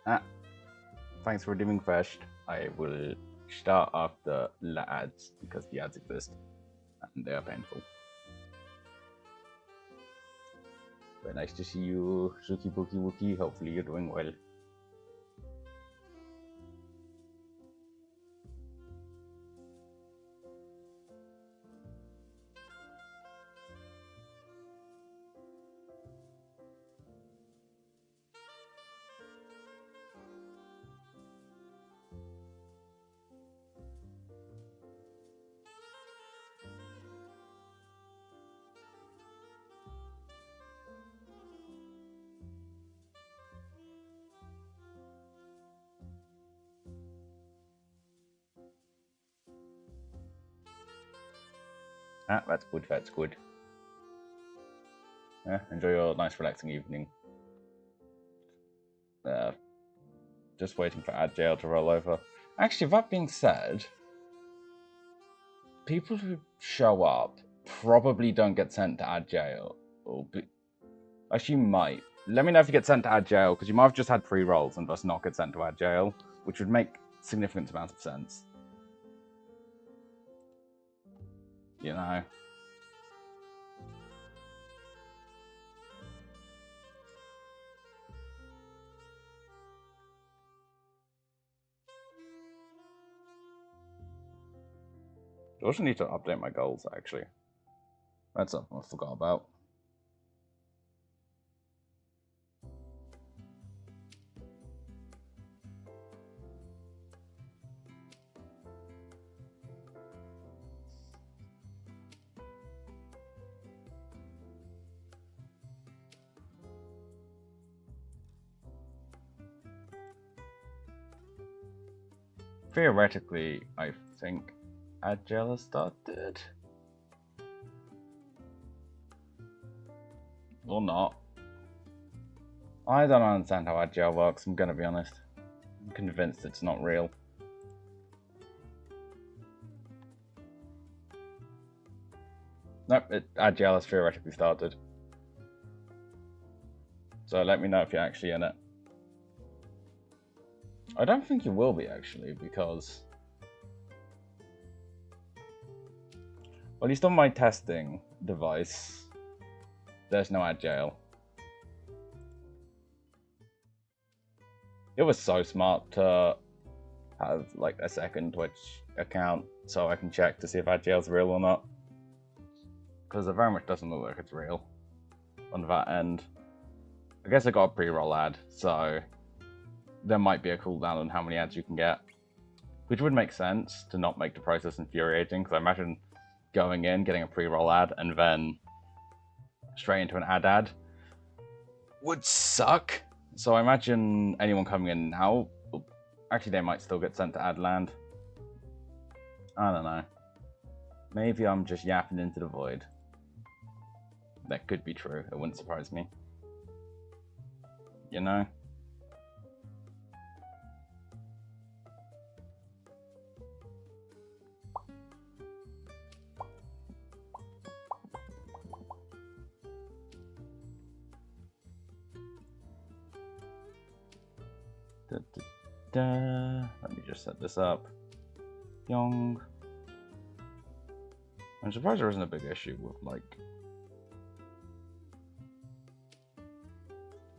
Ah, thanks for redeeming first. I will start off the ads because the ads exist and they are painful. Very nice to see you, Suki Bookie Wookie. Hopefully you're doing well. Ah, that's good, that's good. Yeah, enjoy your nice relaxing evening. Just waiting for ad jail to roll over. Actually, that being said, people who show up probably don't get sent to ad jail. Actually, you might. Let me know if you get sent to ad jail, because you might have just had pre-rolls and thus not get sent to ad jail, which would make significant amounts of sense. You know? I also need to update my goals, actually. That's something I forgot about. Theoretically, I think Agile has started. Or not. I don't understand how Agile works, I'm gonna be honest. I'm convinced it's not real. Nope, Agile has theoretically started. So let me know if you're actually in it. I don't think you will be, actually, because... Well, at least on my testing device, there's no Agile. It was so smart to have, like, a second Twitch account so I can check to see if Agile's real or not. Because it very much doesn't look like it's real on that end. I guess I got a pre-roll ad, so there might be a cooldown on how many ads you can get. Which would make sense to not make the process infuriating, because I imagine going in, getting a pre-roll ad, and then straight into an ad would suck. So I imagine anyone coming in now, actually they might still get sent to ad land. I don't know. Maybe I'm just yapping into the void. That could be true, it wouldn't surprise me. You know? Let me just set this up. Yong. I'm surprised there isn't a big issue with, like,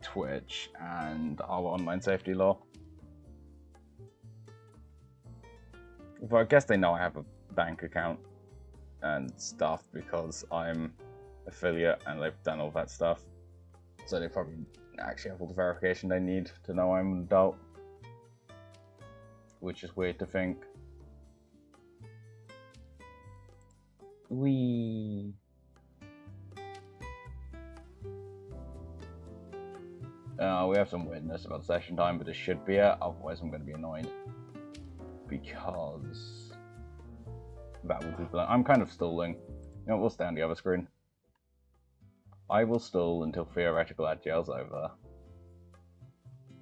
Twitch and our online safety law. Well, I guess they know I have a bank account and stuff because I'm affiliate and they've done all that stuff. So they probably actually have all the verification they need to know I'm an adult. Which is weird to think. We have some weirdness about session time, but it should be it, otherwise I'm going to be annoyed. Because that will be blunt. I'm kind of stalling. You know, we'll stay on the other screen. I will stall until theoretical Agile's over.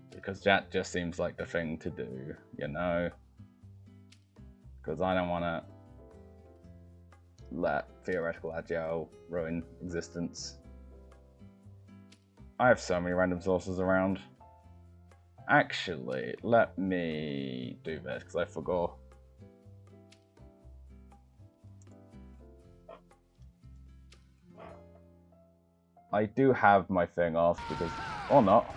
Because that just seems like the thing to do, you know? Because I don't want to let theoretical Agile ruin existence. I have so many random sources around. Actually, let me do this because I forgot. I do have my thing off because, or not.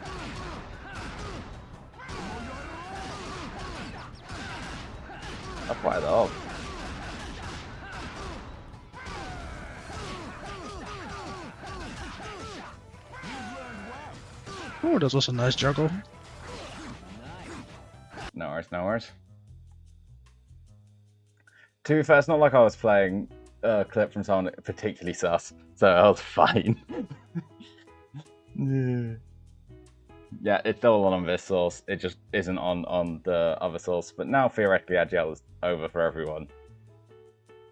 I'll fire that off. Oh, that was a nice juggle. No worries, no worries. To be fair, it's not like I was playing a clip from someone particularly sus, so I was fine. Yeah, it's still on this source, it just isn't on the other source, but now theoretically AHHHHH is over for everyone.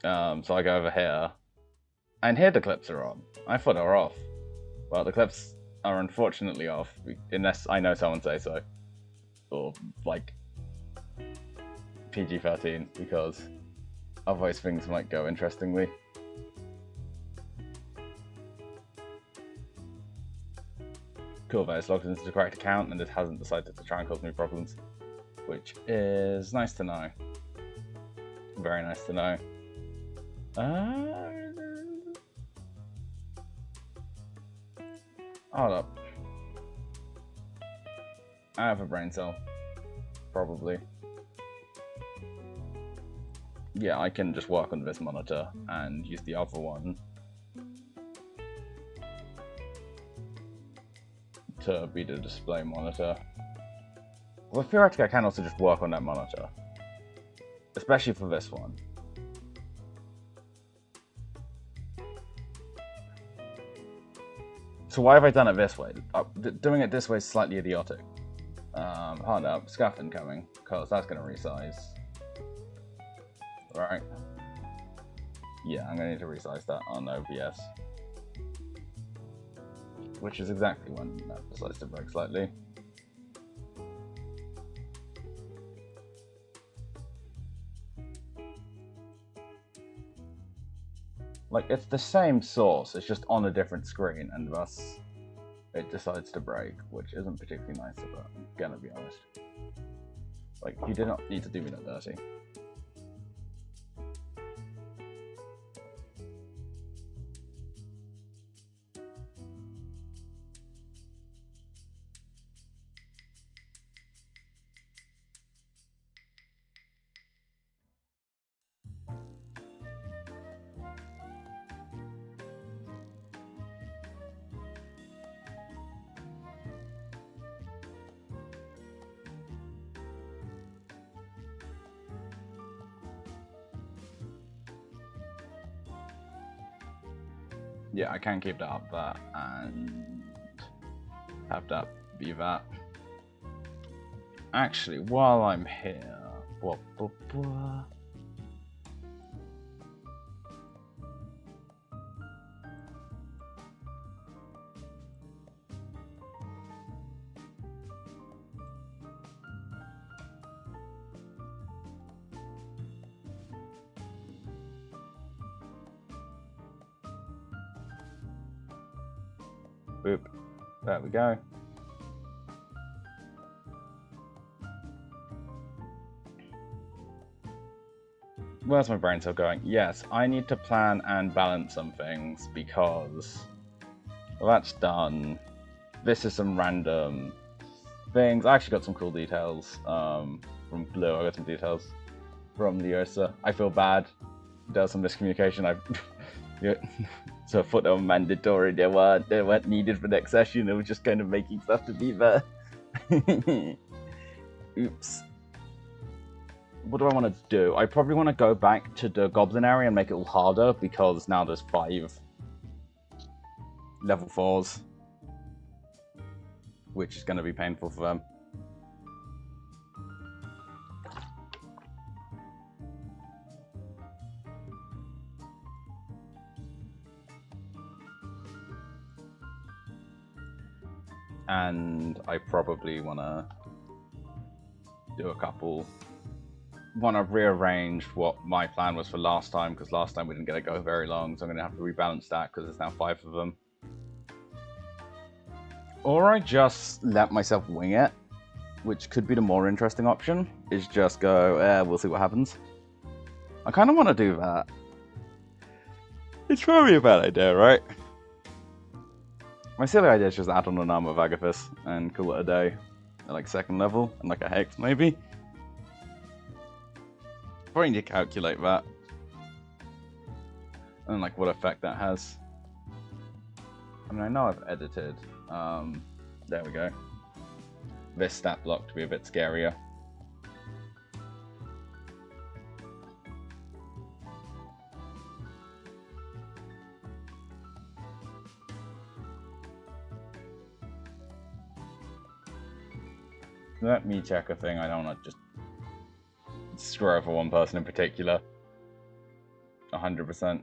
So I go over here, and here the clips are on. I thought they were off. Well, the clips are unfortunately off, unless I know someone say so. Or, like, PG-13, because otherwise things might go interestingly. Cool, but it's logged into the correct account and it hasn't decided to try and cause me problems, which is nice to know. Very nice to know. Hold up. I have a brain cell. Probably. Yeah, I can just work on this monitor and use the other one to be the display monitor. Well, theoretically I can also just work on that monitor. Especially for this one. So why have I done it this way? Doing it this way is slightly idiotic. Hold up, scuff incoming, because that's going to resize. Right. Yeah, I'm going to need to resize that on OBS. Which is exactly when that decides to break slightly. Like, it's the same source, it's just on a different screen, and thus it decides to break, which isn't particularly nice, but I'm gonna be honest. Like, you did not need to do me that dirty. Yeah, I can keep that up there and have that be that. Actually, while I'm here, boop. There we go. Where's my brain cell going? Yes, I need to plan and balance some things because, well, that's done. This is some random things. I actually got some cool details from Blue. I got some details from Leosa. I feel bad. There was some miscommunication. So footnote mandatory. They weren't needed for next session. It was just kind of making stuff to be there. Oops. What do I want to do? I probably want to go back to the Goblin area and make it all harder because now there's 5 level 4s, which is going to be painful for them. And I probably want to do a couple. Want to rearrange what my plan was for last time, because last time we didn't get to go very long, so I'm going to have to rebalance that because there's now 5 of them. Or I just let myself wing it which could be the more interesting option, is just go, we'll see what happens. I kind of want to do that. It's probably a bad idea, right? My silly idea is just add on an arm of Agathis and call it a day. At like 2nd level, and like a Hex maybe. Probably need to calculate that. And like what effect that has. I mean, I know I've edited. There we go. This stat block to be a bit scarier. Let me check a thing. I don't want to just screw over one person in particular. 100%.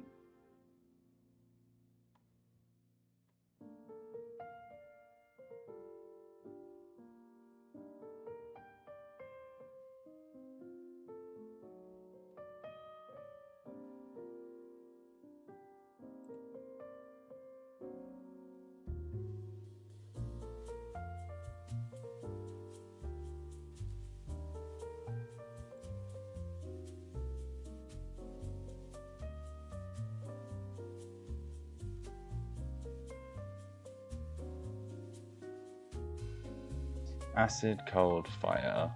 Acid, cold, fire,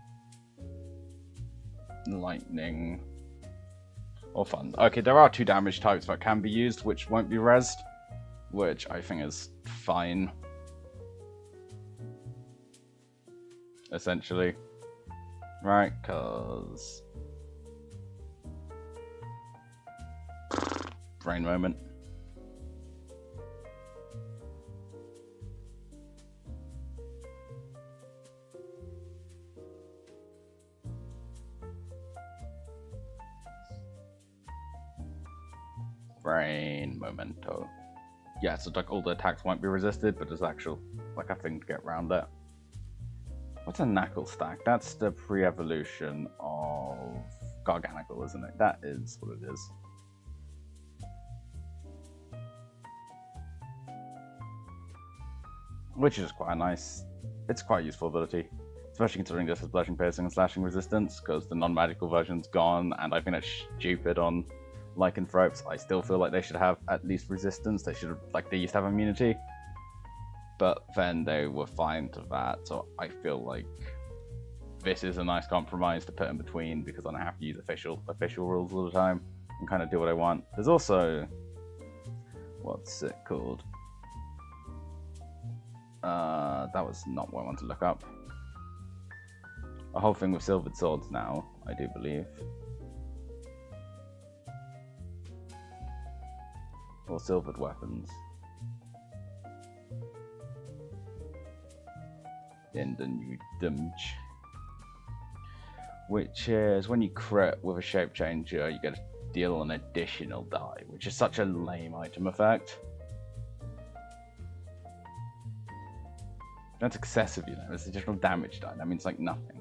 lightning, or thunder. Okay, there are 2 damage types that can be used, which won't be rezzed, which I think is fine. Essentially. Right, because... brain moment. Brain memento. Yeah, so like all the attacks won't be resisted, but there's actual like a thing to get around that. What's a knackle stack? That's the pre-evolution of Garganical, isn't it? That is what it is. Which is quite nice. It's quite a useful ability. Especially considering this has bludgeoning, piercing, and slashing resistance, because the non-magical version's gone, and I think that's stupid on lycanthropes. I still feel like they should have at least resistance. They should have, like, they used to have immunity, but then they were fine to that. So I feel like this is a nice compromise to put in between, because I don't have to use official rules all the time and kind of do what I want. There's also, what's it called? That was not what I wanted to look up. A whole thing with silvered swords now, I do believe. Or silvered weapons. In the new damage. Which is when you crit with a shape changer, you get to deal an additional die, which is such a lame item effect. That's excessive, you know. It's additional damage die. That means like nothing.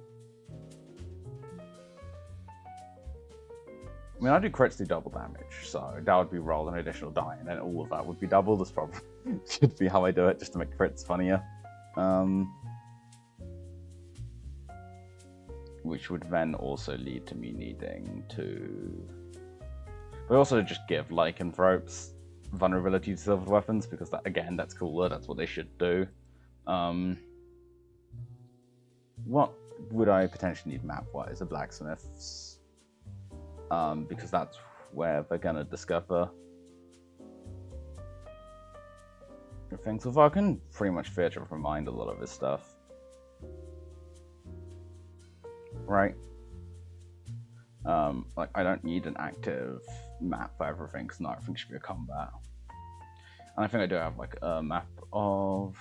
I mean, I do crits do double damage, so that would be roll an additional die, and then all of that would be double. This probably should be how I do it, just to make crits funnier. Which would then also lead to me needing to... But also just give lycanthropes vulnerability to silvered weapons, because that, again, that's cooler. That's what they should do. What would I potentially need map-wise? A blacksmith's. Because that's where they're gonna discover things. So I can pretty much theatre of mind a lot of this stuff. Right? Like, I don't need an active map for everything, because not everything should be a combat. And I think I do have, like, a map of...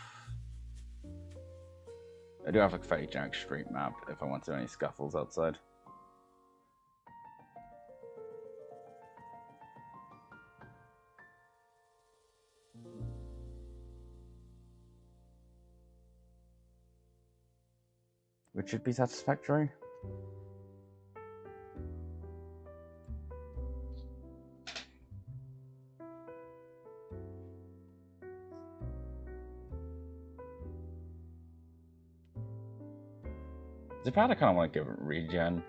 I do have, like, a fairly generic street map if I want to do any scuffles outside. Which should be satisfactory. The pad I kind of want to give it regen.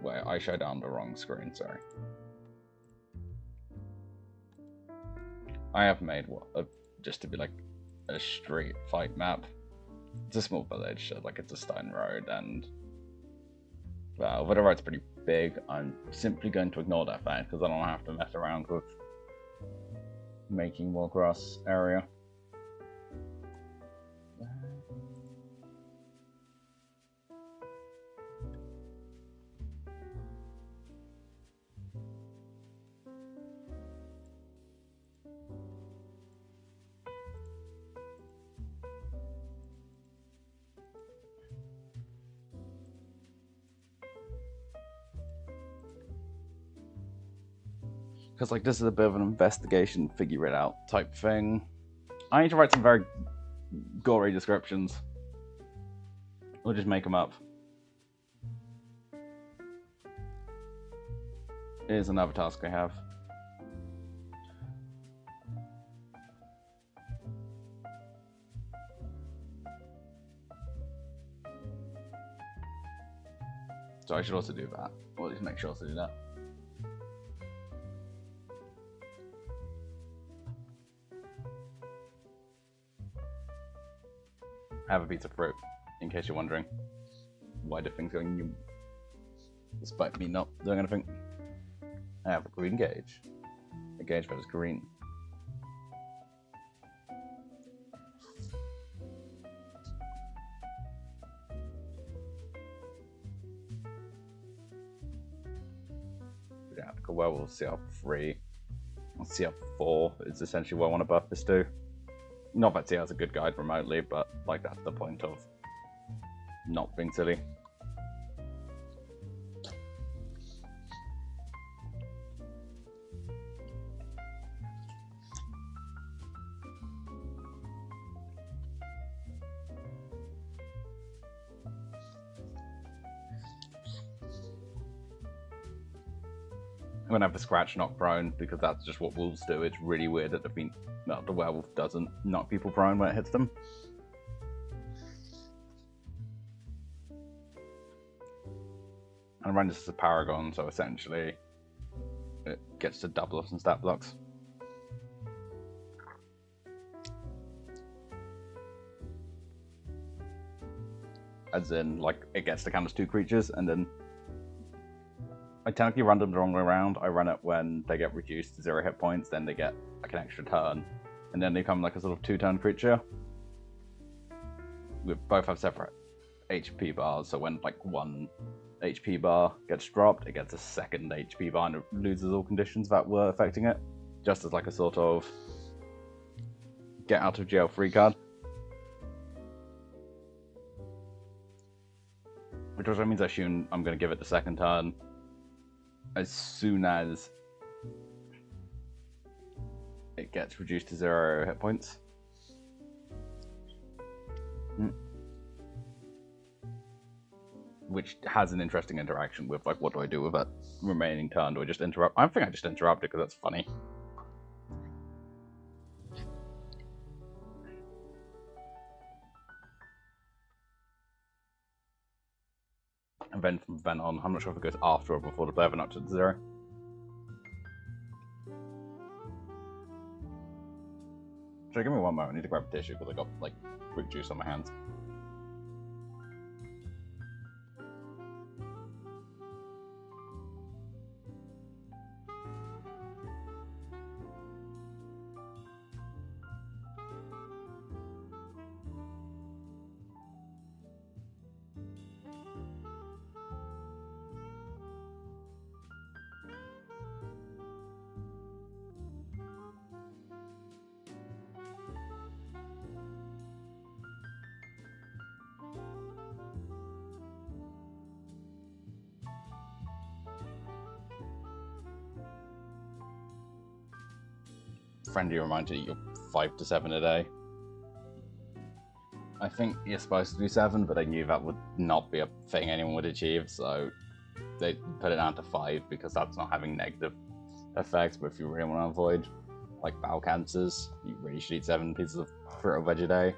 Wait, I showed on the wrong screen, sorry. I have made just to be like a street fight map. It's a small village, so like it's a stone road, and well, whatever, it's pretty big. I'm simply going to ignore that fact because I don't have to mess around with making more grass area. Because like this is a bit of an investigation, figure it out type thing. I need to write some very gory descriptions. We'll just make them up. Here's another task I have. So I should also do that. Or at least make sure to do that. I have a piece of fruit, in case you're wondering. Why do things going new? Despite me not doing anything. I have a green gauge. A gauge that is green. Yeah, well, we'll see how 3. Let's see how 4 is essentially what I want to buff this to. Not that CR is a good guide remotely, but like that's the point of not being silly. I'm gonna have the scratch knock prone because that's just what wolves do. It's really weird that the werewolf doesn't knock people prone when it hits them. And I run this as a paragon, so essentially it gets to double up some stat blocks. As in, like, it gets to count as 2 creatures, and then I technically run them the wrong way around. I run it when they get reduced to 0 hit points, then they get like an extra turn, and then they become like a sort of 2-turn creature. We both have separate HP bars, so when like 1 HP bar gets dropped, it gets a 2nd HP bar and it loses all conditions that were affecting it, just as like a sort of get out of jail free card. Which also means I assume I'm going to give it the 2nd turn as soon as it gets reduced to 0 hit points. Which has an interesting interaction with, like, what do I do with that remaining turn? Do I just interrupt? I think I just interrupt it because that's funny. And then from then on, I'm not sure if it goes after or before the player went up to 0. So give me one moment, I need to grab a tissue because I got, like, fruit juice on my hands. Friendly reminder, you're 5 to 7 a day. I think you're supposed to do 7, but they knew that would not be a thing anyone would achieve, so they put it down to 5 because that's not having negative effects, but if you really want to avoid like bowel cancers, you really should eat 7 pieces of fruit or veg a day.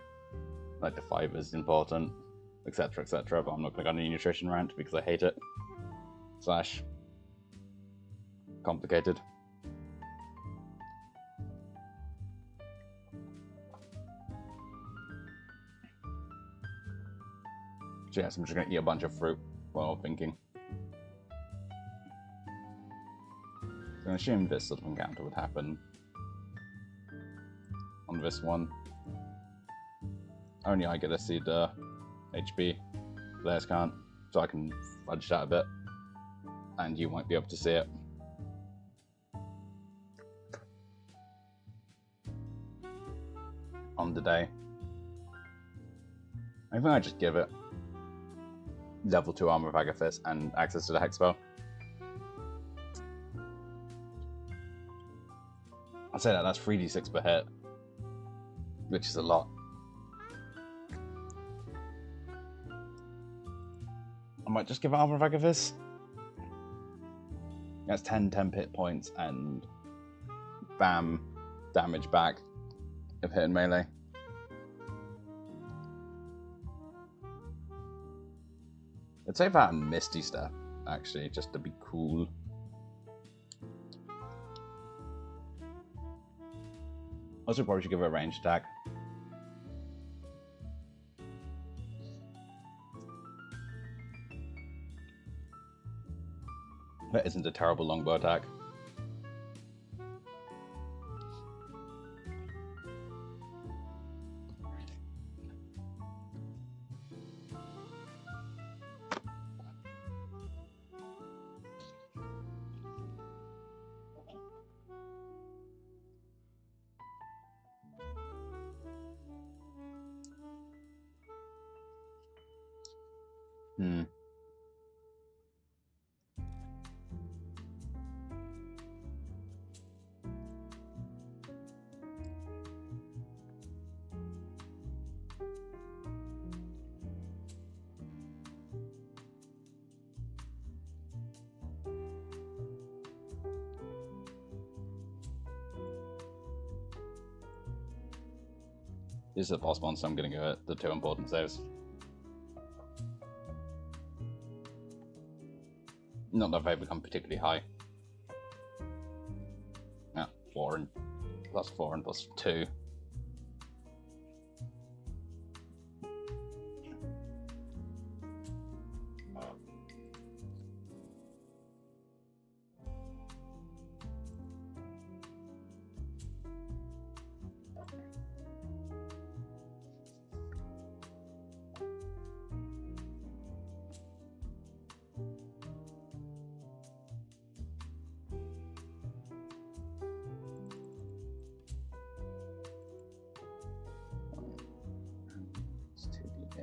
Like the fiber is important, etc., etc. But I'm not going to go on any nutrition rant because I hate it. / complicated. So yes, I'm just going to eat a bunch of fruit while I'm thinking. So I assume this sort of encounter would happen on this one. Only I get to see the HP. Players can't, so I can fudge that a bit. And you won't be able to see it. On the day. I think I just give it level 2 armor of Agathis and access to the Hex spell. I'll say that's 3d6 per hit, which is a lot. I might just give it armor of Agathis. That's 10 hit points and bam, damage back if hitting melee. I'd say that and Misty Step, actually, just to be cool. Also, probably should give it a ranged attack. That isn't a terrible longbow attack. This is a boss one, so I'm going to give it the 2 important saves. Not that they become particularly high. Yeah, 4 and +4 and +2.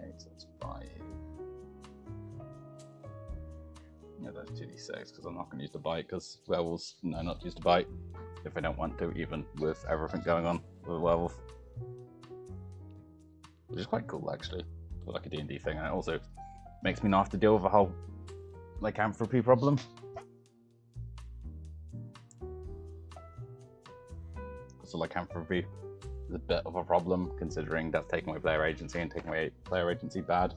That's 5. Yeah, that's 2d6 because I'm not going to use the bite because werewolves know not to use the bite if they don't want to, even with everything going on with a werewolf. Which is quite cool, actually, for like a D&D thing, and it also makes me not have to deal with a whole lycanthropy problem. So lycanthropy is a bit of a problem, considering that's taking away player agency, and taking away player agency bad.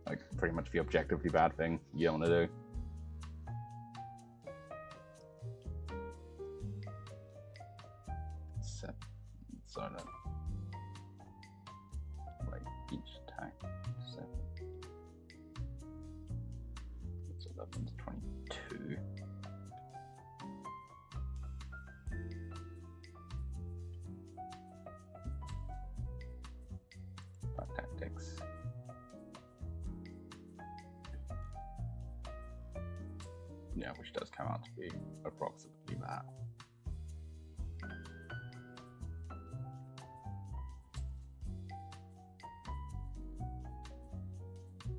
Like, pretty much the objectively bad thing you don't want to do. So then, wait, each attack 7. So 11 to 22. Tactics. Yeah, which does come out to be approximately that.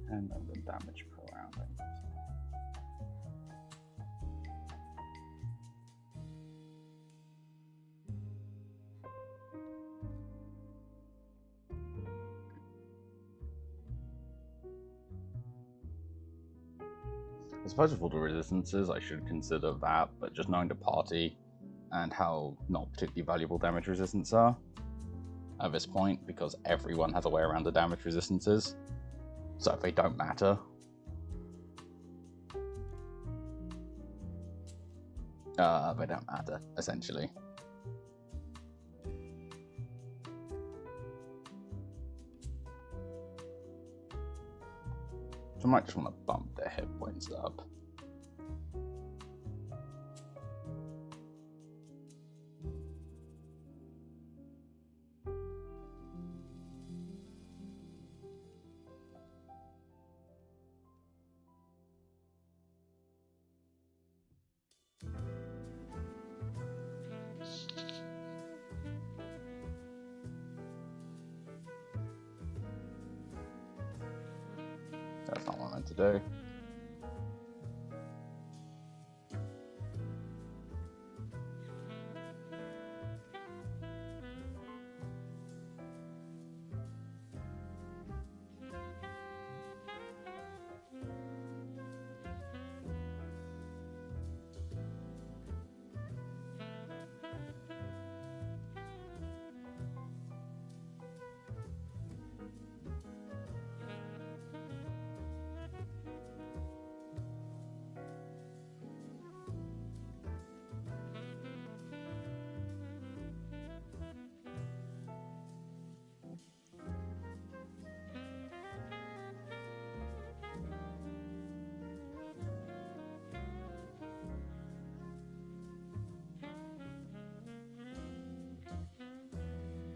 And then the damage per round. I suppose with all the resistances, I should consider that, but just knowing the party and how not particularly valuable damage resistance are at this point, because everyone has a way around the damage resistances. So if they don't matter, they don't matter, essentially. So I might just want to bump their hit points up. That's not what I meant to do.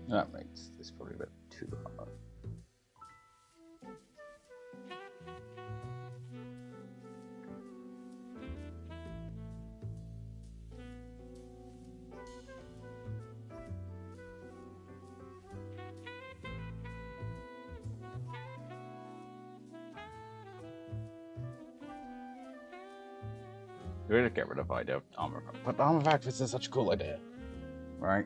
That makes this probably a bit too hard. We're gonna get rid of idea of armor, but the armor factors is such a cool idea, right?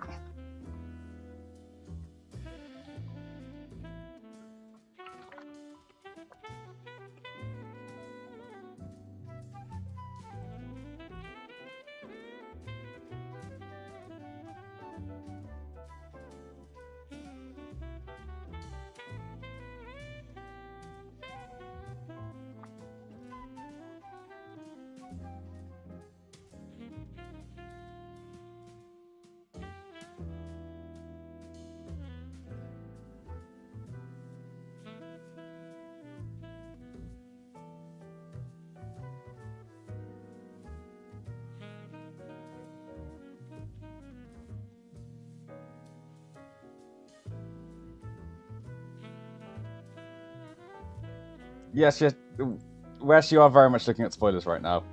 Yes, yes. Wes, you are very much looking at spoilers right now.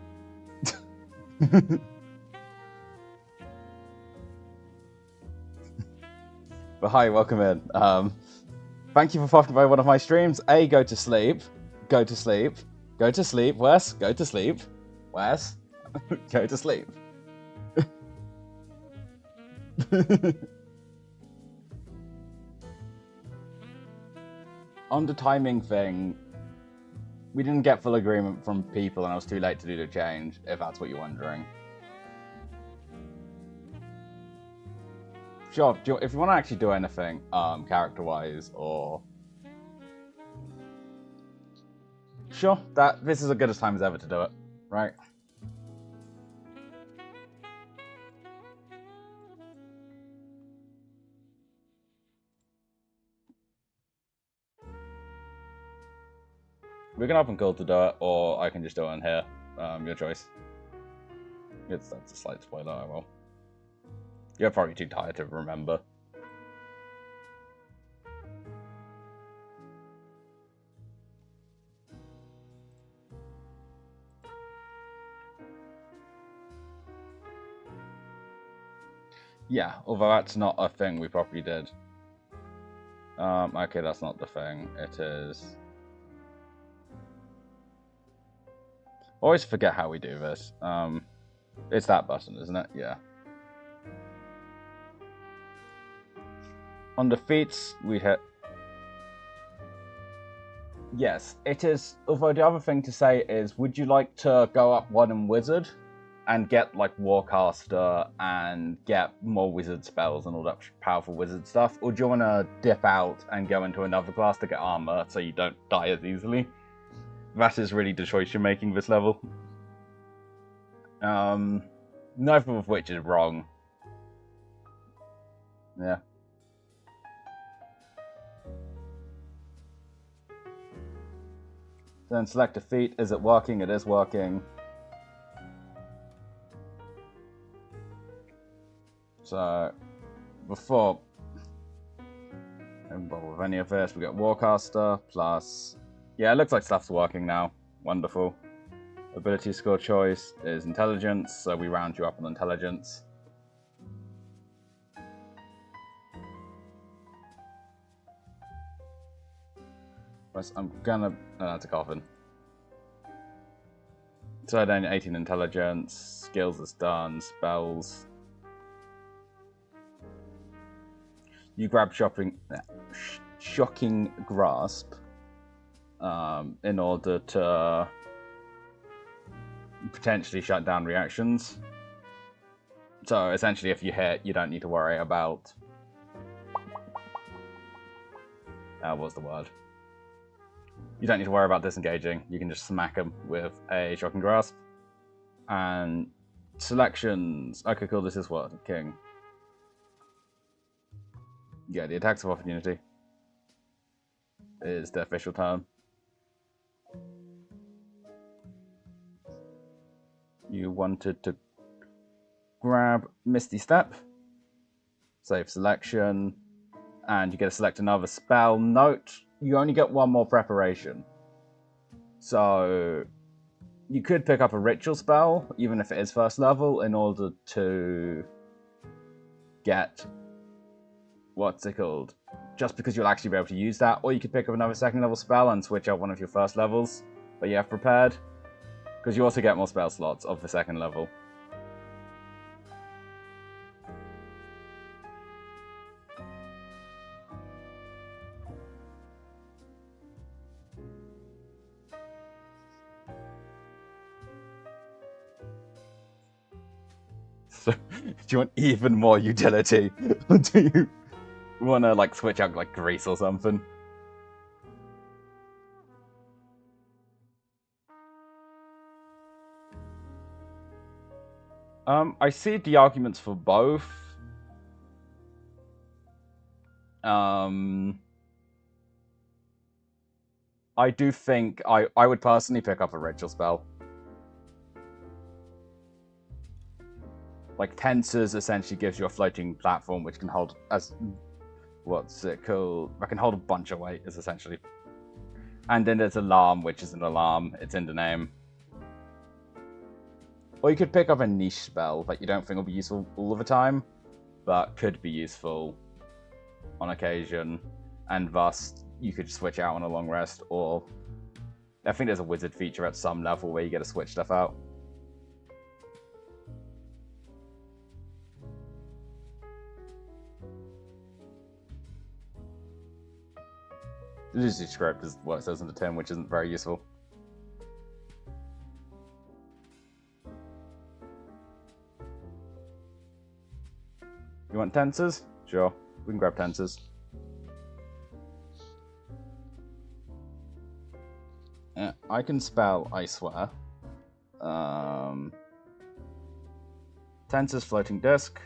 But hi, welcome in. Thank you for popping by one of my streams. Go to sleep. Go to sleep. Go to sleep. Wes, go to sleep. Wes, go to sleep. On the timing thing, we didn't get full agreement from people, and I was too late to do the change, if that's what you're wondering. Sure, if you want to actually do anything, character-wise, or... Sure, this is as good a time as ever to do it, right? We can open call to do it, or I can just do it in here. Your choice. That's a slight spoiler, I will. You're probably too tired to remember. Yeah, although that's not a thing we properly did. Okay, that's not the thing. It is... Always forget how we do this. It's that button, isn't it? Yeah. On the feats, we hit... Yes, it is. Although the other thing to say is, would you like to go up one in Wizard and get like Warcaster and get more wizard spells and all that powerful wizard stuff, or do you want to dip out and go into another class to get armor so you don't die as easily? That is really the choice you're making this level. Neither of which is wrong. Yeah. Then select a feat. Is it working? It is working. So, before I don't bother with any of this, we got Warcaster plus... Yeah, it looks like stuff's working now. Wonderful. Ability score choice is intelligence, so we round you up on intelligence. I'm gonna... No, that's a coffin. So then 18 intelligence, skills is done, spells. You grab shocking grasp in order to potentially shut down reactions. So essentially if you hit, you don't need to worry about... what's the word? You don't need to worry about disengaging. You can just smack them with a shocking grasp. And selections. Okay, cool. This is what? King. Yeah, the attacks of opportunity is the official term. You wanted to grab Misty Step. Save selection. And you get to select another spell. Note, you only get one more preparation. So you could pick up a ritual spell, even if it is first level, in order to get... What's it called? Just because you'll actually be able to use that. Or you could pick up another second level spell and switch out one of your first levels that you have prepared. Because you also get more spell slots of the second level. So, do you want even more utility? Or do you want to like switch out like Grease or something? I see the arguments for both. I do think I would personally pick up a ritual spell. Like, Tensors essentially gives you a floating platform which can hold as... What's it called? I can hold a bunch of weight, is essentially. And then there's Alarm, which is an alarm. It's in the name. Or you could pick up a niche spell that you don't think will be useful all of the time, but could be useful on occasion. And thus, you could switch out on a long rest, or... I think there's a wizard feature at some level where you get to switch stuff out. The usage script is what it says in the tin, which isn't very useful. You want Tensors? Sure, we can grab Tensors. Yeah, I can spell, I swear. Tensors floating disc.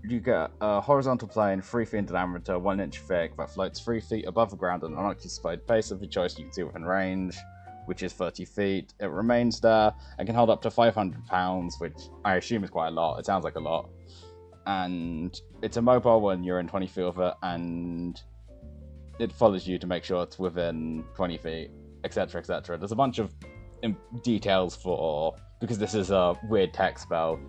You get a horizontal plane, 3 feet in diameter, 1 inch thick, that floats 3 feet above the ground at an unoccupied pace of your choice. You can see within range, which is 30 feet. It remains there and can hold up to 500 pounds, which I assume is quite a lot. It sounds like a lot. And it's immobile when you're in 20 feet of it, and it follows you to make sure it's within 20 feet, etc., etc. There's a bunch of details for... because this is a weird tech spell.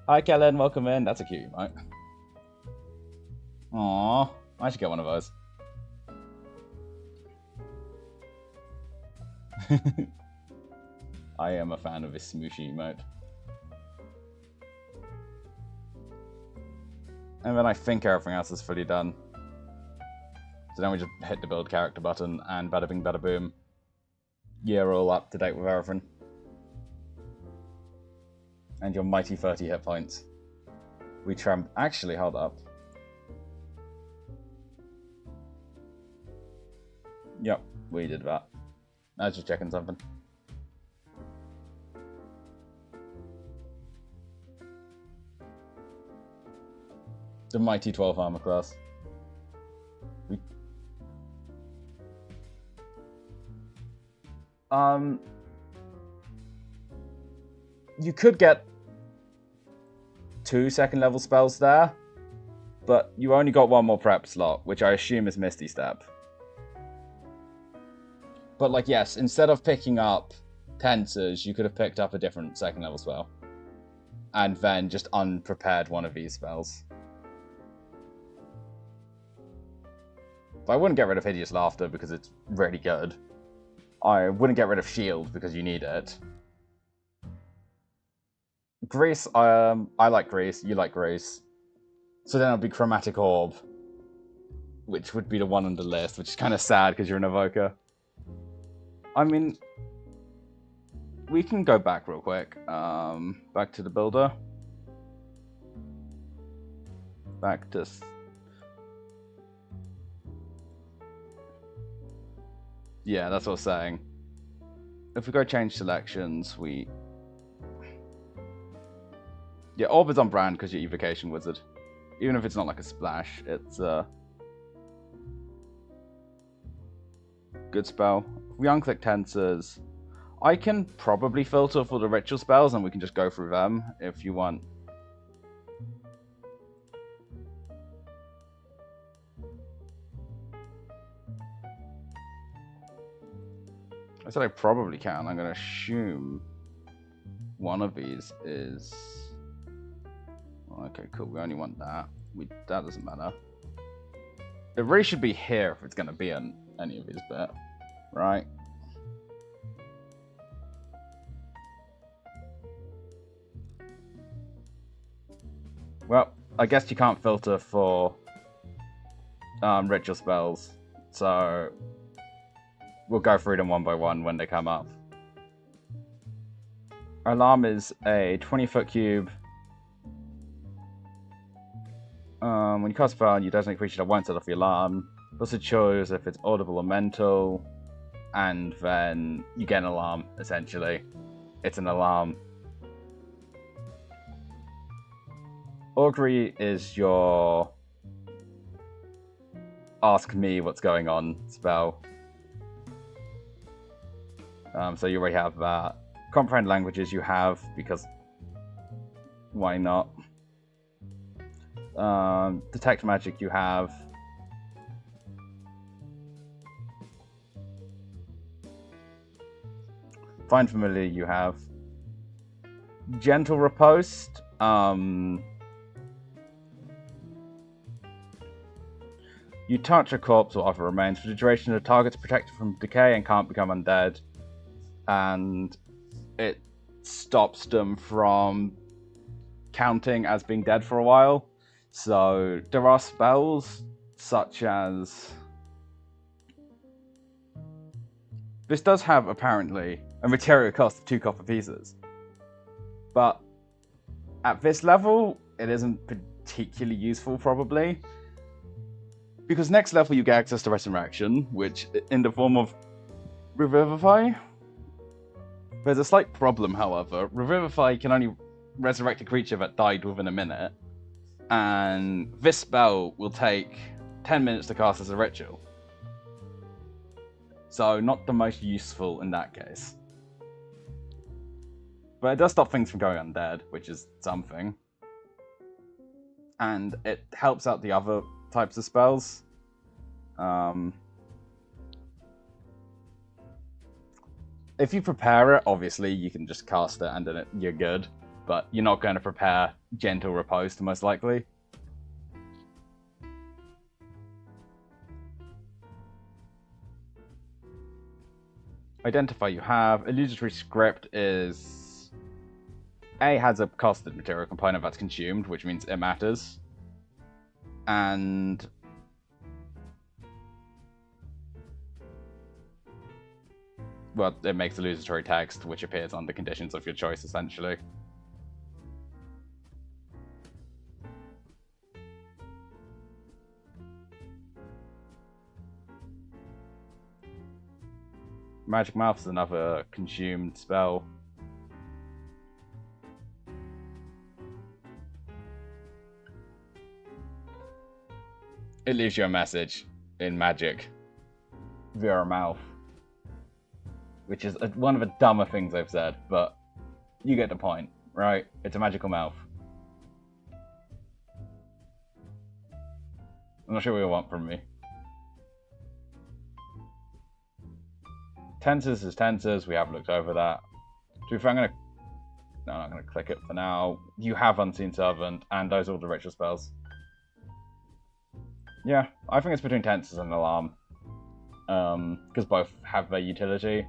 Hi, Kellen. Welcome in. That's a cute emote. Aww. I should get one of those. I am a fan of this smooshy emote. And then I think everything else is fully done. So then we just hit the build character button, and bada bing bada boom. You're all up to date with everything. And your mighty 30 hit points. We actually, hold up. Yep, we did that. I was just checking something. The mighty 12 armor class. You could get 2 second level spells there, but you only got 1 more prep slot, which I assume is Misty Step. But like, yes, instead of picking up Tensors, you could have picked up a different second level spell. And then just unprepared one of these spells. But I wouldn't get rid of Hideous Laughter because it's really good. I wouldn't get rid of Shield because you need it. Grease, I like Grease, you like Grease. So then it'll be Chromatic Orb, which would be the one on the list, which is kind of sad because you're an Evoker. I mean, we can go back real quick. Back to the builder. Back to... Yeah, that's what I was saying. If we go change selections, we... Yeah, Orb is on brand because you're Evocation Wizard. Even if it's not like a splash, it's a good spell. If we unclick Tensors, I can probably filter for the ritual spells and we can just go through them if you want. I said I probably can. I'm going to assume one of these is... Okay, cool. We only want that. That doesn't matter. It really should be here if it's going to be on any of these bit, right? Well, I guess you can't filter for ritual spells, so we'll go through them one by one when they come up. Alarm is a 20-foot cube. When you cast a spell, you designate a creature that won't set off the alarm. Also choose if it's audible or mental, and then you get an alarm, essentially. It's an alarm. Augury is your ask me what's going on spell. So you already have that. Comprehend languages you have, because why not? Detect magic you have. Find familiar you have. Gentle riposte. You touch a corpse or other remains for the duration of the target's protected from decay and can't become undead. And it stops them from counting as being dead for a while. So there are spells such as... This does have, apparently, a material cost of 2 copper pieces. But at this level, it isn't particularly useful, probably. Because next level you get access to Resurrection, which in the form of Revivify. There's a slight problem, however. Revivify can only resurrect a creature that died within a minute. And this spell will take 10 minutes to cast as a ritual. So not the most useful in that case. But it does stop things from going undead, which is something. And it helps out the other types of spells. If you prepare it, obviously you can just cast it and then you're good. But you're not going to prepare Gentle Riposte, most likely. Identify you have. Illusory Script is... has a costed material component that's consumed, which means it matters. And well, it makes illusory text, which appears on the conditions of your choice, essentially. Magic Mouth is another consumed spell. It leaves you a message in magic via a mouth, which is one of the dumber things I've said, but you get the point, right? It's a magical mouth. I'm not sure what you want from me. Tenses is tenses. We have looked over that. To be fair, no, I'm not gonna click it for now. You have Unseen Servant, and those are all the ritual spells. Yeah, I think it's between tenses and alarm, because both have their utility.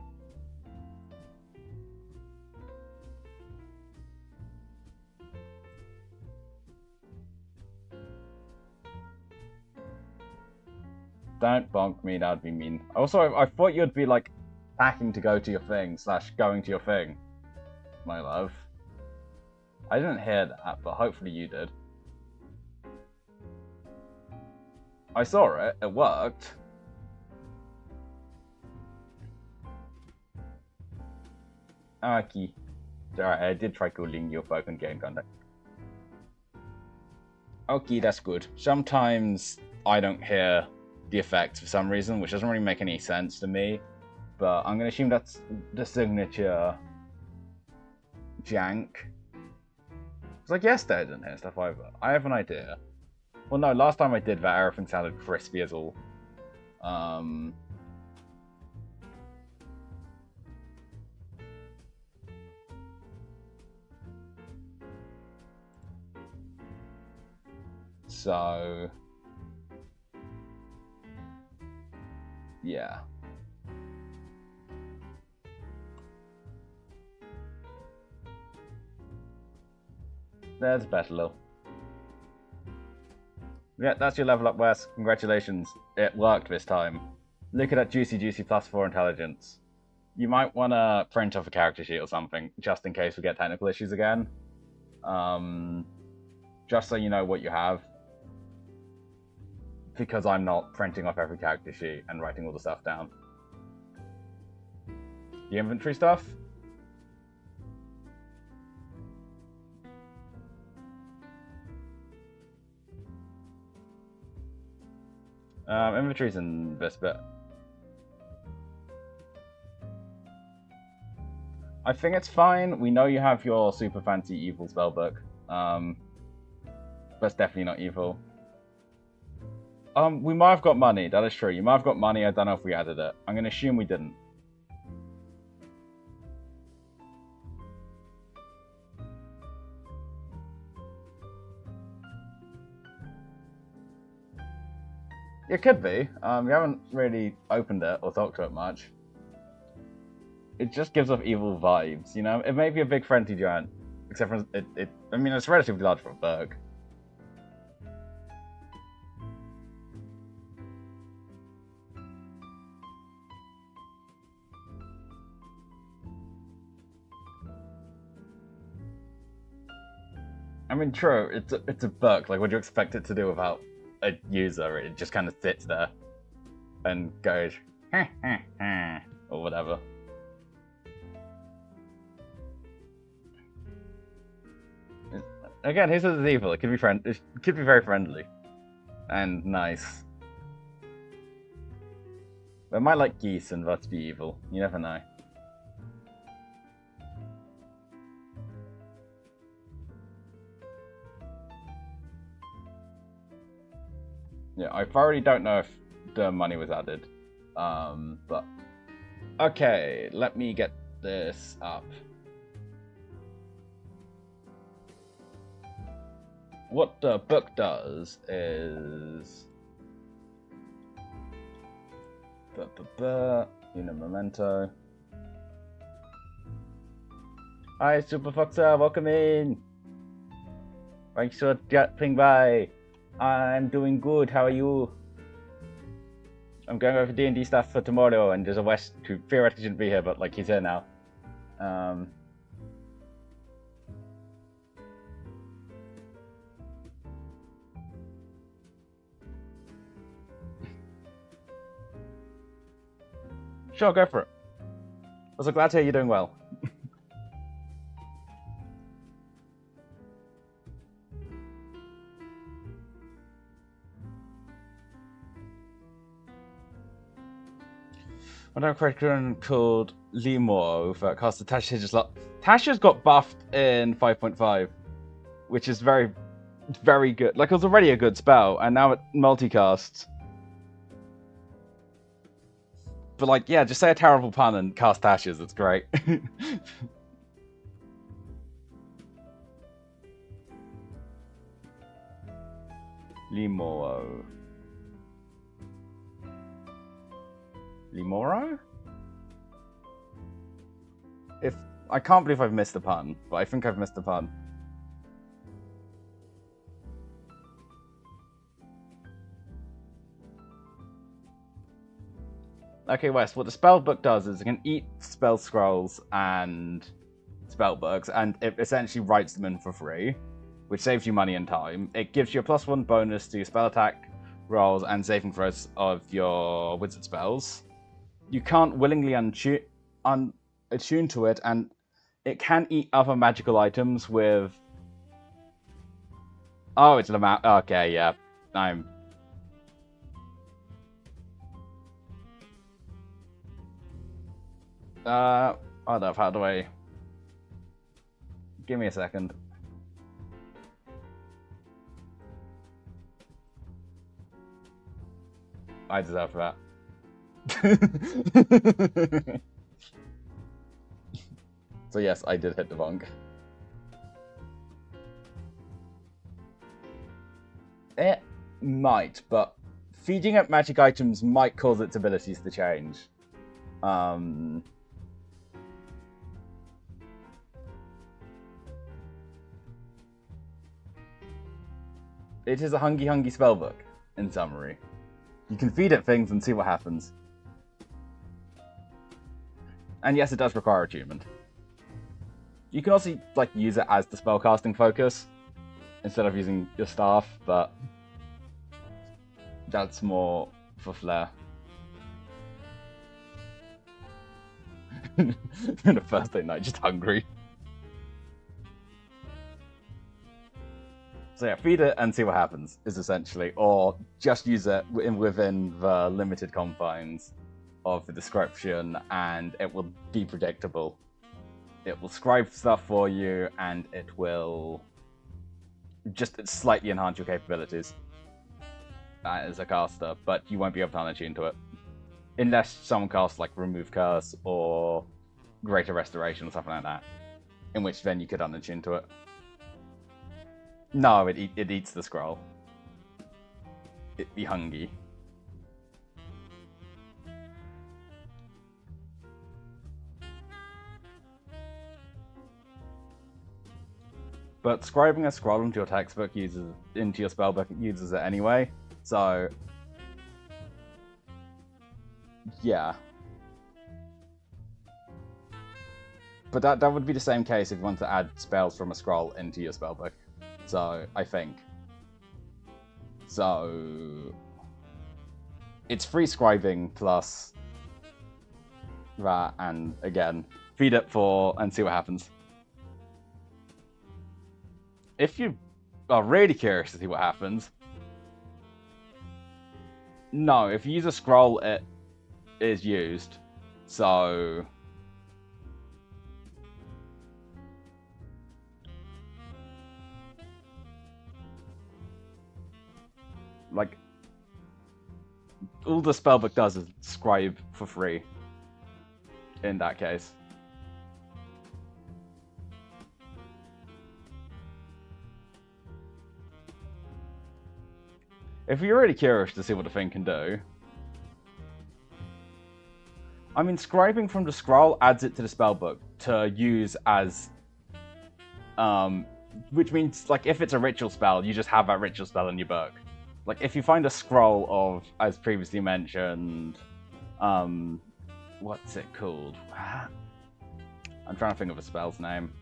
Don't bonk me, that'd be mean. Also, I thought you'd be like packing to go to your thing / going to your thing, my love. I didn't hear that, but hopefully you did. I saw it. It worked. Okay. Alright, I did try calling your folk and getting contact. Okay, that's good. Sometimes I don't hear the effects for some reason, which doesn't really make any sense to me. But I'm going to assume that's the signature jank. It's like yesterday I didn't hear stuff either. I have an idea. Well, no, last time I did that, everything sounded crispy as all. So... yeah. There's better, Lil. Yeah, that's your level up, Wes. Congratulations. It worked this time. Look at that juicy +4 intelligence. You might want to print off a character sheet or something, just in case we get technical issues again. Just so you know what you have. Because I'm not printing off every character sheet and writing all the stuff down. The inventory stuff? Inventory's in this bit. I think it's fine. We know you have your super fancy evil spellbook. That's definitely not evil. We might have got money. That is true. You might have got money. I don't know if we added it. I'm going to assume we didn't. It could be. We haven't really opened it or talked to it much. It just gives off evil vibes, you know? It may be a big friendly giant, except for I mean, it's relatively large for a berg. I mean, true, it's a book. Like, what do you expect it to do without a user? It just kind of sits there and goes, or whatever. Again, who says it's evil? It could be it could be very friendly and nice. But it might like geese and thus be evil. You never know. Yeah, I thoroughly don't know if the money was added. But... okay, let me get this up. What the book does is... Una memento. Hi, Super Foxer, welcome in! Thanks for dropping by. I'm doing good, how are you? I'm going over D&D stuff for tomorrow, and there's a West who theoretically shouldn't be here, but like he's here now. Sure, go for it. I was glad to hear you're doing well. I know a character called Limo that casts Tasha's lot. Tasha's got buffed in 5.5, which is very, very good. Like, it was already a good spell, and now it multicasts. But, like, yeah, just say a terrible pun and cast Tasha's. It's great. Limo. Limoro? I can't believe I've missed a pun, but I think I've missed a pun. Okay, Wes, what the spellbook does is it can eat spell scrolls and spellbooks, and it essentially writes them in for free, which saves you money and time. It gives you a +1 bonus to your spell attack rolls and saving throws of your wizard spells. You can't willingly attune to it, and it can eat other magical items with... Oh, it's Lamau. Okay, yeah. I don't know, how do I... Give me a second. I deserve that. So yes, I did hit the bunk. It might, but feeding it magic items might cause its abilities to change. It is a hungy spellbook, in summary. You can feed it things and see what happens. And yes, it does require attunement. You can also like use it as the spellcasting focus instead of using your staff, but that's more for flair. The first day night, just hungry. So yeah, feed it and see what happens, is essentially, or just use it within the limited confines of the description, and it will be predictable. It will scribe stuff for you, and it will just slightly enhance your capabilities as a caster, but you won't be able to unattune to it. Unless someone casts like Remove Curse or Greater Restoration or something like that, in which then you could unattune to it. No, it eats the scroll. It be hungry. But scribing a scroll into your textbook into your spellbook uses it anyway, so yeah. But that would be the same case if you want to add spells from a scroll into your spellbook. So, I think. So... It's free scribing plus that, and again, feed it and see what happens. If you are really curious to see what happens... No, if you use a scroll, it is used. So... Like, all the spellbook does is scribe for free, in that case. If you're really curious to see what the thing can do... I mean, scribing from the scroll adds it to the spellbook to use as... which means, like, if it's a ritual spell, you just have that ritual spell in your book. Like, if you find a scroll of, as previously mentioned, what's it called? I'm trying to think of a spell's name.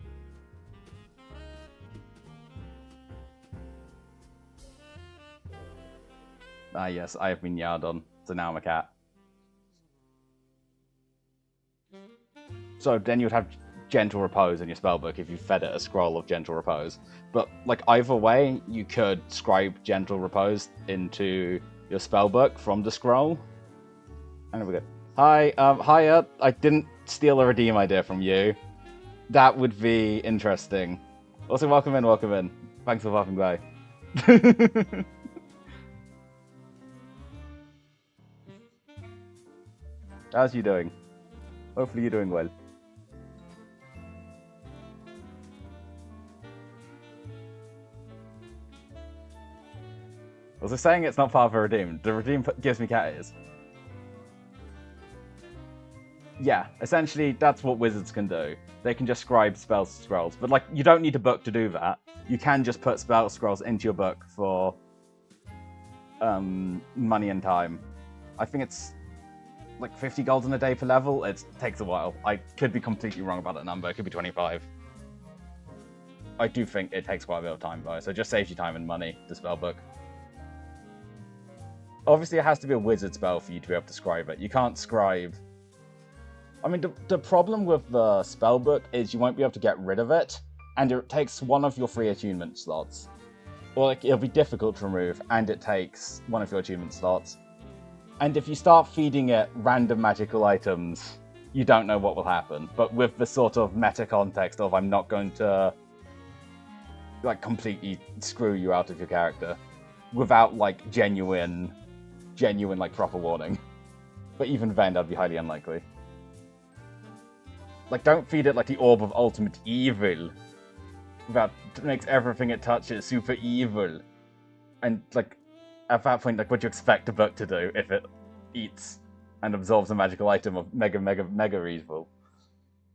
Ah, yes, I have been yard on, so now I'm a cat. So then you'd have Gentle Repose in your spellbook if you fed it a scroll of Gentle Repose. But, like, either way, you could scribe Gentle Repose into your spellbook from the scroll. And we go, hi, hiya, I didn't steal a redeem idea from you. That would be interesting. Also, welcome in, welcome in. Thanks for popping by. How's you doing? Hopefully you're doing well. Was I saying it's not part of a redeem? The redeem gives me cat ears. Yeah, essentially that's what wizards can do. They can just scribe spell scrolls, but like you don't need a book to do that. You can just put spell scrolls into your book for money and time. I think it's like 50 gold in a day per level. It takes a while. I could be completely wrong about that number. It could be 25. I do think it takes quite a bit of time though, so it just saves you time and money, the spell book. Obviously, it has to be a wizard spell for you to be able to scribe it. You can't scribe... I mean, the problem with the spellbook is you won't be able to get rid of it, and it takes one of your 3 attunement slots. Or, like, it'll be difficult to remove, and it takes one of your attunement slots. And if you start feeding it random magical items, you don't know what will happen. But with the sort of meta context of I'm not going to, like, completely screw you out of your character without, like, genuine, like, proper warning. But even then, that'd be highly unlikely. Like, don't feed it, like, the Orb of Ultimate Evil. That makes everything it touches super evil. And, like, at that point, like, what do you expect a book to do if it eats and absorbs a magical item of mega evil?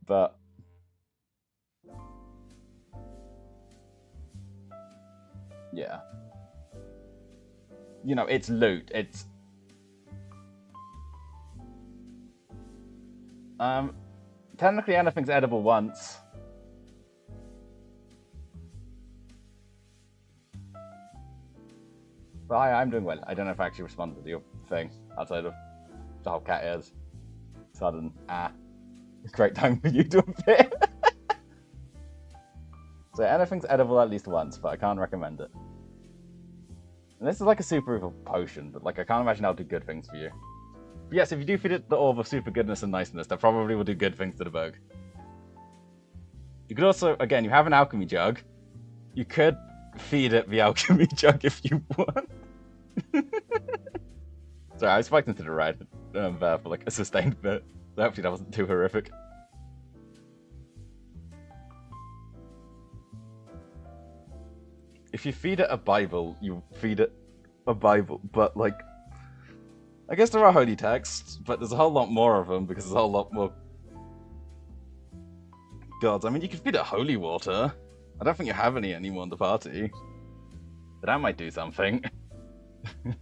But... yeah. You know, it's loot. It's... technically anything's edible once. But hi, I'm doing well. I don't know if I actually responded to your thing outside of the whole cat ears. Sudden, great time for you to appear. So anything's edible at least once, but I can't recommend it. And this is like a super evil potion, but like I can't imagine that'll do good things for you. But yes, if you do feed it the Orb of Super Goodness and Niceness, that probably will do good things to the bug. You could also, again, you have an alchemy jug. You could feed it the alchemy jug if you want. Sorry, I spiked into the right there for like a sustained bit. So hopefully that wasn't too horrific. If you feed it a Bible, you feed it a Bible, but like... I guess there are holy texts, but there's a whole lot more of them because there's a whole lot more gods. I mean, you could feed it holy water. I don't think you have any anymore in the party. But that might do something. I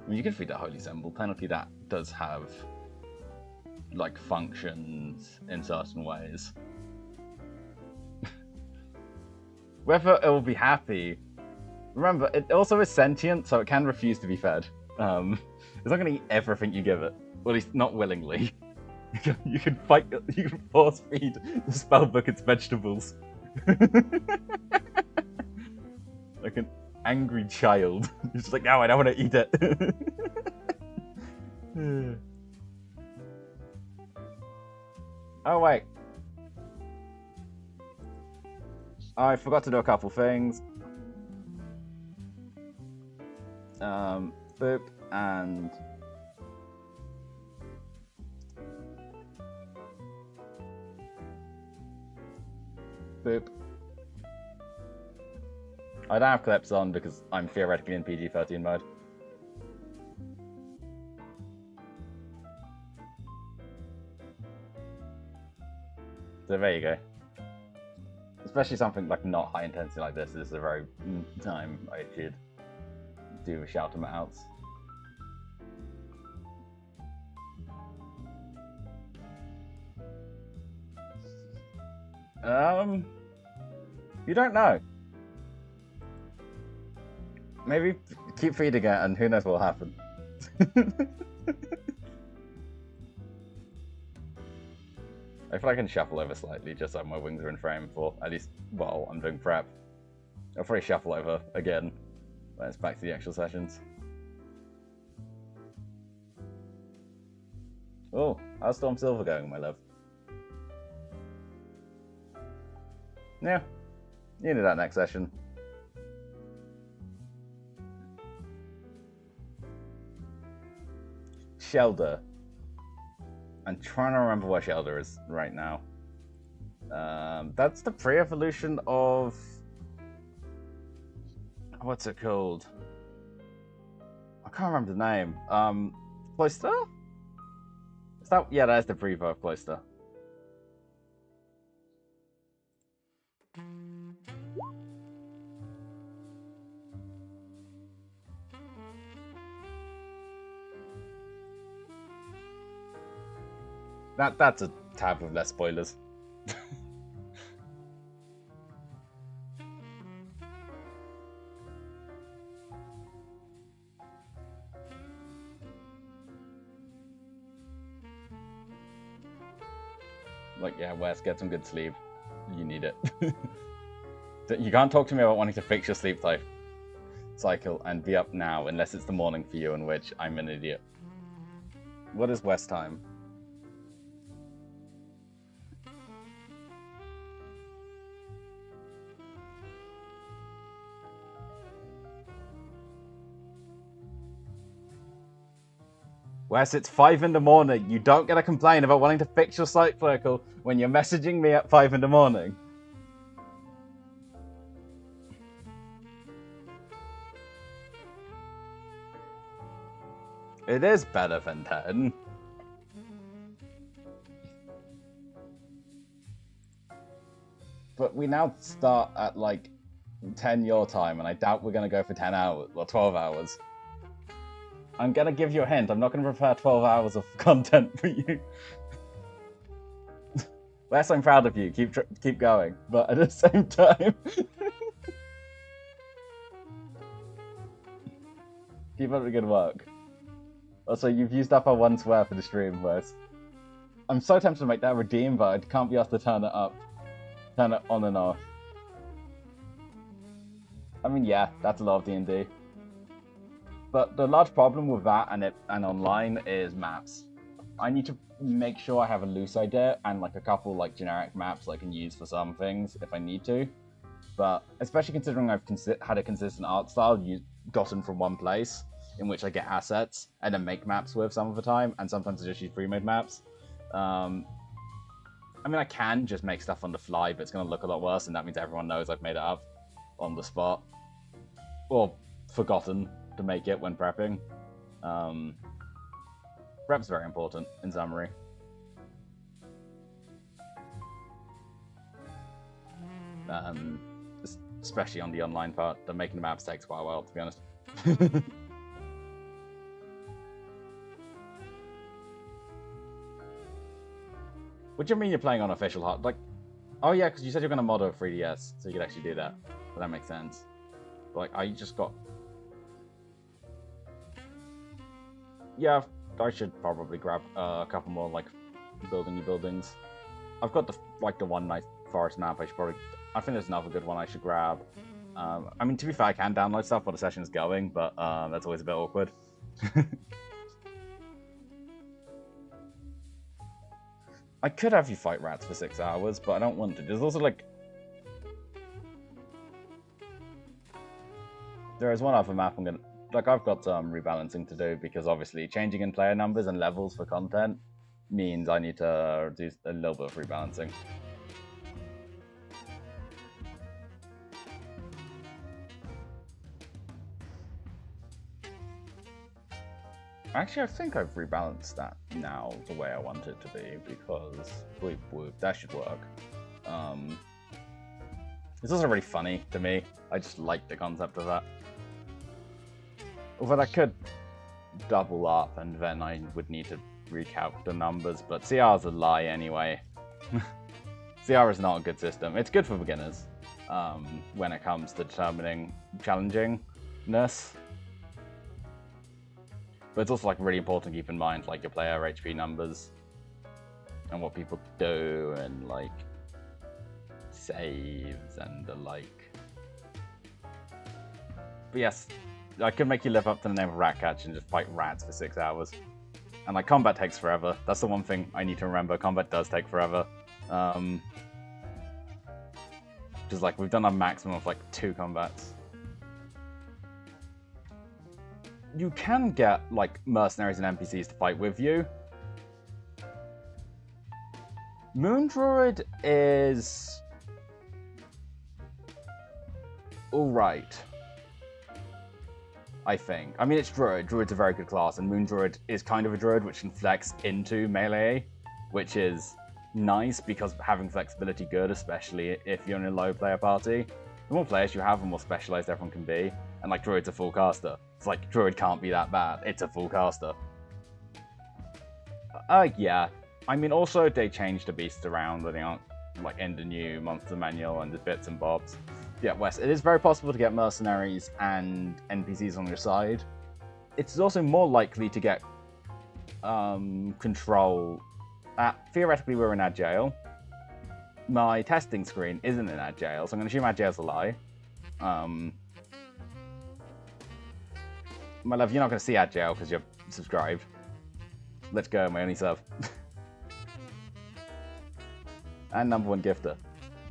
mean, you can feed that holy symbol. Technically, that does have like functions in certain ways. Whether it will be happy. Remember, it also is sentient, so it can refuse to be fed. It's not going to eat everything you give it, or at least not willingly. You can force feed the spellbook its vegetables. Like an angry child. He's just like, no, I don't want to eat it. Oh, wait. I forgot to do a couple things. Boop, and... boop. I don't have clips on because I'm theoretically in PG-13 mode. So there you go. Especially something like not high intensity like this is the very time I should do shout them outs. You don't know. Maybe keep feeding it and who knows what will happen. I feel I can shuffle over slightly just so my wings are in frame for at least while I'm doing prep. I'll probably shuffle over again when it's back to the actual sessions. Oh, how's Storm Silver going, my love? Yeah, you do that next session. Shelder. I'm trying to remember where Shelder is right now. That's the pre-evolution of... What's it called? I can't remember the name. Cloister? Is that... Yeah, that's the pre-evo of Cloister. That's a tab with less spoilers. Like, yeah, Wes, get some good sleep. You need it. You can't talk to me about wanting to fix your sleep cycle and be up now unless it's the morning for you, in which I'm an idiot. What is West time? Wes, it's 5 in the morning. You don't get to complain about wanting to fix your sleep cycle when you're messaging me at 5 in the morning. It is better than 10. But we now start at like 10 your time, and I doubt we're going to go for 10 hours or 12 hours. I'm going to give you a hint. I'm not going to prepare 12 hours of content for you. Wes, I'm proud of you. Keep going. But at the same time... keep up the good work. Also, you've used up our one swear for the stream, Wes. I'm so tempted to make that redeem, but I can't be asked to turn it up. Turn it on and off. I mean, yeah, that's a lot of D&D. But the large problem with that and online is maps. I need to make sure I have a loose idea and like a couple like generic maps I can use for some things if I need to. But especially considering I've had a consistent art style gotten from one place, in which I get assets and then make maps with some of the time, and sometimes I just use pre-made maps. I mean, I can just make stuff on the fly, but it's going to look a lot worse, and that means everyone knows I've made it up on the spot. Or forgotten to make it when prepping. Prep's very important, in summary. Especially on the online part, the making the maps takes quite a while, to be honest. What do you mean you're playing on official hard? Like, oh yeah, because you said you're going to mod a 3DS, so you could actually do that. But that makes sense. But, like, I just got... Yeah, I should probably grab a couple more, like, building new buildings. I've got the one nice forest map. I think there's another good one I should grab. I mean, to be fair, I can download stuff while the session's going, but that's always a bit awkward. I could have you fight rats for 6 hours, but I don't want to. There's also, like... There is one other map I'm gonna... Like, I've got some rebalancing to do, because obviously changing in player numbers and levels for content means I need to do a little bit of rebalancing. Actually, I think I've rebalanced that now the way I want it to be, because whoop whoop, that should work. It's also really funny to me. I just like the concept of that. Although that could double up, and then I would need to recalc the numbers, but CR is a lie anyway. CR is not a good system. It's good for beginners when it comes to determining challengingness. But it's also like really important to keep in mind like your player HP numbers and what people do and like saves and the like. But yes, I could make you live up to the name of Ratcatch and just fight rats for 6 hours. And like combat takes forever. That's the one thing I need to remember. Combat does take forever. Just like we've done a maximum of like 2 combats. You can get like mercenaries and NPCs to fight with you. Moon Druid is alright, I think. I mean, it's Druid. Druid's a very good class, and Moon Druid is kind of a Druid which can flex into melee, which is nice because having flexibility good, especially if you're in a low player party. The more players you have, the more specialized everyone can be. And like Druid's a full caster. It's like Druid can't be that bad. It's a full caster. Yeah. I mean, also they changed the beasts around, they aren't like in the new monster manual and the bits and bobs. Yeah, Wes, it is very possible to get mercenaries and NPCs on your side. It's also more likely to get control. Theoretically, we're in ad jail. My testing screen isn't in ad jail, so I'm going to assume ad jail's a lie. My love, you're not going to see ad jail because you're subscribed. Let's go, my only sub. And #1 gifter.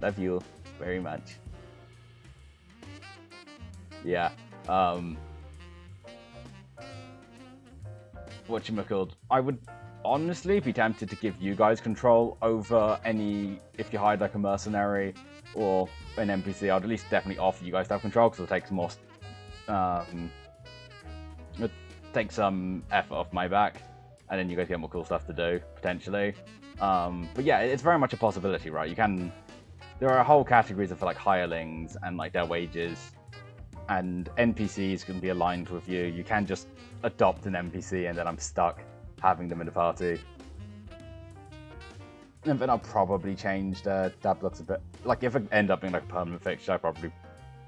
Love you very much. Yeah. Whatchamacalled? I would honestly be tempted to give you guys control over any, if you hired like a mercenary or an NPC, I'd at least definitely offer you guys to have control because it takes more, it takes some effort off my back, and then you guys get more cool stuff to do, potentially. But yeah, it's very much a possibility, right? There are whole categories of like hirelings and like their wages, and NPCs can be aligned with you. You can just adopt an NPC and then I'm stuck having them in the party. And then I'll probably change that looks a bit. Like if it end up being like a permanent fixture, I probably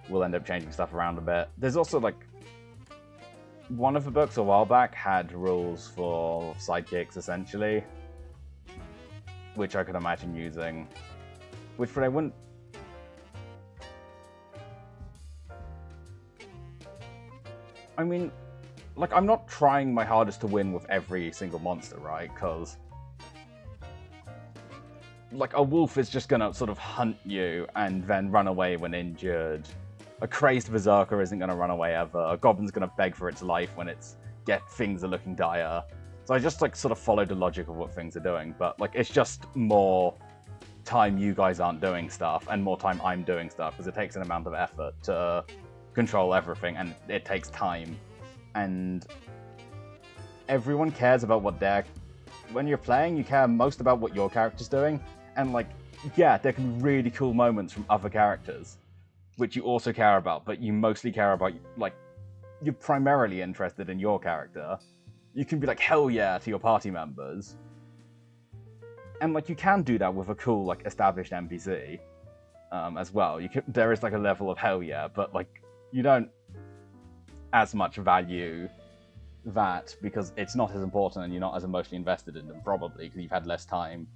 will end up changing stuff around a bit. There's also like one of the books a while back had rules for sidekicks essentially, which I could imagine using. Which but I wouldn't. I mean, like, I'm not trying my hardest to win with every single monster, right? Because, like, a wolf is just gonna sort of hunt you and then run away when injured. A crazed berserker isn't gonna run away ever. A goblin's gonna beg for its life when things are looking dire. So I just, like, sort of follow the logic of what things are doing. But, like, it's just more time you guys aren't doing stuff and more time I'm doing stuff because it takes an amount of effort to control everything, and it takes time. And everyone cares about when you're playing, you care most about what your character's doing. And like, yeah, there can be really cool moments from other characters, which you also care about, but you mostly care about, like, you're primarily interested in your character. You can be like, hell yeah, to your party members. And like, you can do that with a cool, like, established NPC as well. There is like a level of hell yeah, but like, you don't as much value that because it's not as important and you're not as emotionally invested in them, probably because you've had less time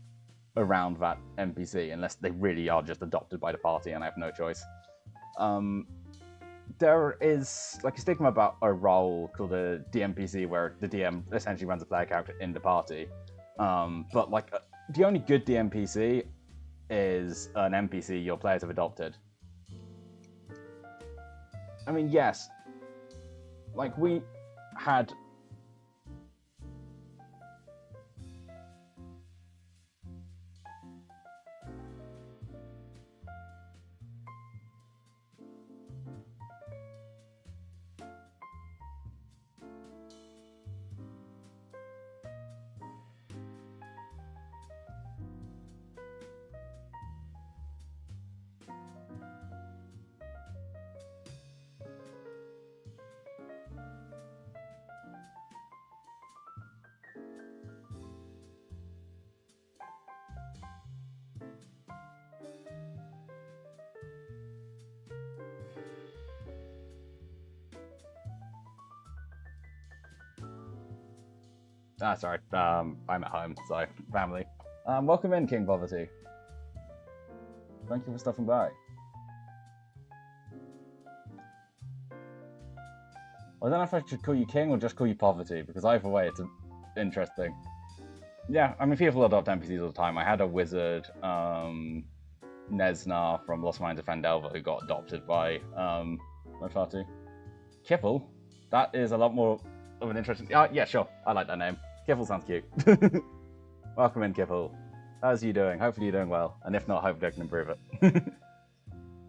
around that NPC, unless they really are just adopted by the party and I have no choice. There is like a stigma about a role called a DMPC where the DM essentially runs a player character in the party. But like the only good DMPC is an NPC your players have adopted. I mean, yes, like we had Sorry. I'm at home, so family. Welcome in, King Poverty. Thank you for stopping by. I don't know if I should call you King or just call you Poverty, because either way, it's interesting. Yeah, I mean, people adopt NPCs all the time. I had a wizard, Nesnar from Lost Mines of Fandelver, who got adopted by my party. Kipple? That is a lot more of an interesting... yeah, sure. I like that name. Kipple sounds cute. Welcome in, Kipple. How's you doing? Hopefully you're doing well. And if not, hopefully I can improve it.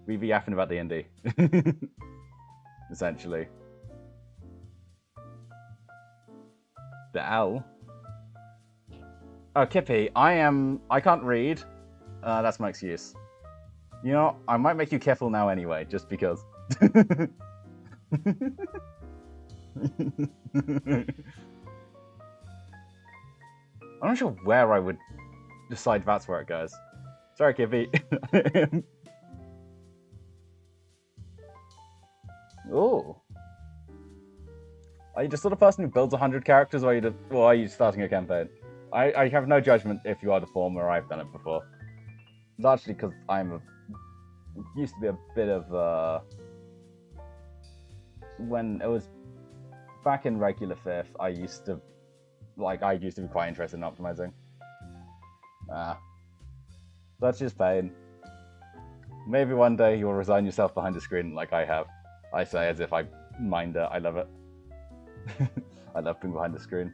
We be yapping about the indie. Essentially. The L? Oh, Kippy, I can't read. That's my excuse. You know, I might make you Kiffle now anyway, just because. I'm not sure where I would decide that's where it goes. Sorry, Kippy. Ooh. Are you just sort of person who builds 100 characters, or are you starting a campaign? I have no judgment if you are the former. I've done it before. Largely because used to be a bit of when it was back in regular 5th, I used to be quite interested in optimizing. That's just pain. Maybe one day you'll resign yourself behind the screen like I have. I say as if I mind it. I love it. I love being behind the screen.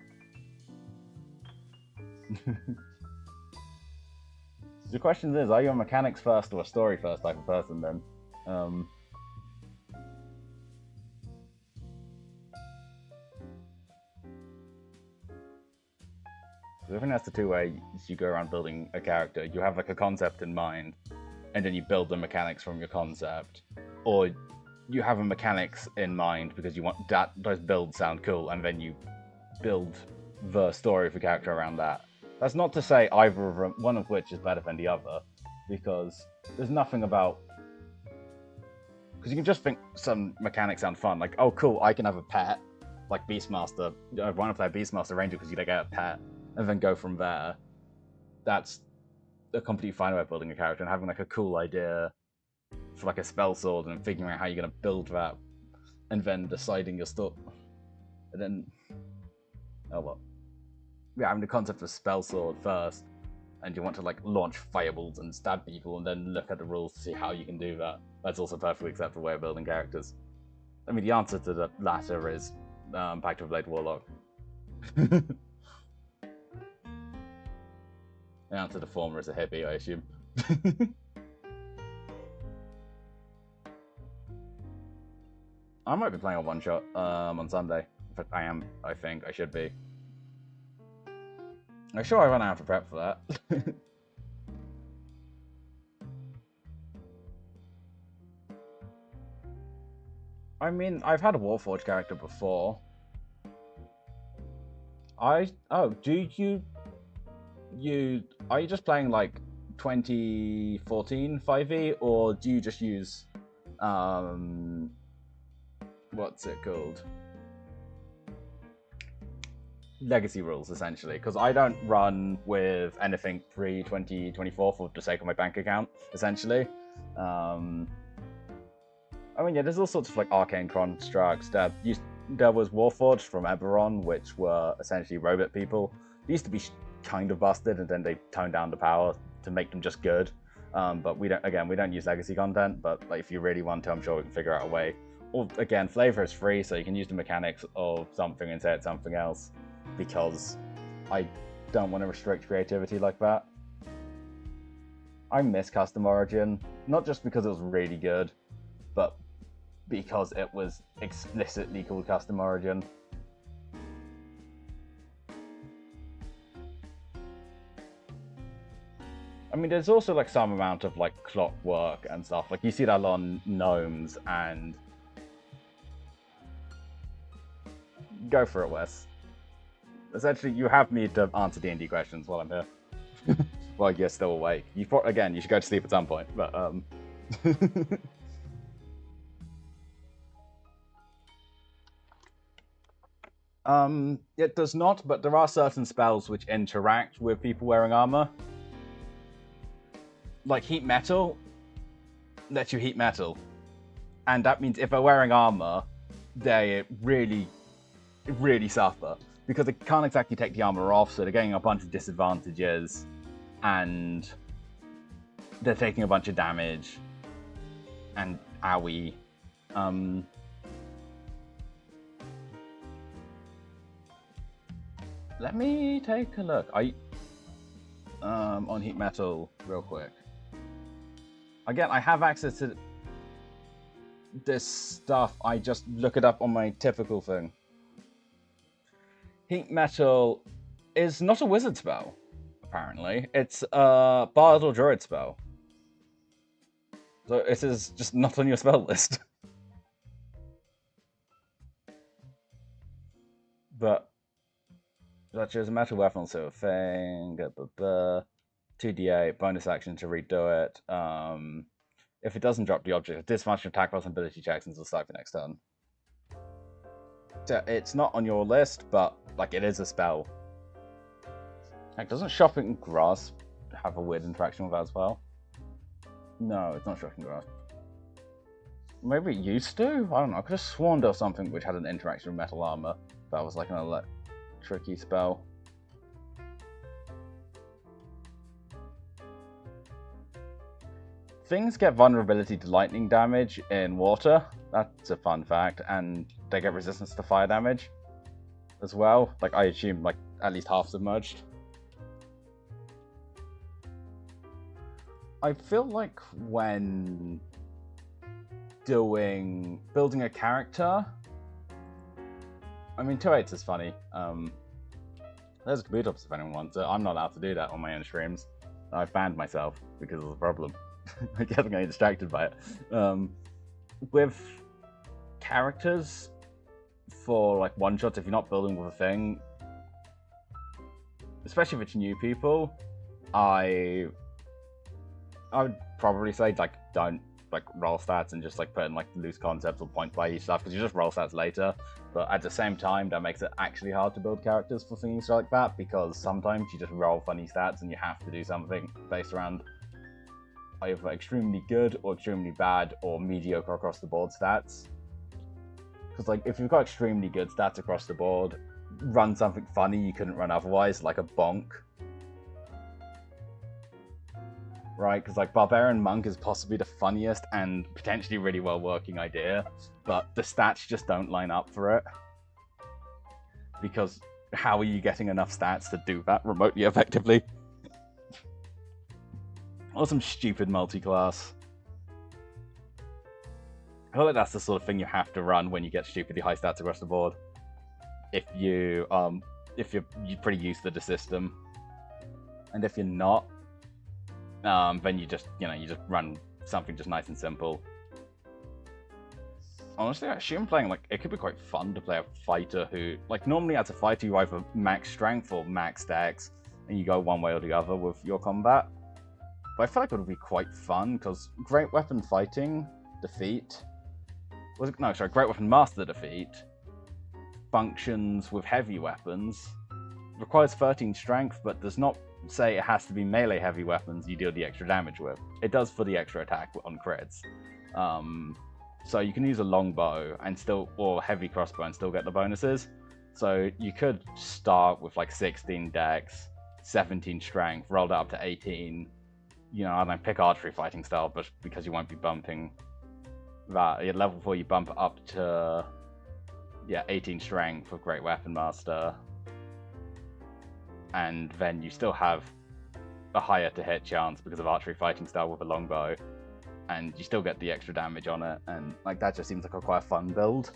The question is, are you a mechanics first or a story first type of person then? I think that's the two ways you go around building a character. You have like a concept in mind, and then you build the mechanics from your concept. Or you have a mechanics in mind because you want those builds sound cool, and then you build the story of the character around that. That's not to say either of them, one of which is better than the other, because there's nothing about... Because you can just think some mechanics sound fun, like, oh cool, I can have a pet, like Beastmaster. I want to play Beastmaster Ranger because you get a pet, and then go from there. That's a completely fine way of building a character, and having like a cool idea for like a spell sword, and figuring out how you're going to build that, and then deciding your stuff. And then... Oh well. Yeah, having the concept of spell sword first, and you want to like launch fireballs and stab people, and then look at the rules to see how you can do that. That's also a perfectly acceptable way of building characters. I mean, the answer to the latter is Pact of Blade Warlock. The answer to the former is a hippie, I assume. I might be playing a one-shot on Sunday. In fact, I think I should be. I'm sure I run out of prep for that. I mean, I've had a Warforged character before. Are you just playing like 2014 5e, or do you just use what's it called? Legacy rules, essentially, because I don't run with anything pre-2024 for the sake of my bank account, essentially. I mean, yeah, there's all sorts of like arcane constructs. There was Warforged from Eberron, which were essentially robot people. They used to be kind of busted, and then they toned down the power to make them just good. But we don't use legacy content, but like if you really want to, I'm sure we can figure out a way. Or again, flavor is free, so you can use the mechanics of something and say it's something else, because I don't want to restrict creativity like that. I miss Custom Origin, not just because it was really good, but because it was explicitly called Custom Origin. I mean, there's also like some amount of like clockwork and stuff. Like you see that on gnomes, and go for it, Wes. Essentially, you have me to answer D&D questions while I'm here. While you're still awake. You should go to sleep at some point, but It does not, but there are certain spells which interact with people wearing armor. Like heat metal lets you heat metal. And that means if they're wearing armor, they really suffer. Because they can't exactly take the armor off, so they're getting a bunch of disadvantages. And they're taking a bunch of damage. And owie. Let me take a look. On heat metal real quick. Again, I have access to this stuff. I just look it up on my typical thing. Heat metal is not a wizard spell, apparently. It's a bard or druid spell. So it is just not on your spell list. But that is a metal weapon, so a thing. 2d8 bonus action to redo it. If it doesn't drop the object, disadvantage attack plus ability checks until start the next turn. So it's not on your list, but like it is a spell. Like, doesn't Shopping Grasp have a weird interaction with that as well? No, it's not Shopping Grasp. Maybe it used to? I don't know. I could have sworn there was something which had an interaction with metal armor. That was like an electric-y spell. Things get vulnerability to lightning damage in water. That's a fun fact. And they get resistance to fire damage as well. Like, I assume, like, at least half submerged. I feel like when building a character, I mean, 2/8 is funny. There's a computer ops if anyone wants it. I'm not allowed to do that on my own streams. I've banned myself because of the problem. I guess I'm getting distracted by it. With characters for like one shots, if you're not building with a thing, especially if it's new people, I would probably say like don't like roll stats and just like put in like loose concepts or point by each stuff, because you just roll stats later. But at the same time, that makes it actually hard to build characters for things like that, because sometimes you just roll funny stats and you have to do something based around either extremely good or extremely bad or mediocre across the board stats. Because like if you've got extremely good stats across the board, run something funny you couldn't run otherwise, like a bonk. Right, because like Barbarian Monk is possibly the funniest and potentially really well working idea, but the stats just don't line up for it. Because how are you getting enough stats to do that remotely effectively? Or some stupid multi-class. I feel like that's the sort of thing you have to run when you get stupidly high stats across the board. If you're pretty used to the system, and if you're not, then you just run something just nice and simple. Honestly, I assume playing like it could be quite fun to play a fighter who, like, normally as a fighter you either max strength or max dex, and you go one way or the other with your combat. But I feel like it would be quite fun because Great Weapon Fighting defeat Great Weapon Master defeat functions with heavy weapons, requires 13 strength, but does not say it has to be melee heavy weapons you deal the extra damage with. It does for the extra attack on crits. So you can use a longbow or heavy crossbow and still get the bonuses. So you could start with like 16 dex, 17 strength, roll that up to 18. I don't know, pick archery fighting style, but because you won't be bumping that, at level 4 you bump up to 18 strength for Great Weapon Master. And then you still have a higher to hit chance because of archery fighting style with a longbow, and you still get the extra damage on it, and like that just seems like quite a fun build.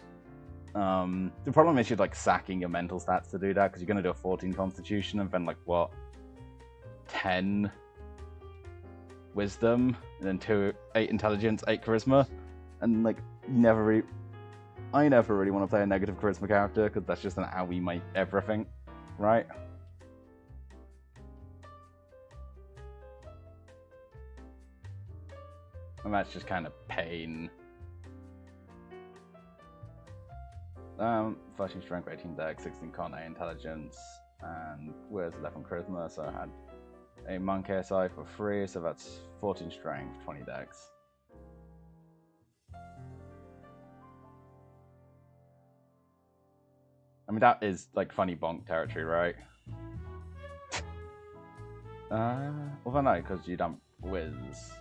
The problem is you're like sacking your mental stats to do that, because you're going to do a 14 constitution and then like 10 wisdom and then 8 intelligence, 8 charisma, and like I never really want to play a negative charisma character because that's just an owie my everything, right? And that's just kind of pain. 13 strength, 18 dex, 16 con, 8 intelligence, and where's 11 charisma, so I had a monk ASI for free, so that's 14 strength, 20 dex. I mean, that is like funny bonk territory, right? Well, no, because you don't whiz.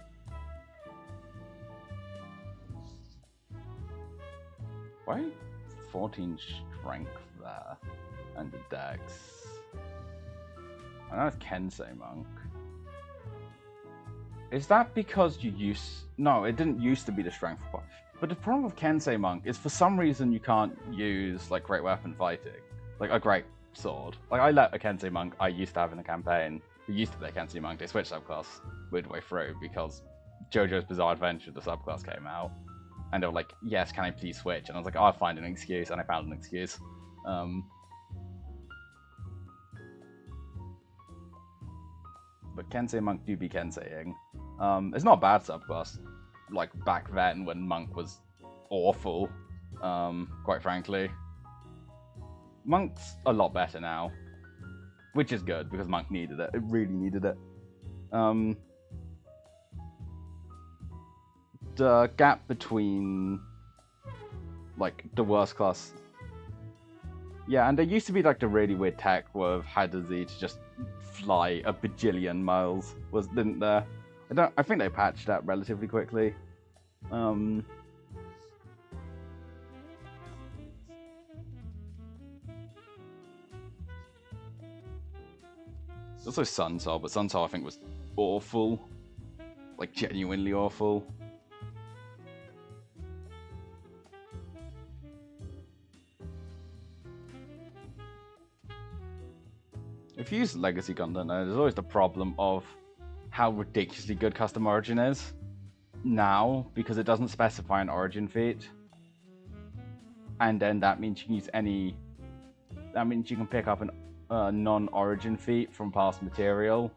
Why 14 strength there and the dex? I know it's Kensei Monk. Is that because you used... No, it didn't used to be the strength part. But the problem with Kensei Monk is for some reason you can't use like great weapon fighting. Like a great sword. Like I let a Kensei Monk I used to have in the campaign, who used to play Kensei Monk, they switched subclass midway through because JoJo's Bizarre Adventure, the subclass, came out. And they were like, yes, can I please switch? And I was like, I'll find an excuse, and I found an excuse. But Kensei Monk do be Kenseiing. It's not a bad subclass. Like back then when Monk was awful, quite frankly. Monk's a lot better now, which is good because Monk needed it. It really needed it. The gap between like the worst class, yeah, and there used to be like the really weird tech with how does he to just fly a bajillion miles, didn't there? I think they patched that relatively quickly. Also Sunsoul, but Sunsoul I think was awful. Like genuinely awful. If you use legacy content, there's always the problem of how ridiculously good custom origin is now, because it doesn't specify an origin feat. And then that means you can use any... That means you can pick up a non-origin feat from past material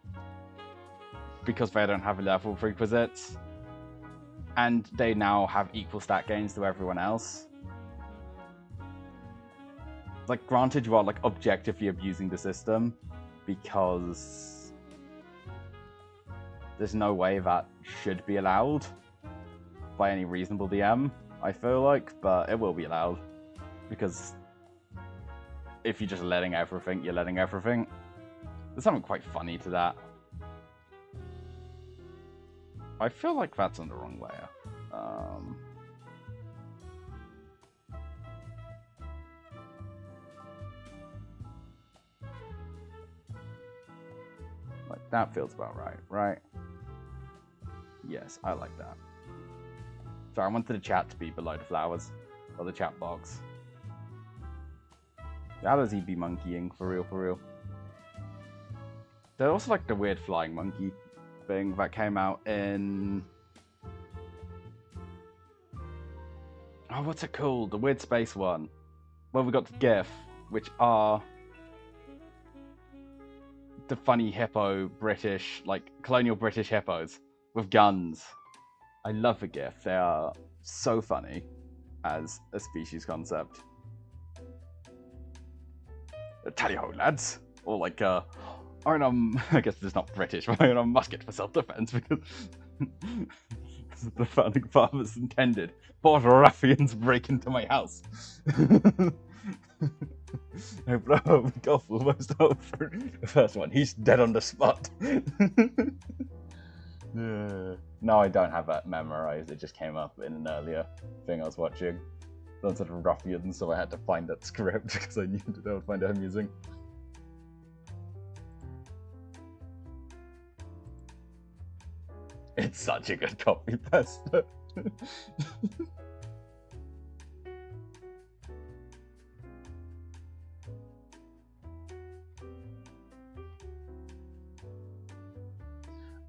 because they don't have level prerequisites. And they now have equal stat gains to everyone else. Like, granted, you are like objectively abusing the system because there's no way that should be allowed by any reasonable DM, I feel like, but it will be allowed because if you're just letting everything, you're letting everything. There's something quite funny to that. I feel like that's on the wrong layer. Like, that feels about right? Yes, I like that. Sorry, I wanted the chat to be below the flowers, or the chat box. How does he be monkeying, for real? There's also like the weird flying monkey thing that came out in... Oh, what's it called? The weird space one. Well, we got the GIF, which are the funny hippo British, like colonial British hippos with guns. I love the GIF. They are so funny as a species concept. Tally ho, lads! Or like, iron I guess it's not British, but iron on musket for self-defense because the founding fathers intended. Border ruffians break into my house. I blow up the golf almost over. The first one, he's dead on the spot. Yeah. No, I don't have that memorized. It just came up in an earlier thing I was watching. Some sort of ruffian, so I had to find that script because I knew that I would find it amusing. It's such a good copy pasta.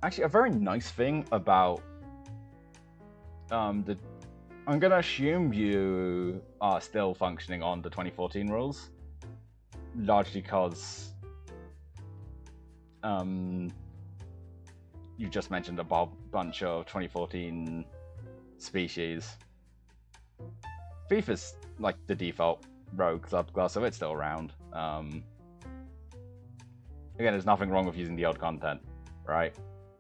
Actually, a very nice thing about I'm gonna assume you are still functioning on the 2014 rules, largely because you just mentioned a bunch of 2014 species. Thief is like the default rogue subclass, so it's still around. Again, there's nothing wrong with using the old content, right?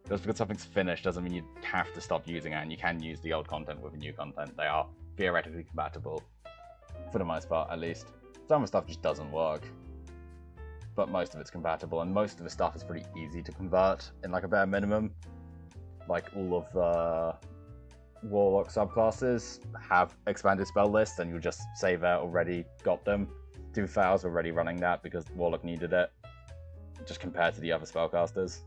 Just because something's finished doesn't mean you have to stop using it, and you can use the old content with the new content. They are theoretically compatible, for the most part, at least. Some of the stuff just doesn't work, but most of it's compatible, and most of the stuff is pretty easy to convert in like a bare minimum. Like all of the Warlock subclasses have expanded spell lists, and you'll just say they're already got them. 2 Fails were already running that because Warlock needed it, just compared to the other spellcasters.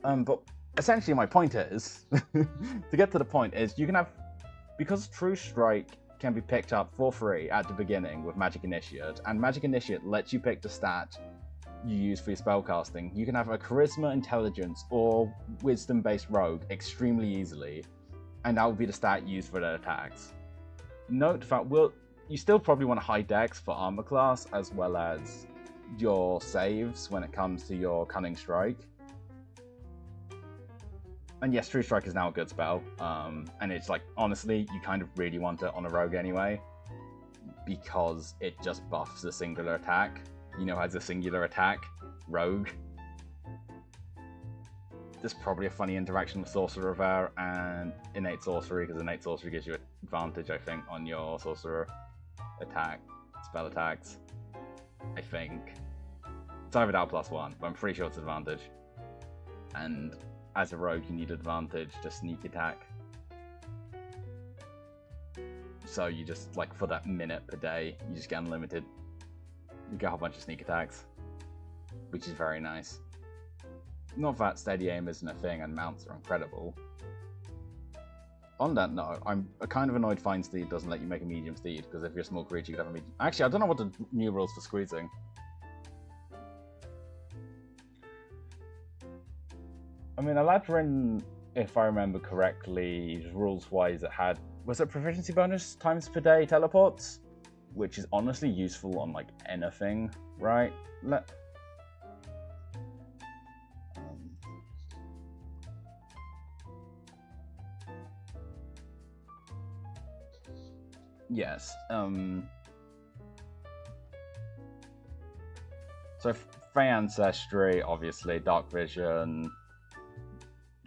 But essentially my point is, to get to the point is, you can have, because True Strike can be picked up for free at the beginning with Magic Initiate, and Magic Initiate lets you pick the stat you use for your spellcasting, you can have a Charisma, Intelligence, or Wisdom-based Rogue extremely easily, and that will be the stat used for their attacks. Note that you still probably want a high dex for Armor class, as well as your saves when it comes to your Cunning Strike. And yes, True Strike is now a good spell, and it's like, honestly, you kind of really want it on a rogue anyway, because it just buffs the singular attack. You know, has a singular attack, rogue. There's probably a funny interaction with Sorcerer there and Innate Sorcery, because Innate Sorcery gives you advantage, I think, on your Sorcerer spell attacks. I think. It's either that or +1, but I'm pretty sure it's advantage. And as a rogue, you need advantage to sneak attack. So you just, like, for that minute per day, you just get unlimited. You get a whole bunch of sneak attacks, which is very nice. Not that steady aim isn't a thing and mounts are incredible. On that note, I'm kind of annoyed Fine Steed doesn't let you make a medium steed, because if you're a small creature, you could have a medium. Actually, I don't know what the new rules for squeezing. I mean, Eladrin, if I remember correctly, rules-wise, it had... Was it proficiency bonus times per day teleports? Which is honestly useful on, like, anything, right? Yes. So, Fey Ancestry, obviously, Dark Vision...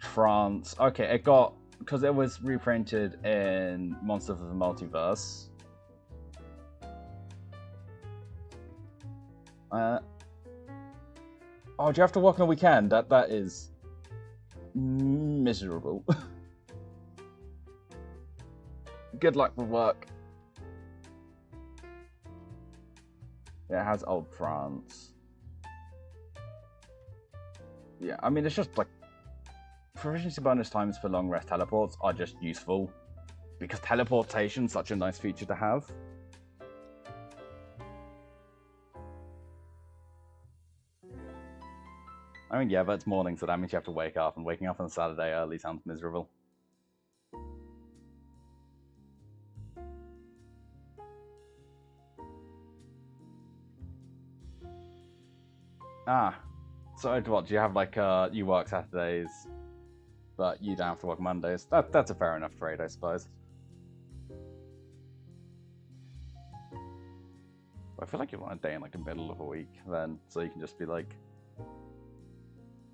France. Okay, it got... Because it was reprinted in Monster of the Multiverse. Oh, do you have to work on a weekend? That is... miserable. Good luck with work. Yeah, it has Old France. Yeah, I mean, it's just like... Proficiency bonus times for long rest teleports are just useful, because teleportation is such a nice feature to have. I mean, yeah, but it's morning, so that means you have to wake up, and waking up on a Saturday early sounds miserable. So what, do you have like, you work Saturdays, but you don't have to work Mondays? That's a fair enough trade, I suppose. I feel like you want a day in like the middle of a week then, so you can just be like,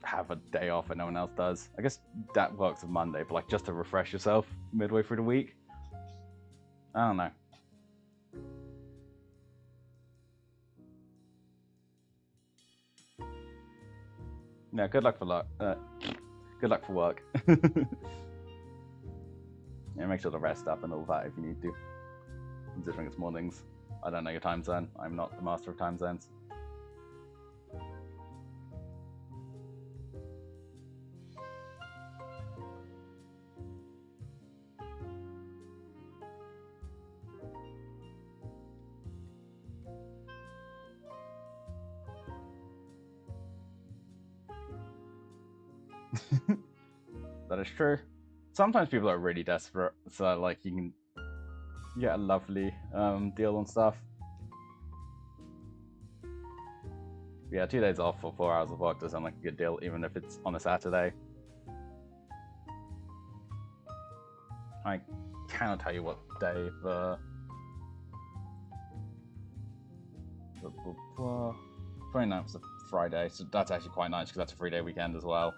have a day off that no one else does. I guess that works with Monday, but like just to refresh yourself midway through the week. I don't know. Yeah, good luck for good luck for work. Yeah, make sure to rest up and all that if you need to. Considering it's mornings. I don't know your time zone. I'm not the master of time zones. That is true. Sometimes people are really desperate, so like you can get a lovely deal on stuff. Yeah, 2 days off for 4 hours of work does sound like a good deal, even if it's on a Saturday. I cannot tell you what day the 29th is a Friday, so that's actually quite nice because that's a 3-day weekend as well.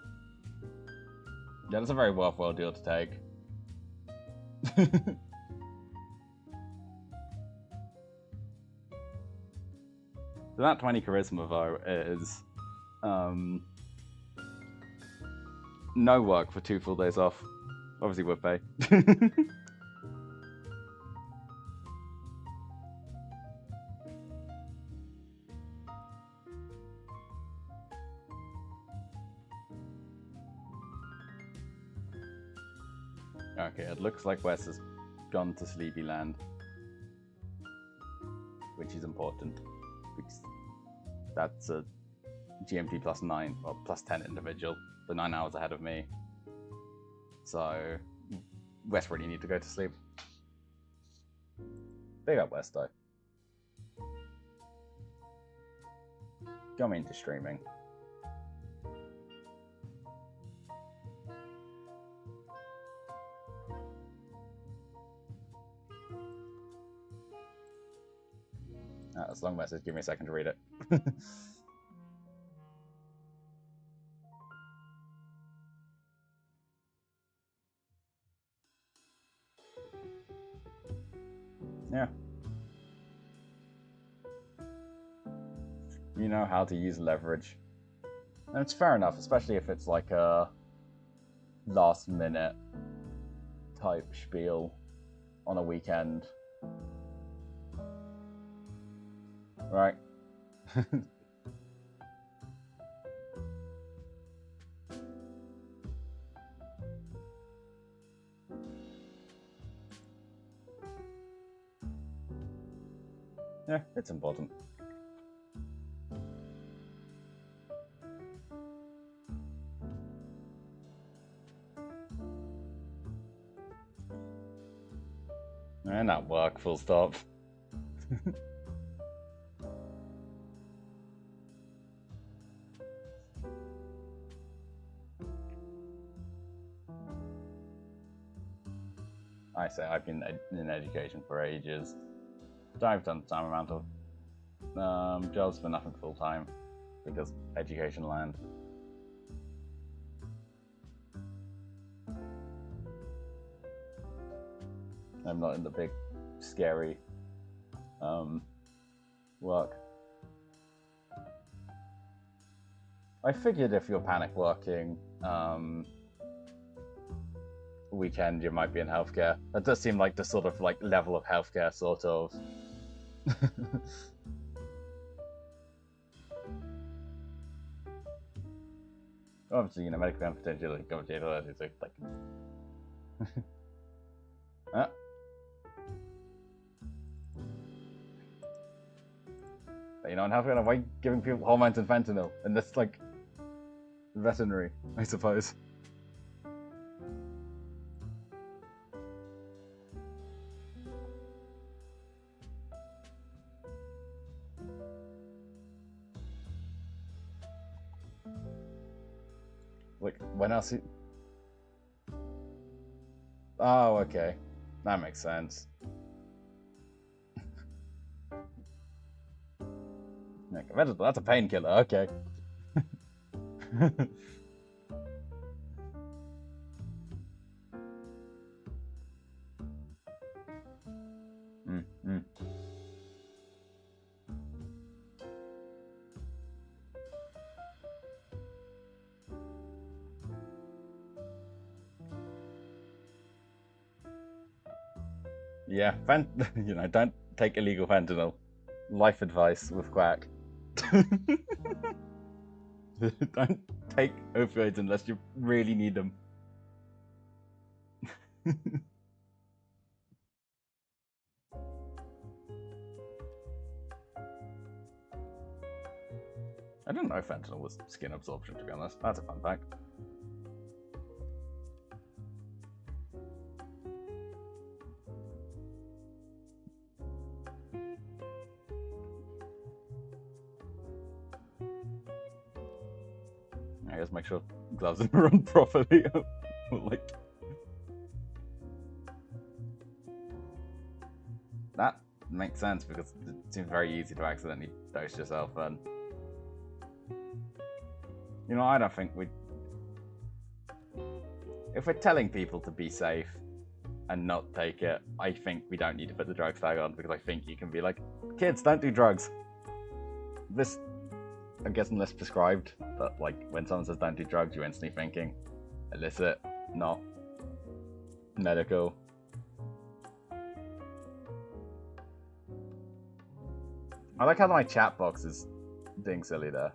Yeah, that's a very worthwhile deal to take. So that 20 charisma though is no work for 2 full days off. Obviously with pay. Okay, it looks like Wes has gone to Sleepy Land, which is important because that's a GMT +9 or +10 individual, the 9 hours ahead of me. So Wes really need to go to sleep. Big up Wes though. Going into streaming. That's a long message, give me a second to read it. Yeah. You know how to use leverage. And it's fair enough, especially if it's like a last minute type spiel on a weekend. Right. Yeah, it's important. And at work, full stop. I say I've been in education for ages. So I've done some amount of jobs, but nothing full time because education land. I'm not in the big, scary work. I figured if you're panic working weekend, you might be in healthcare. That does seem like the sort of like level of healthcare, sort of. Obviously, you know, medical confidentiality, it's like. But, you know, in healthcare, why giving people hormones and fentanyl? And that's like veterinary, I suppose. Like, when else? Oh, okay. That makes sense. That's a painkiller, okay. Yeah, you know, don't take illegal fentanyl. Life advice with Quack. Don't take opioids unless you really need them. I didn't know fentanyl was skin absorption, to be honest. That's a fun fact. I guess make sure gloves are run properly. Like that makes sense because seems very easy to accidentally dose yourself then. You know, I don't think we... If we're telling people to be safe and not take it, I think we don't need to put the drugs tag on, because I think you can be like, kids, don't do drugs. This, I'm guessing less prescribed, but like when someone says don't do drugs, you're instantly thinking illicit, not medical. I like how my chat box is being silly there.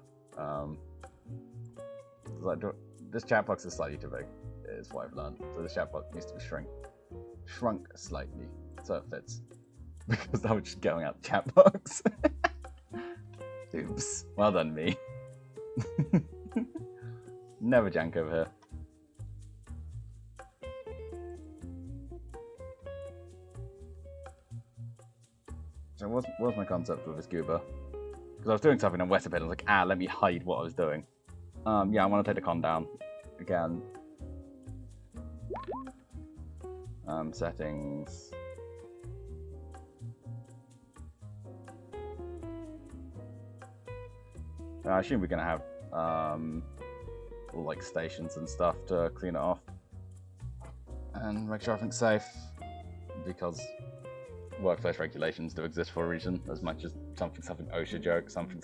Like, this chat box is slightly too big, is what I've learned. So this chat box needs to be shrunk slightly so it fits. Because I was just going out the chat box. Oops. Well done, me. Never jank over here. So what was my concept with this goober? Because I was doing something on Western Pit, I was like, let me hide what I was doing. Yeah, I want to take the con down. Again. Settings. I assume we're going to have all like stations and stuff to clean it off. And make sure everything's safe. Because workplace regulations do exist for a reason, as much as something OSHA joke, something.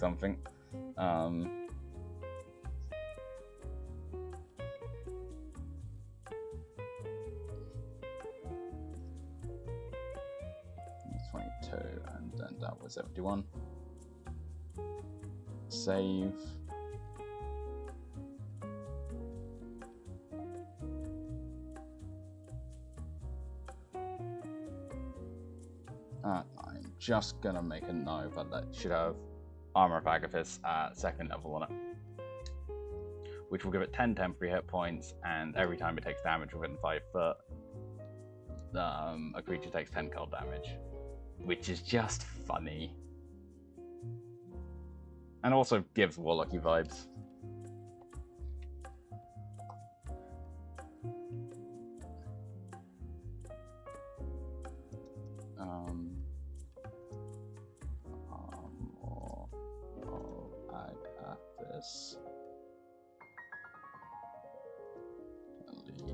That's 22, and then that was 71. Save. I'm just gonna make a note that should have Armor of Agathis at 2nd level on it, which will give it 10 temporary hit points, and every time it takes damage within 5 foot, a creature takes 10 cold damage, which is just funny, and also gives Warlocky vibes.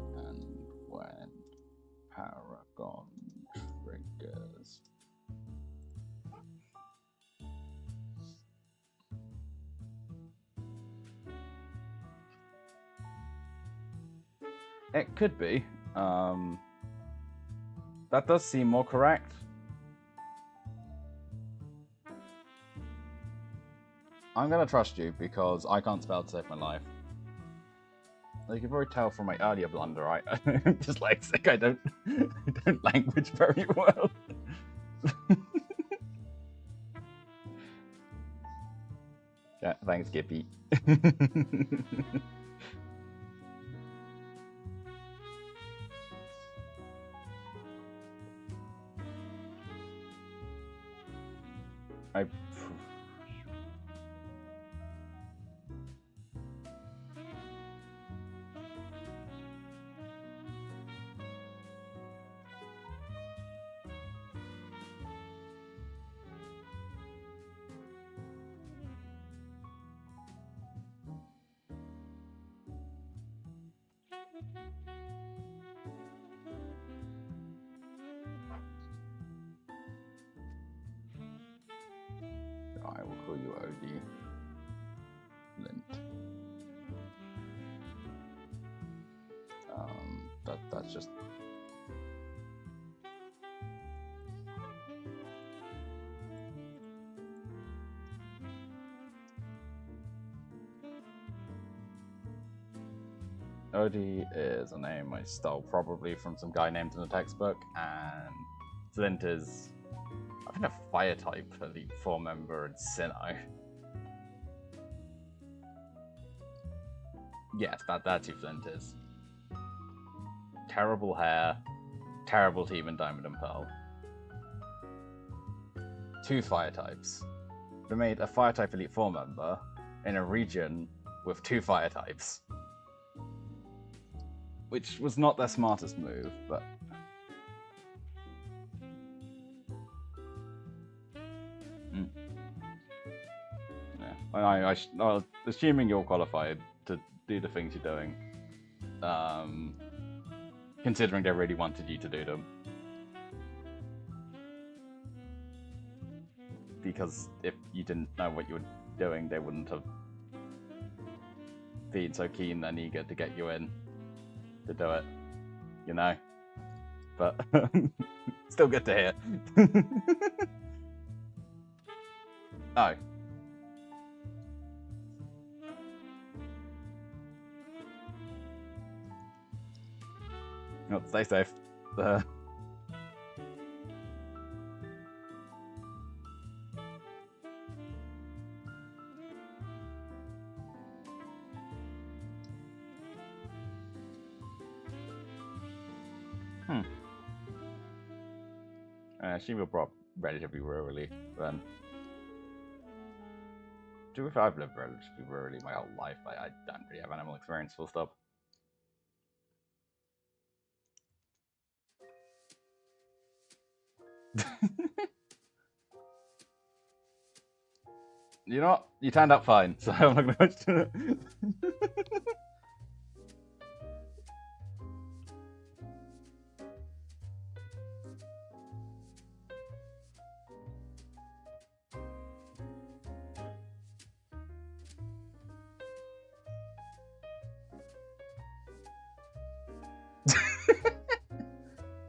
And when Paragon triggers. It could be. That does seem more correct. I'm gonna trust you because I can't spell to save my life. You can probably tell from my earlier blunder, right? I'm dyslexic. I don't language very well. Yeah, thanks, Gippy. I will call you OD. Lint. That's just... OD is a name I stole probably from some guy named in the textbook, and Flint is, I think, a fire type Elite 4 member in Sinnoh. Yes, that's who Flint is. Terrible hair, terrible team in Diamond and Pearl. 2 fire types. They made a fire type Elite 4 member in a region with 2 fire types. Which was not their smartest move, but... Assuming you're qualified to do the things you're doing, considering they really wanted you to do them. Because if you didn't know what you were doing, they wouldn't have been so keen and eager to get you in to do it, you know? But still good to hear. Oh. No, stay safe. She will brought relatively rurally then. If I've lived relatively rurally my whole life, I don't really have animal experience, full stop. You know what? You turned out fine, so I'm not going to.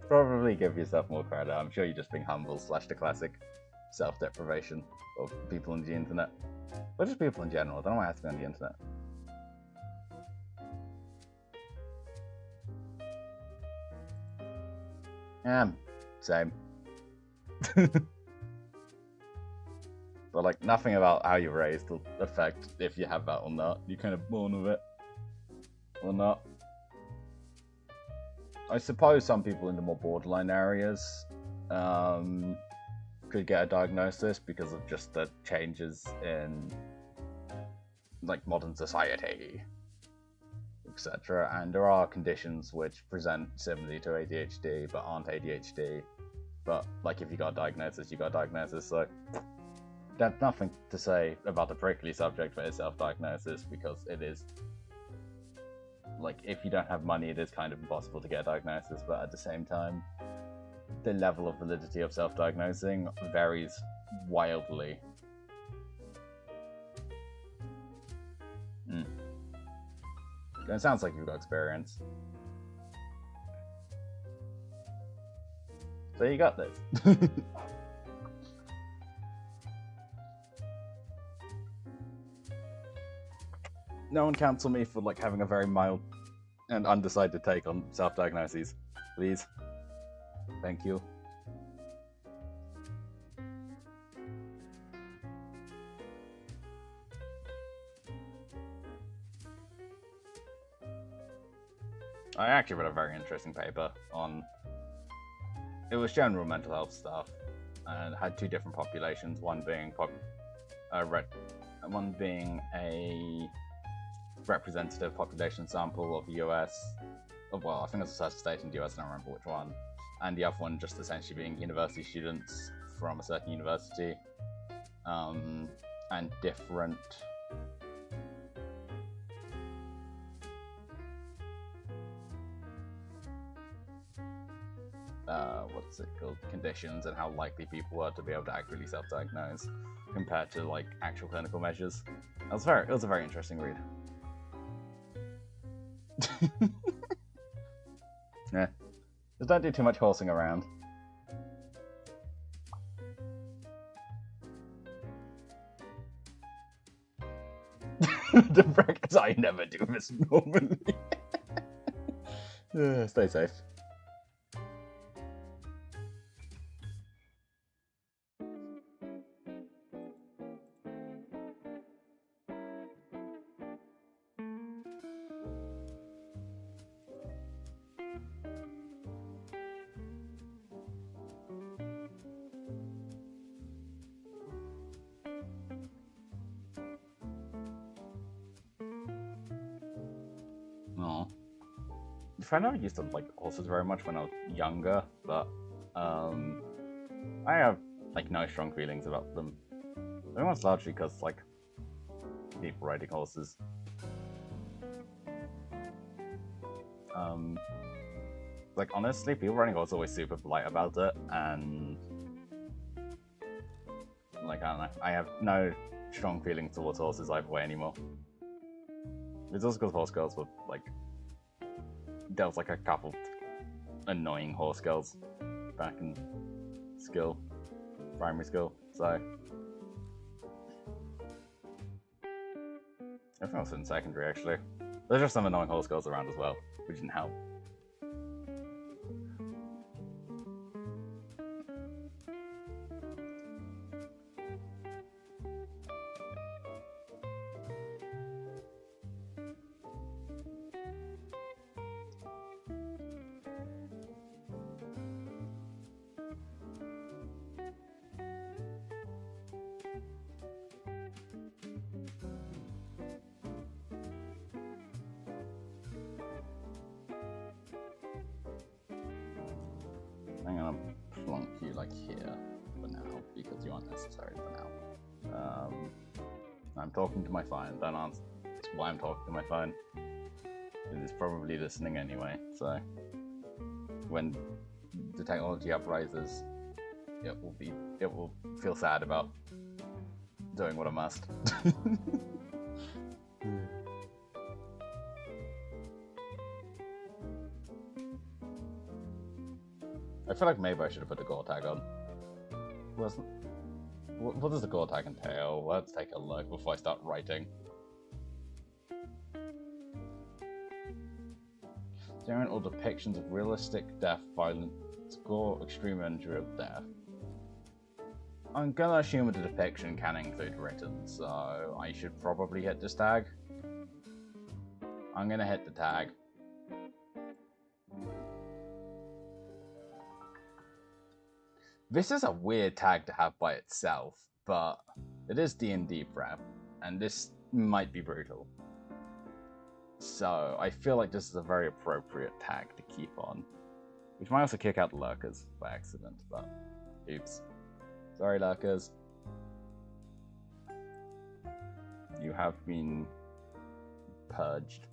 Probably give yourself more credit. I'm sure you're just being humble / the classic self-deprivation of people on the internet. Or just people in general. I don't know why it has to be on the internet. Same. But like nothing about how you're raised will affect if you have that or not. You're kind of born with it or not. I suppose some people in the more borderline areas could get a diagnosis because of just the changes in like modern society, etc. And there are conditions which present similarly to ADHD but aren't ADHD. But like if you got a diagnosis, you got a diagnosis. So there's nothing to say about the prickly subject for self-diagnosis because it is. Like, if you don't have money, it is kind of impossible to get a diagnosis, but at the same time, the level of validity of self-diagnosing varies wildly. It sounds like you've got experience. So you got this. No one cancel me for like having a very mild and undecided take on self-diagnoses, please. Thank you. I actually read a very interesting paper on. It was general mental health stuff, and had two different populations. One being one being a representative population sample of the US. Well, I think it's a certain state in the US, I don't remember which one. And the other one just essentially being university students from a certain university. And different what's it called? Conditions and how likely people were to be able to accurately self-diagnose compared to like actual clinical measures. It was a very interesting read. Yeah. Just don't do too much horsing around. The brackets, I never do this normally. Stay safe. I never used to like horses very much when I was younger, but I have like no strong feelings about them. I think that's largely because like people riding horses. Like, honestly, people riding horses are always super polite about it, and like, I don't know, I have no strong feelings towards horses either way anymore. It's also because horse girls were like, there was like a couple annoying horse girls back in primary school, so I think I was in secondary actually. There's just some annoying horse girls around as well, which didn't help. I'm gonna plunk you like here for now because you aren't necessary for now. I'm talking to my phone. Don't answer why I'm talking to my phone. It is probably listening anyway. So when the technology uprises, it will feel sad about doing what it must. I feel like maybe I should have put the gore tag on. What does the gore tag entail? Let's take a look before I start writing. Staring or depictions of realistic death, violence, gore, extreme injury, or death. I'm gonna assume that the depiction can include written, so I should probably hit this tag. I'm gonna hit the tag. This is a weird tag to have by itself, but it is D&D prep, and this might be brutal. So I feel like this is a very appropriate tag to keep on. Which might also kick out lurkers by accident, but oops. Sorry, lurkers. You have been purged.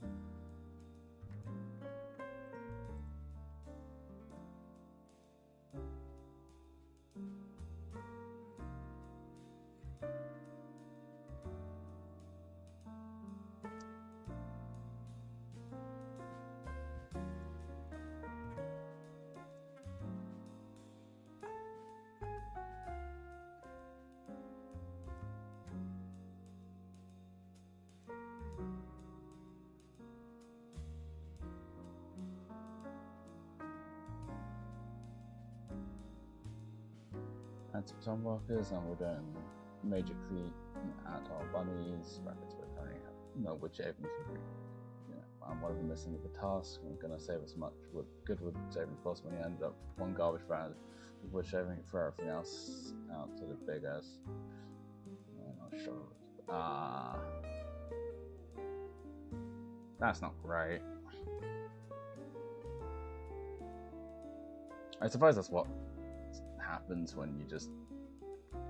Some workers, and we're doing major clean at our bunnies. Brackets, we're currently no wood shavings. I'm one of them missing with the task. I'm gonna save as much good wood saving as possible. We ended up one garbage round with wood shaving for everything else out to the big ass. I'm not sure. That's not great. I suppose that's what happens when you just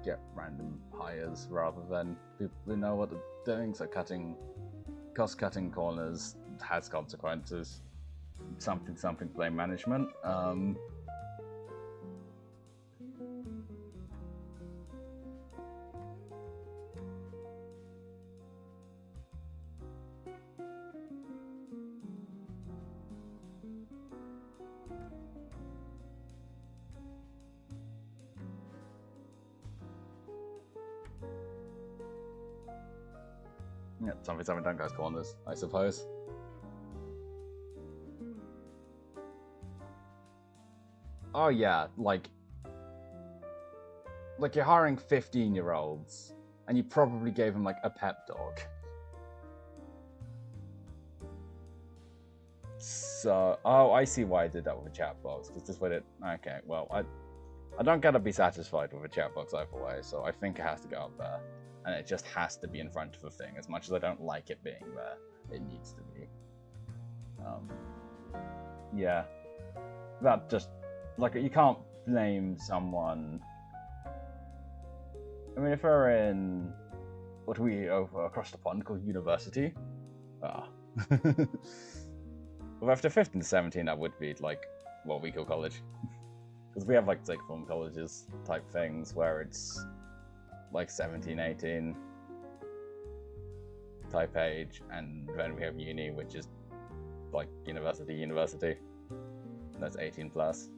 get random hires rather than people who know what they're doing. So cost-cutting corners has consequences. Something blame management. Yeah, something done guys corners, I suppose. Oh yeah, like you're hiring 15-year-olds, and you probably gave them like a pet dog. So, oh, I see why I did that with a chat box, because this way it. Okay, well, I don't gotta be satisfied with a chat box either way, so I think it has to go up there. And it just has to be in front of the thing. As much as I don't like it being there, it needs to be. Yeah. That just, like, you can't blame someone. I mean, if they're in what do we over across the pond called university? Ah. Well, after 15 to 17, that would be like what we call college. Because we have like sixth form colleges type things where it's like 17, 18 type age, and then we have uni, which is like university. That's 18 plus.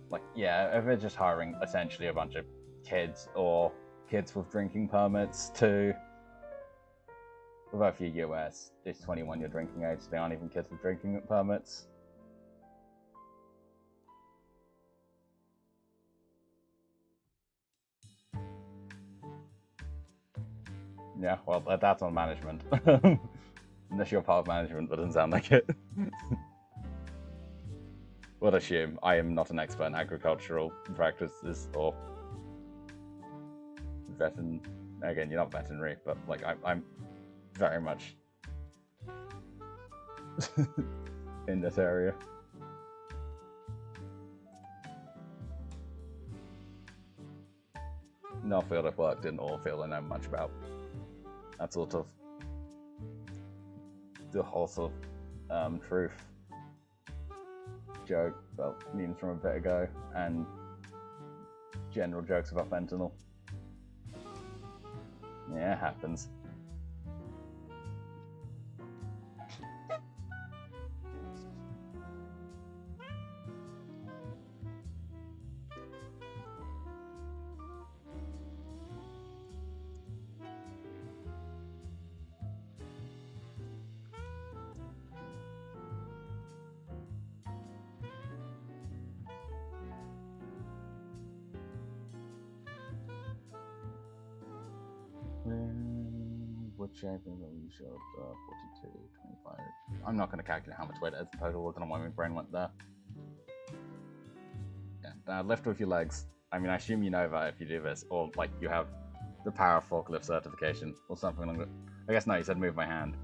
Like, yeah, if they're just hiring essentially a bunch of kids or kids with drinking permits to. Although if you're US, it's 21 your drinking age, so they aren't even kids with drinking permits. Yeah, well, that's on management. Unless you're part of management, but it doesn't sound like it. Would assume. I am not an expert in agricultural practices or again, you're not veterinary, but like I'm very much in this area. No field I've worked in or field I know much about. That's sort of the whole sort of truth joke, well, memes from a bit ago, and general jokes about fentanyl. Yeah, it happens. What shape is it? Show up 42, 25. I'm not going to calculate how much weight it is in total. I don't know why my brain went there. Yeah, lift with your legs. I mean, I assume you know that if you do this, or like you have the power forklift certification or something like that. I guess no, you said move by hand.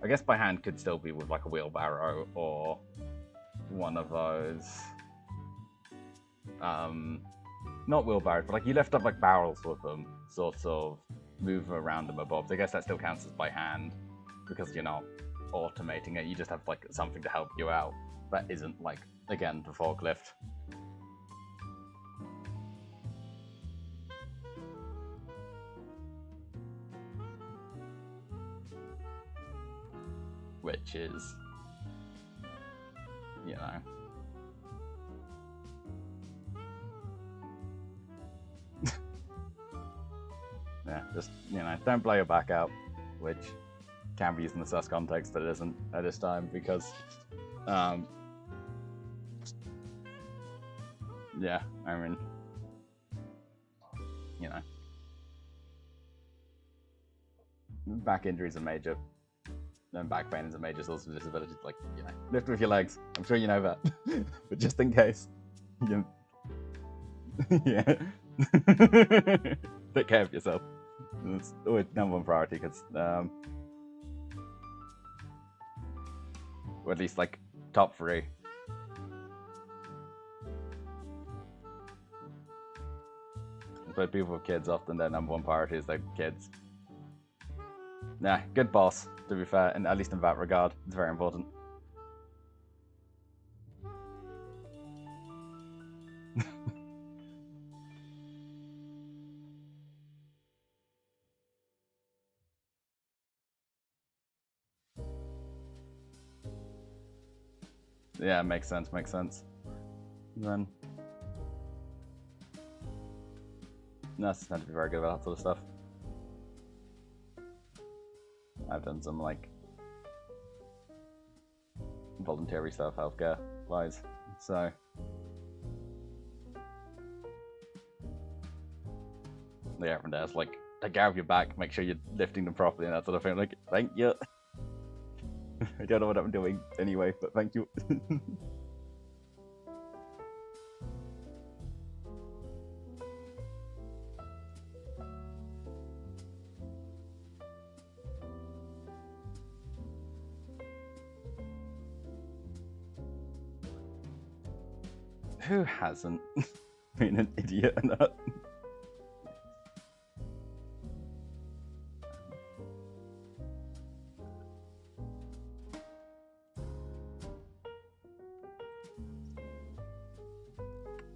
I guess by hand could still be with like a wheelbarrow or one of those. Not wheelbarrows, but like you lift up like barrels with them, sort of move around them above. I guess that still counts as by hand because you're not automating it. You just have like something to help you out. That isn't like, again, the forklift. Which is, you know. Yeah, just, you know, don't blow your back out, which can be used in the sus context, but it isn't at this time because, yeah, I mean, you know, back injuries are major, and back pain is a major source of disability. Like, you know, lift with your legs. I'm sure you know that, but just in case, you yeah. Take care of yourself. It's always number one priority because, or at least like top three. But people with kids, often their number one priority is their kids. Nah, good boss, to be fair, and at least in that regard, it's very important. Yeah, makes sense, makes sense. Then nurses tend to be very good about that sort of stuff. I've done some like voluntary stuff, healthcare wise, so yeah, everyone does like take care of your back, make sure you're lifting them properly and that sort of thing. Like, thank you. I don't know what I'm doing anyway, but thank you. Who hasn't? being an idiot or not.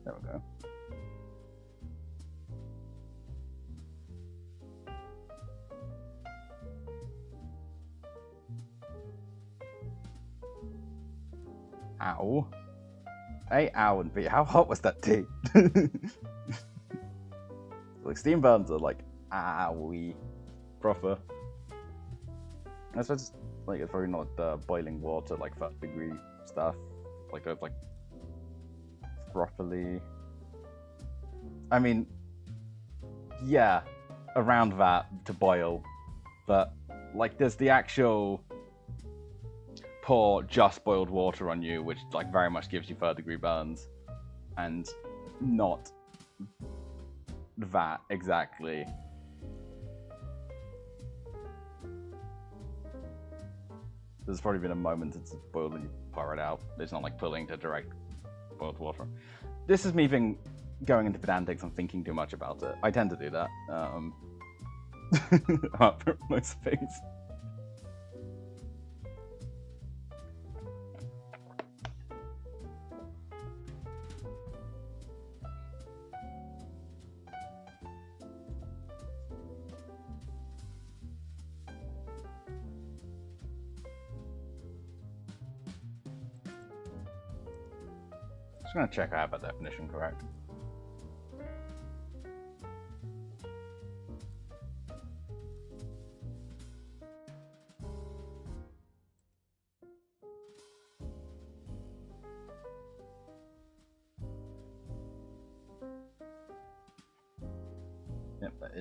There we go. Ow. A, ow, and B, how hot was that tea? Like, steam burns are like, owie, proper. I suppose, like, it's probably not boiling water, like, 1st-degree stuff. Like, it's like, properly. I mean, yeah, around that to boil, but, like, there's the actual pour just boiled water on you, which, like, very much gives you 3rd-degree burns, and not that exactly. There's probably been a moment it's boiled and you pour it out. It's not like pulling to direct boiled water. This is me going into pedantics and thinking too much about it. I tend to do that. About most things. Just gonna check I have that definition correct. Yep, that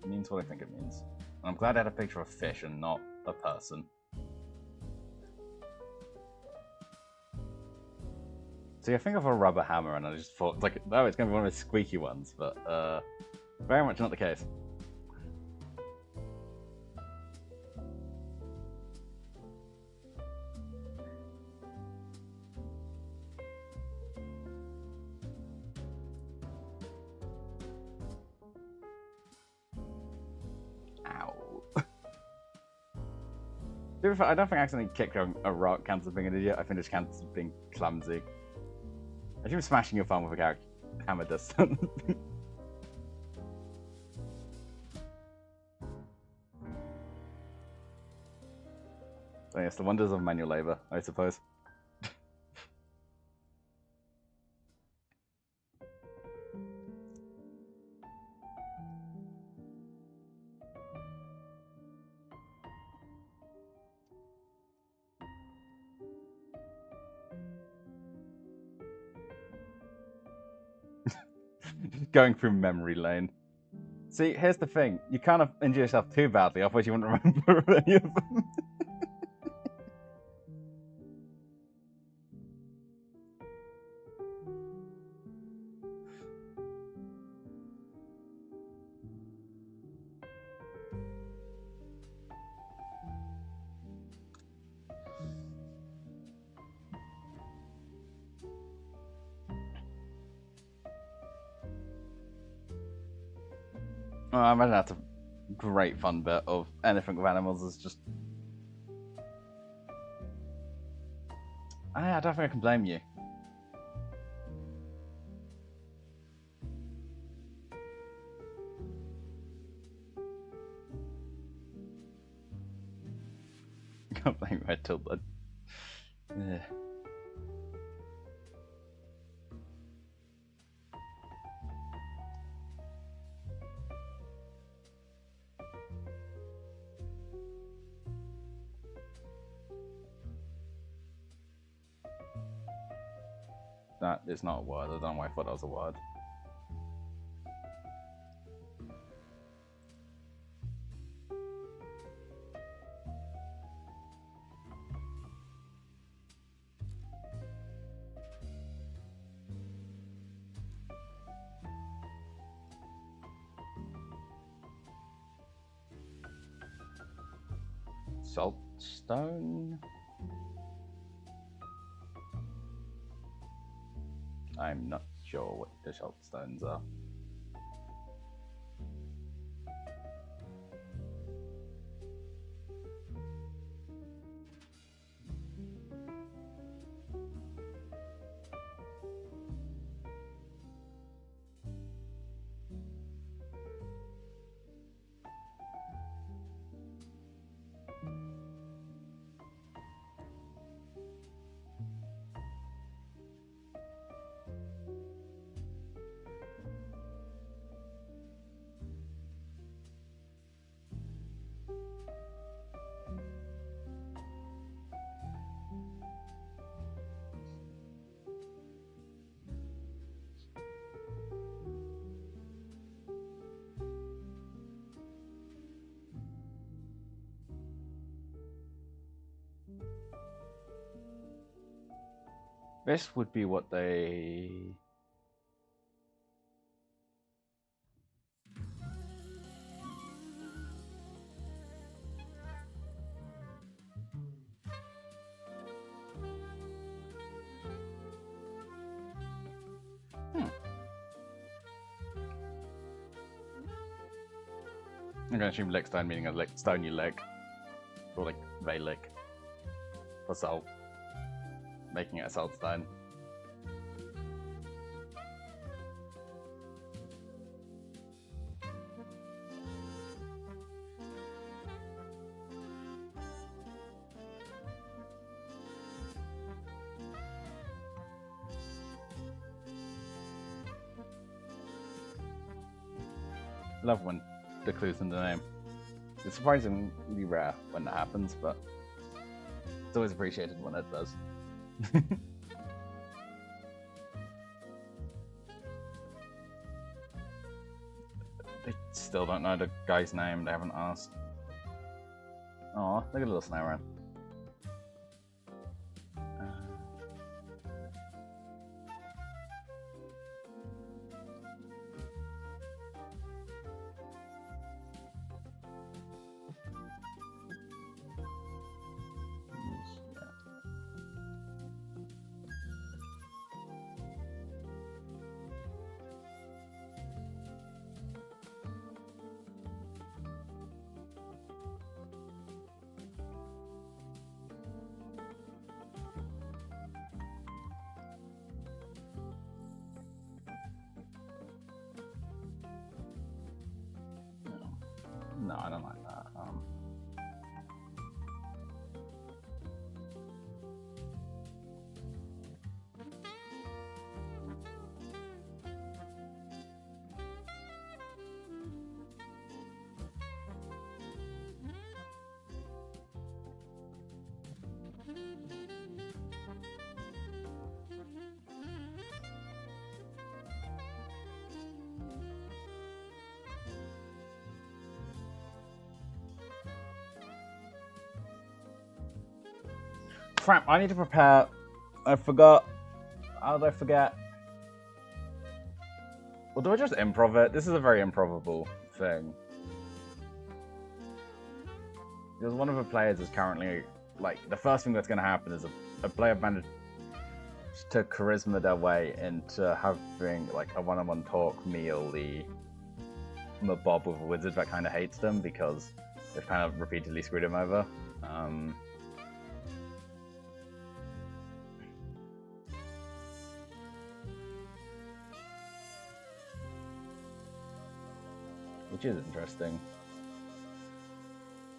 means what I think it means. And I'm glad I had a picture of a fish and not a person. See, I think of a rubber hammer, and I just thought, like, oh, it's going to be one of those squeaky ones, but very much not the case. Ow. I don't think accidentally kicked a rock counts as being an idiot. I think it just counts as being clumsy. I assume smashing your phone with a hammer does. So yes, the wonders of manual labor, I suppose. Going through memory lane. See, here's the thing. You can't injure yourself too badly, otherwise you wouldn't remember any of them. Oh, I imagine that's a great fun bit of anything with animals is just... I don't think I can blame you. I can't blame Red Tilted. Yeah. That is not a word. I don't know why I thought that was a word. Saltstone? I'm not sure what the shop stones are. This would be what they... I'm gonna assume lick stone meaning a lick, stone you lick. Or like, they lick. For salt. Making it a salt stone. Love when the clues in the name. It's surprisingly rare when that happens, but it's always appreciated when it does. They still don't know the guy's name, they haven't asked. Aw, look at the little snowman. No, I don't like that. Crap, I need to prepare. I forgot. How did I forget? Or do I just improv it? This is a very improbable thing. Because one of the players is currently, like, the first thing that's going to happen is a player managed to charisma their way into having, like, a one-on-one talk meal the mob with a wizard that kind of hates them because they've kind of repeatedly screwed him over. Which is interesting,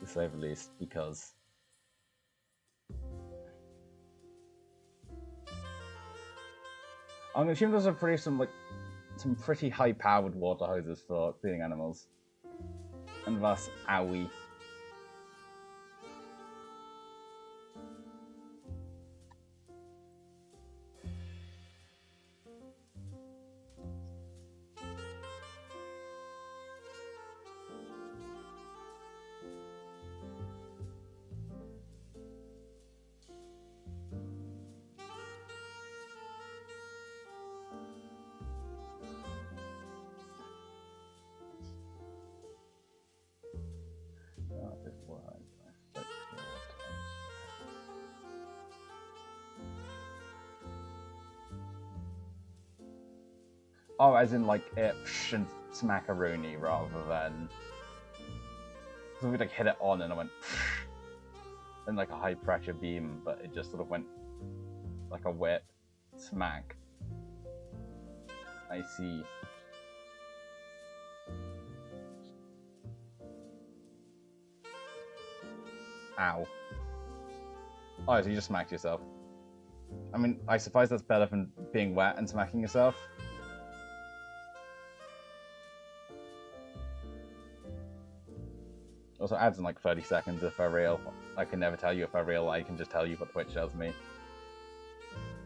to say the least, because I'm gonna assume those are some pretty high-powered water hoses for cleaning animals, and thus, owie. Oh, as in like it and smackaroonie rather than. So we like hit it on and it went and like a high pressure beam, but it just sort of went like a whip smack. I see. Ow. Oh, so you just smacked yourself. I mean, I suppose that's better than being wet and smacking yourself. Also adds in like 30 seconds if I reel. I can never tell you if I reel, I can just tell you what Twitch tells me.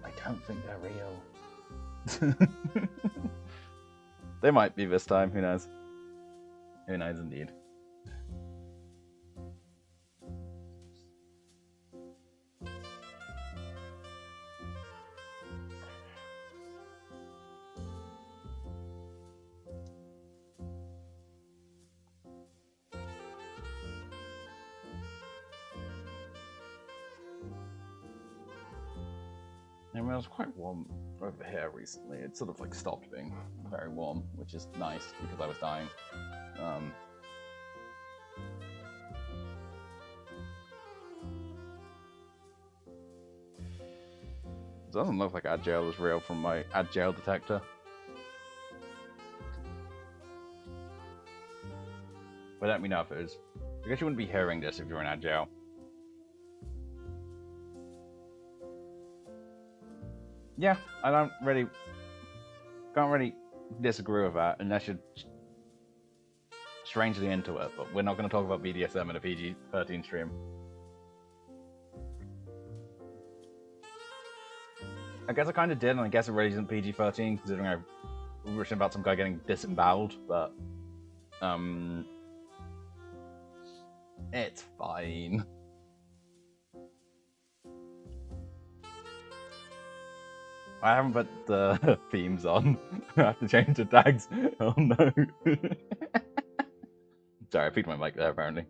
I don't think they're real. They might be this time, who knows? Who knows indeed. I mean, it was quite warm over here recently. It sort of like stopped being very warm, which is nice because I was dying. It doesn't look like AHHHHH is real from my AHHHHH detector. But let me know if it is. I guess you wouldn't be hearing this if you're in AHHHHH. Yeah, I can't really disagree with that unless you're strangely into it, but we're not going to talk about BDSM in a PG-13 stream. I guess I kind of did, and I guess it really isn't PG-13 considering I was written about some guy getting disemboweled, but it's fine. I haven't put the themes on. I have to change the tags. Oh no. Sorry, I peeked my mic there apparently.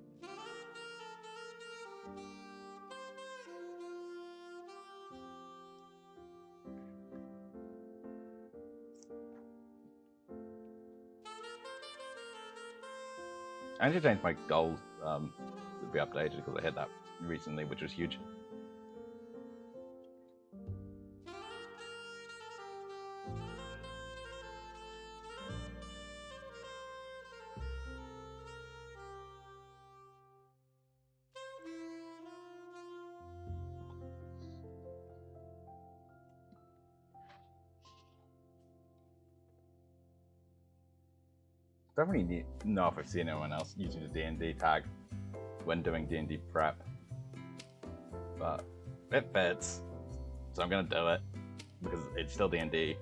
I need to change my goals to be updated because I hit that recently, which was huge. Don't really know if I've seen anyone else using the D&D tag when doing D&D prep, but it fits, so I'm gonna do it because it's still D&D,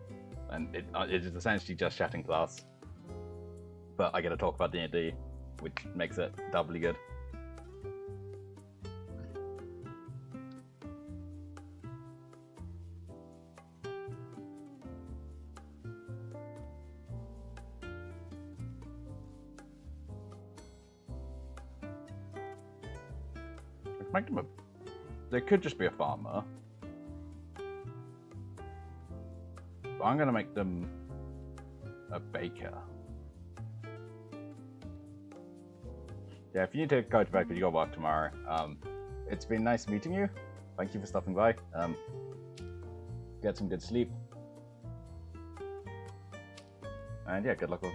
and it is essentially just chatting class, but I get to talk about D&D, which makes it doubly good. Make them they could just be a farmer, but I'm gonna make them a baker. Yeah, if you need to go to bed because you got work tomorrow, it's been nice meeting you. Thank you for stopping by. Get some good sleep, and yeah, good luck with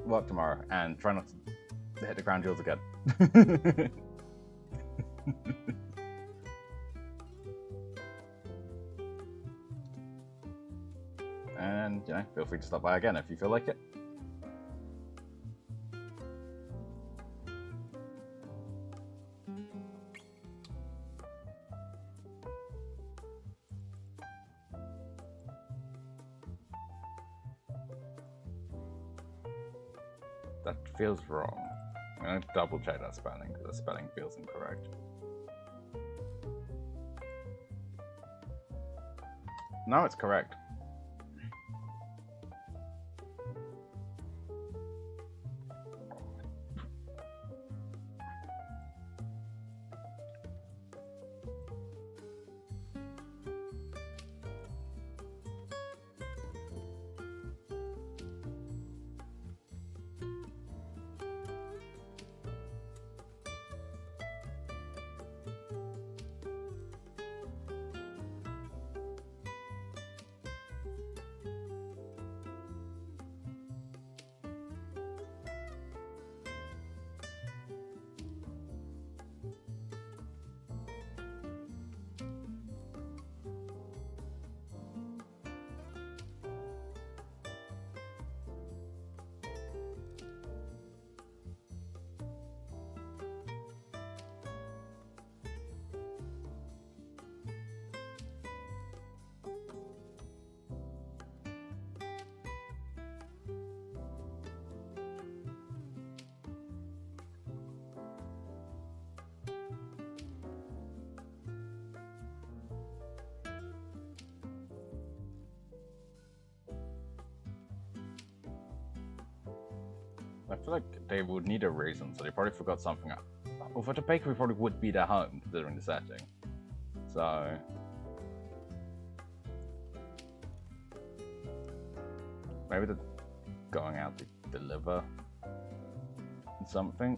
work tomorrow, and try not to hit the crown jewels again. And, you know, feel free to stop by again if you feel like it. That feels wrong. I'm going to double check that spelling because the spelling feels incorrect. No, it's correct. feel like they would need a reason, so they probably forgot something out. Although the bakery probably would be their home, considering the setting. So... maybe they're going out to deliver something.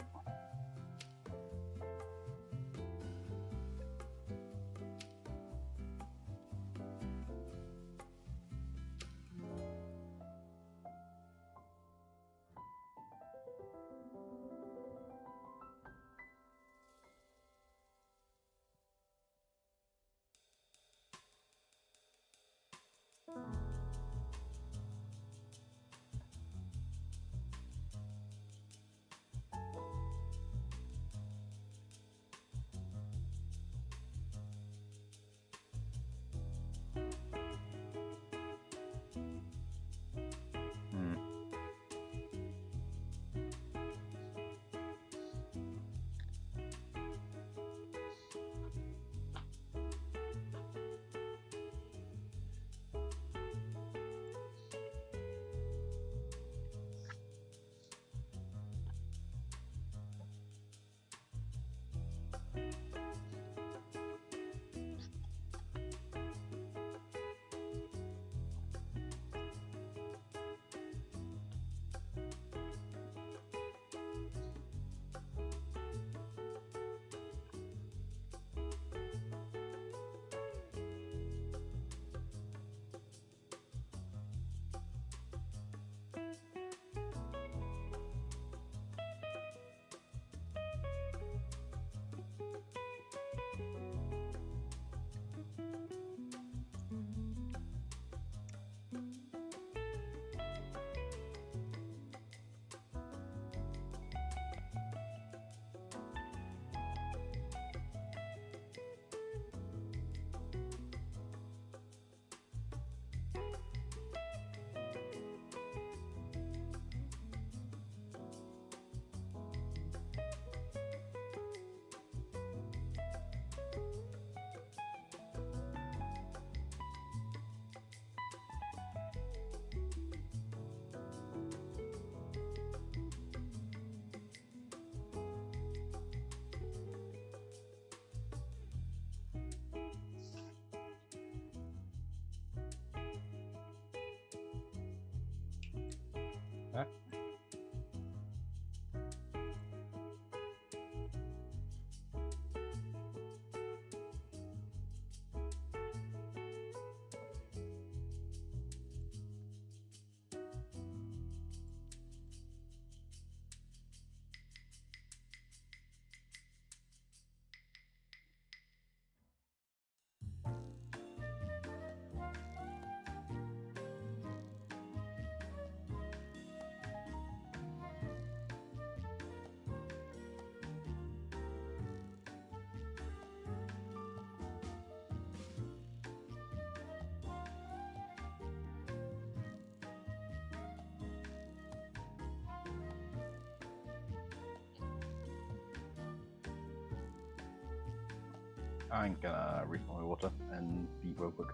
I'm gonna refill my water and eat real quick.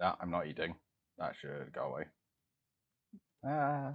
Ah, I'm not eating. That should go away. Ah.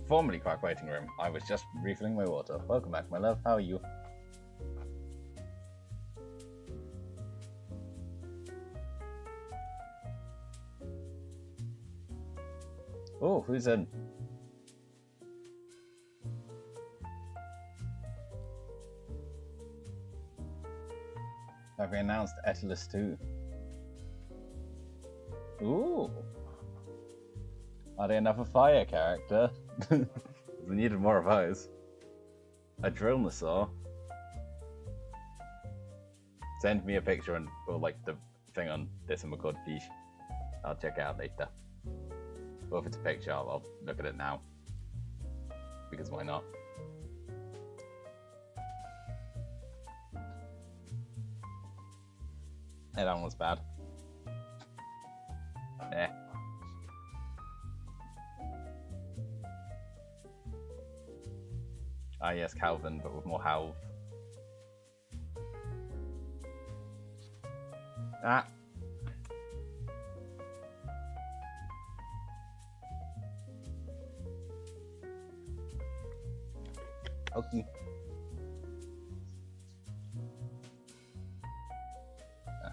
Formerly Quack Waiting Room. I was just refilling my water. Welcome back, my love. How are you? Oh, who's in? Have we announced Etalus 2? Ooh. Are they another fire character? We needed more of those. A Drillnosaur. Send me a picture and or like the thing on this and record, please. I'll check it out later. Or if it's a picture, I'll look at it now. Because why not? Yeah, that one was bad. Eh. Ah yes, Calvin, but with more health. Ah. Okay. Ah.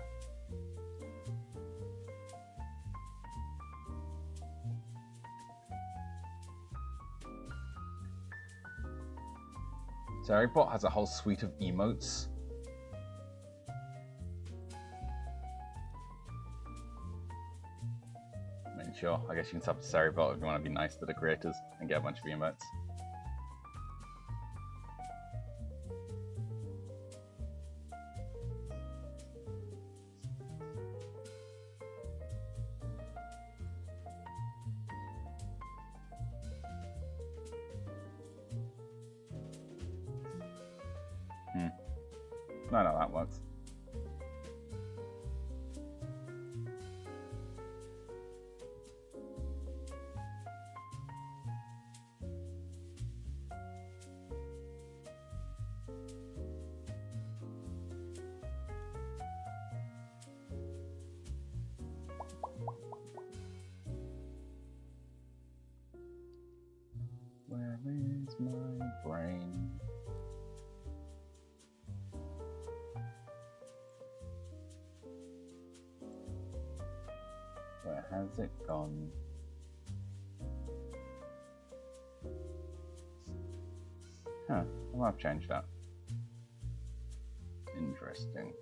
Zarybot has a whole suite of emotes. I mean, sure, I guess you can sub to Zarybot if you want to be nice to the creators and get a bunch of emotes. No, that works. Where is my brain? Where has it gone? Huh, I might have changed that. Interesting.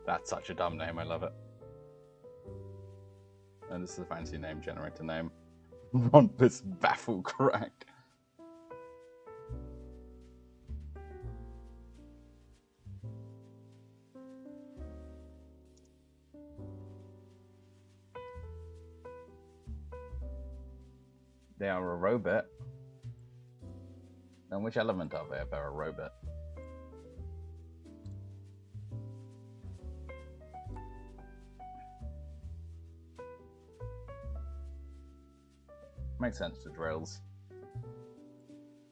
That's such a dumb name, I love it. And this is a fancy name generator name. Rompus Baffle Crack. They are a robot. And which element are they if they're a robot? Makes sense to drills.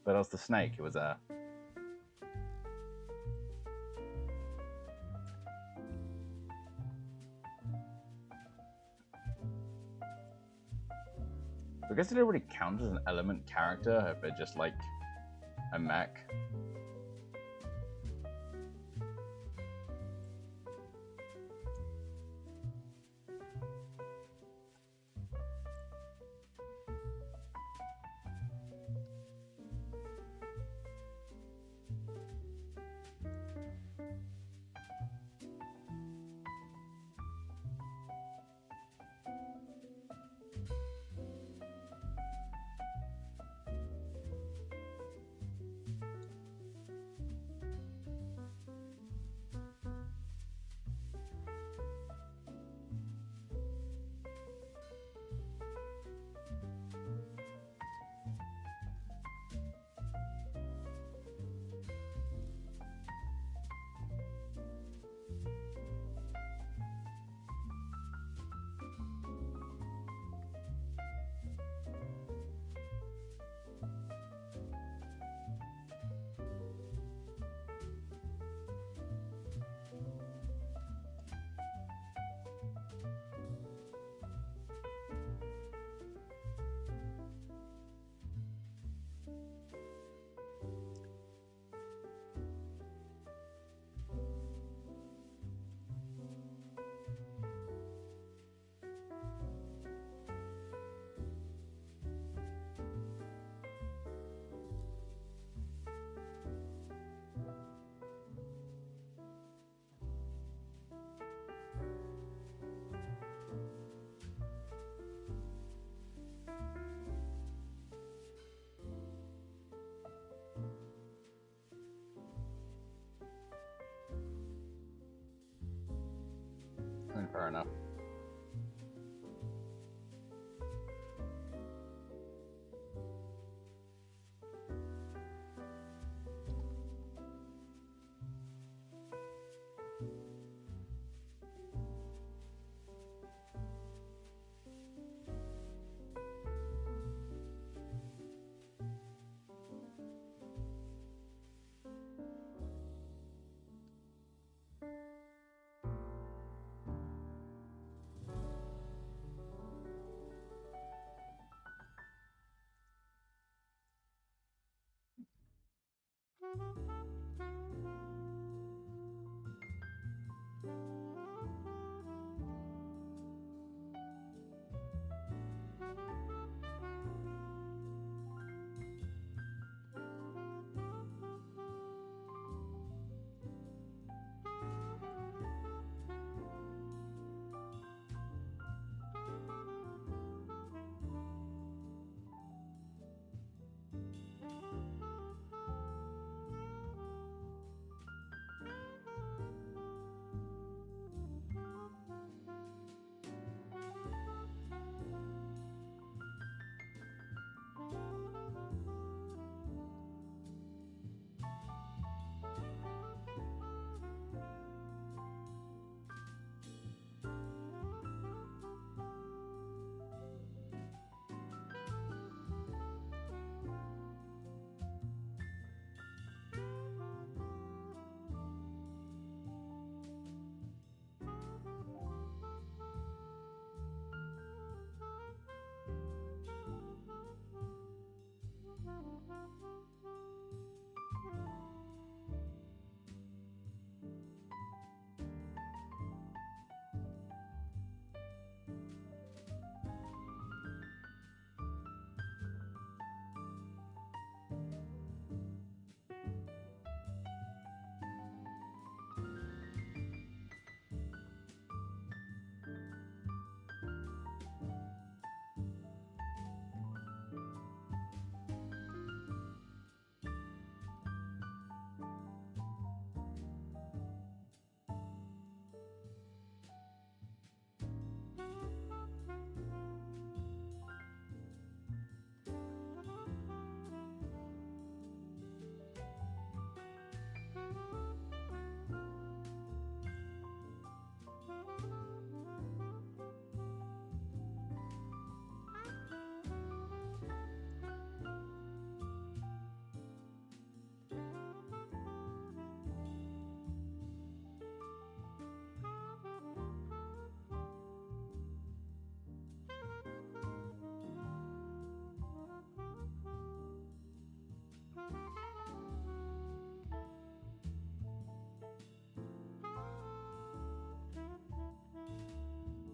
But as the snake, it was a... I guess they don't really count as an element character if they're just like a mech. fair enough.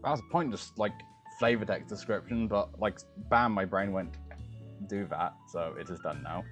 That was a pointless, like, flavor text description, but, like, bam, my brain went, do that, so it is done now.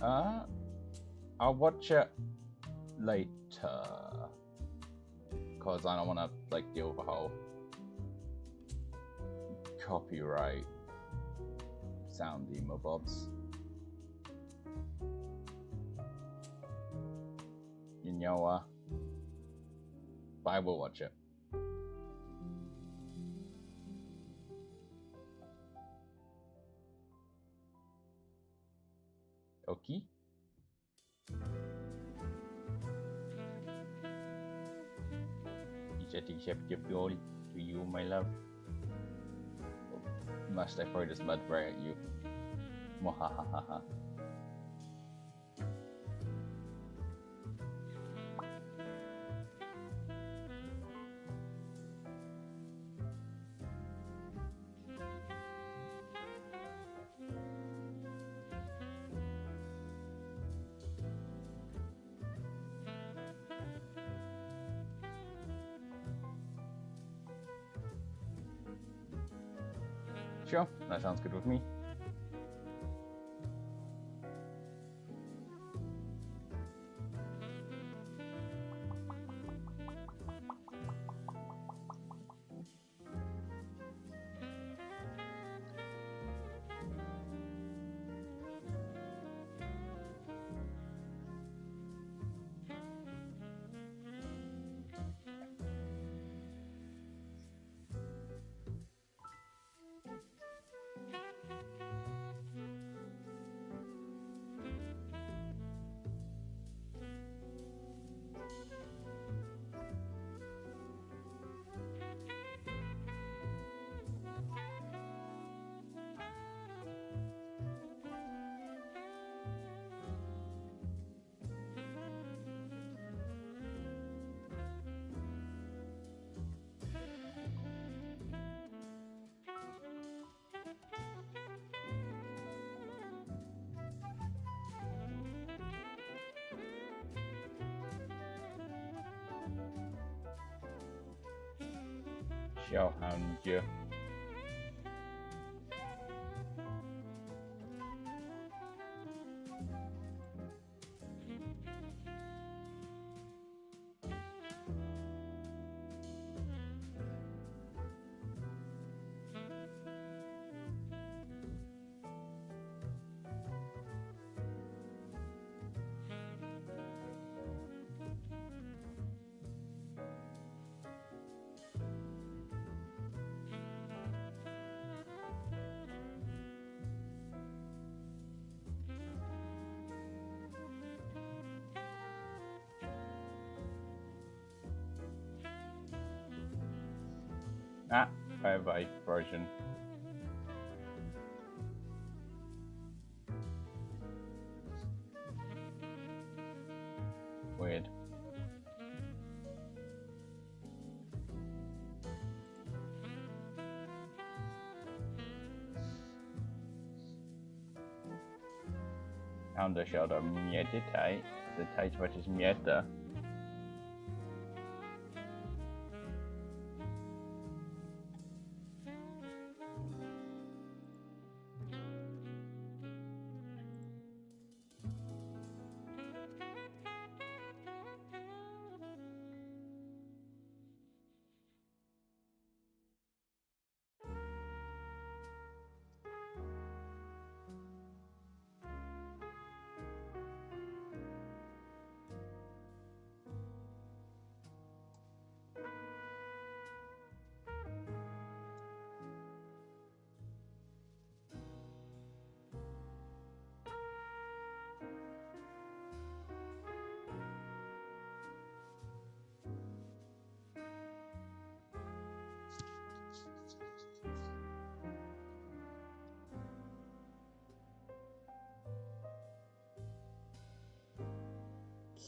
I'll watch it later, cause I don't want to like deal with the whole copyright sound emobobs. You know, but I will watch it. Okay. Is that acceptable to you, my love? Or must I throw this mud right at you? Mwahahaha. Sure, that sounds good with me. Shellhound, yeah. Ah, bye bye version. Weird. Undersköldar meditate. The tight what is meta.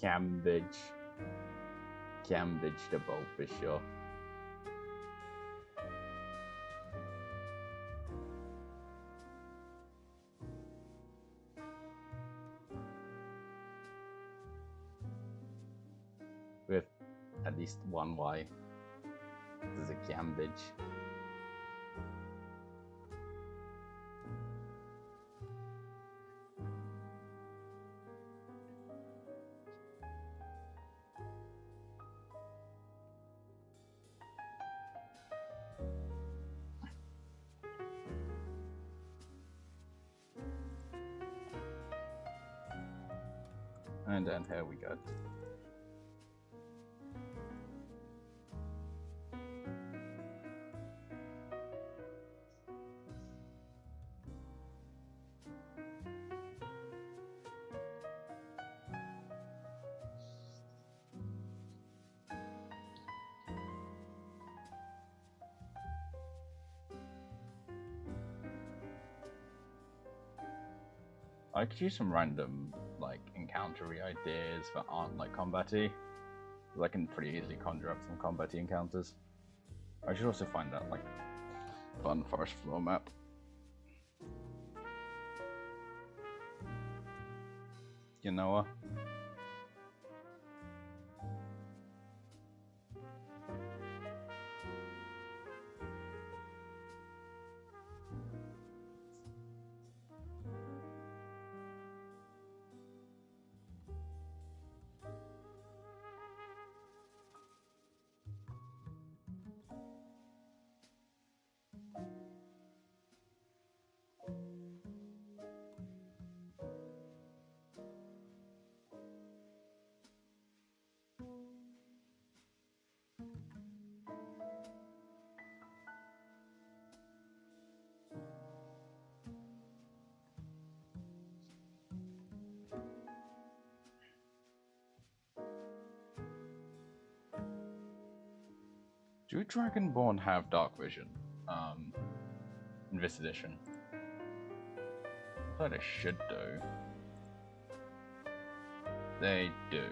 Cambridge. Cambridge the boat for sure. With at least one Y. This is a Cambridge. And then here we go. I could use some random, like, encountery ideas that aren't, like, combat-y. I can pretty easily conjure up some combat-y encounters. I should also find that, like, fun forest floor map. You know what? Do Dragonborn have dark vision? In this edition? I thought they should do. They do.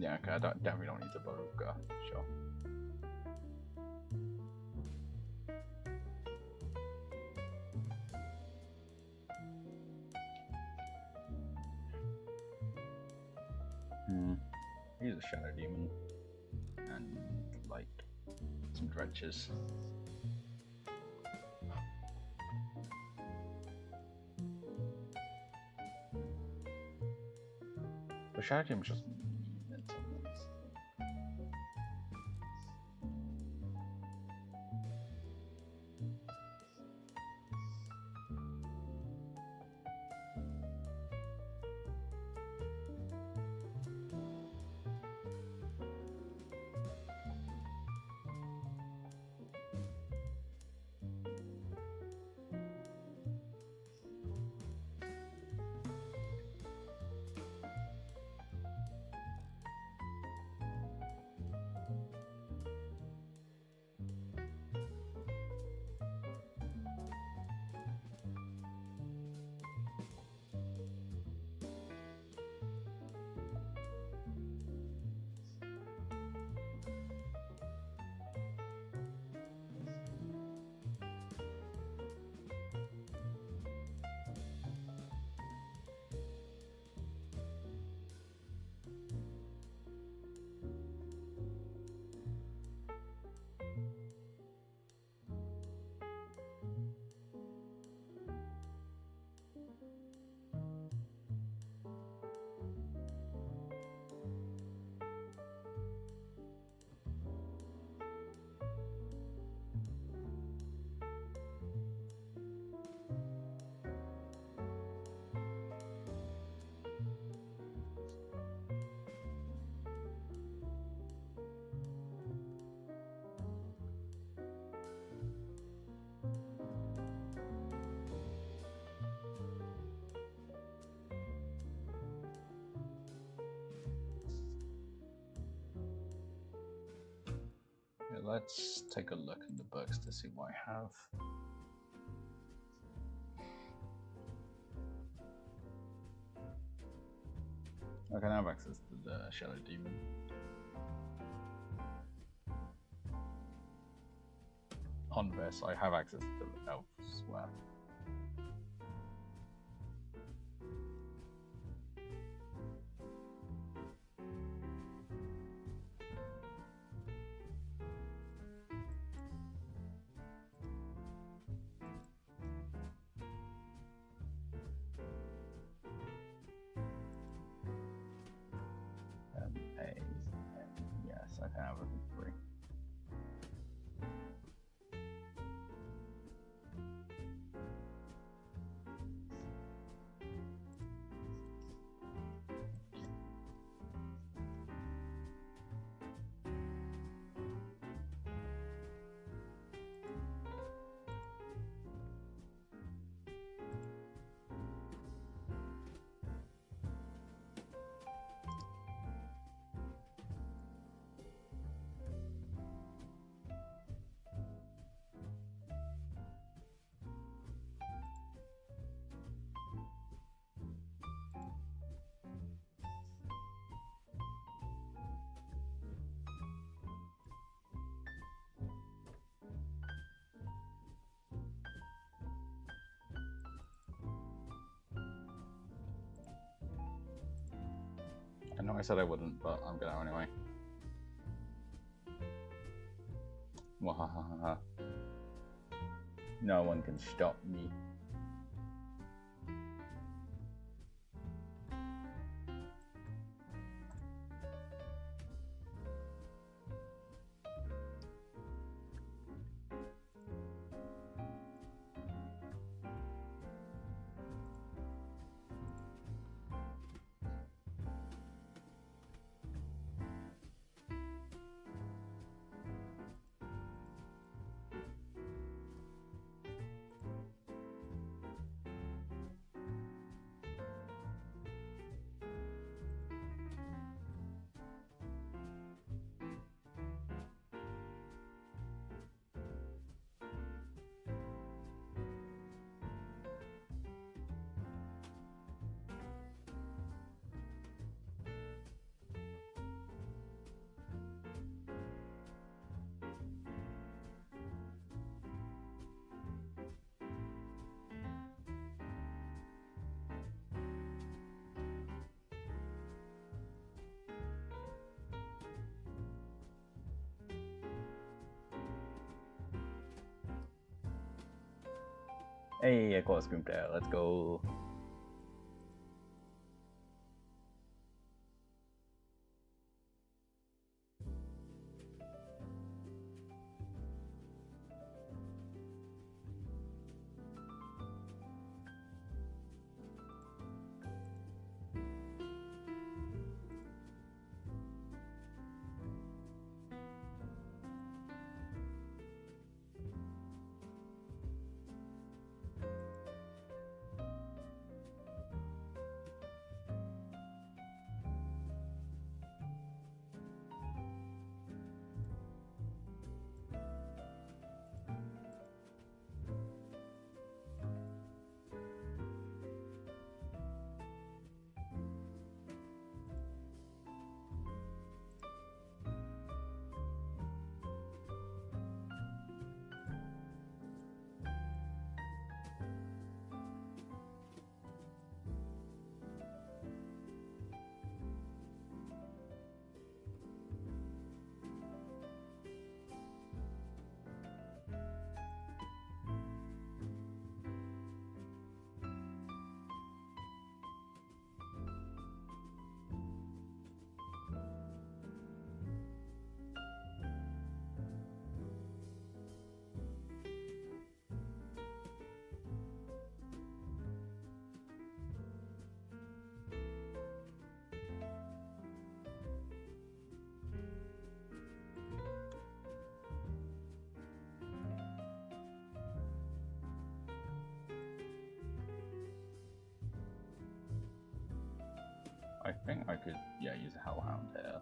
Yeah, okay, definitely don't need to bug, sure. Use a Shadow Demon and like some dredges. The Shadow Demon's just mental. Yeah, let's take a look in the books to see what I have. I can have access to the Shadow Demon. On this, I have access to elsewhere. Yes, I can have it for free. I know I said I wouldn't, but I'm gonna anyway. Wahahaha. No one can stop me. Hey, I caught a screen player. Let's go. I think I could, yeah, use a Hellhound here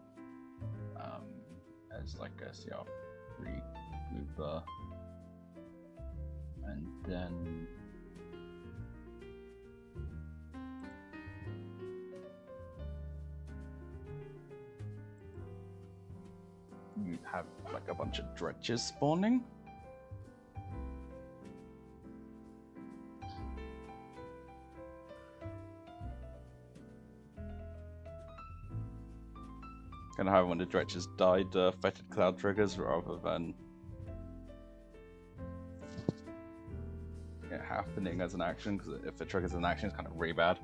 as like a CR3 grouper, and then you have like a bunch of dredges spawning. Kind of how when the dredges died, fetid cloud triggers rather than it happening as an action, because if it triggers an action, it's kind of really bad.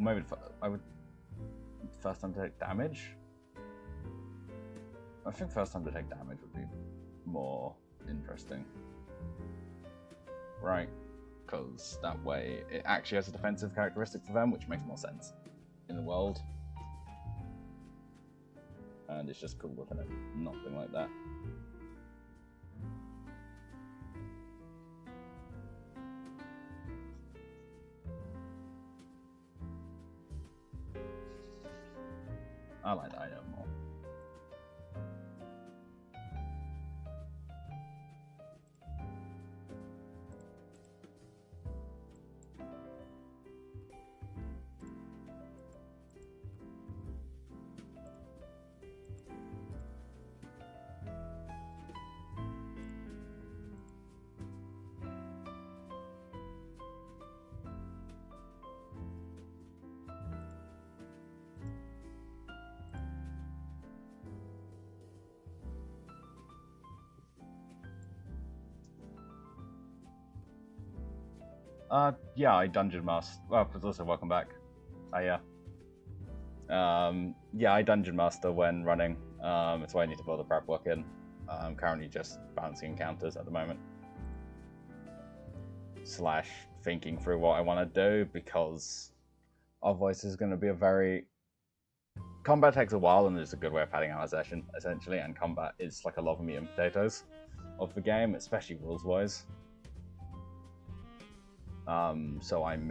Maybe I would first time to take damage. I think first time to take damage would be more interesting, right? Because that way it actually has a defensive characteristic for them, which makes more sense in the world. And it's just cool looking at nothing like that. I like the item more. Yeah, I dungeon master. Well, but also welcome back. Yeah, I dungeon master when running. It's why I need to build a prep work in. I'm currently just balancing encounters at the moment. / thinking through what I want to do, because otherwise this is going to be a very... Combat takes a while, and it's a good way of padding out a session, essentially, and combat is like a lot of meat and potatoes of the game, especially rules-wise. So I'm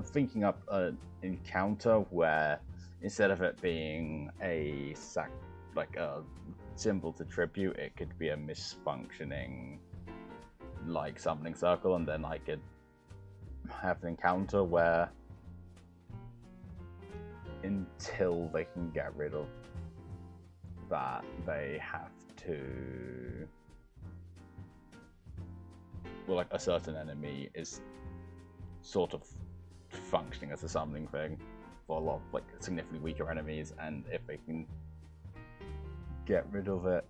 thinking up an encounter where instead of it being a symbol to tribute, it could be a misfunctioning like summoning circle, and then I could have an encounter where until they can get rid of that, they have to... Well, like a certain enemy is sort of functioning as a summoning thing for a lot of like significantly weaker enemies, and if they can get rid of it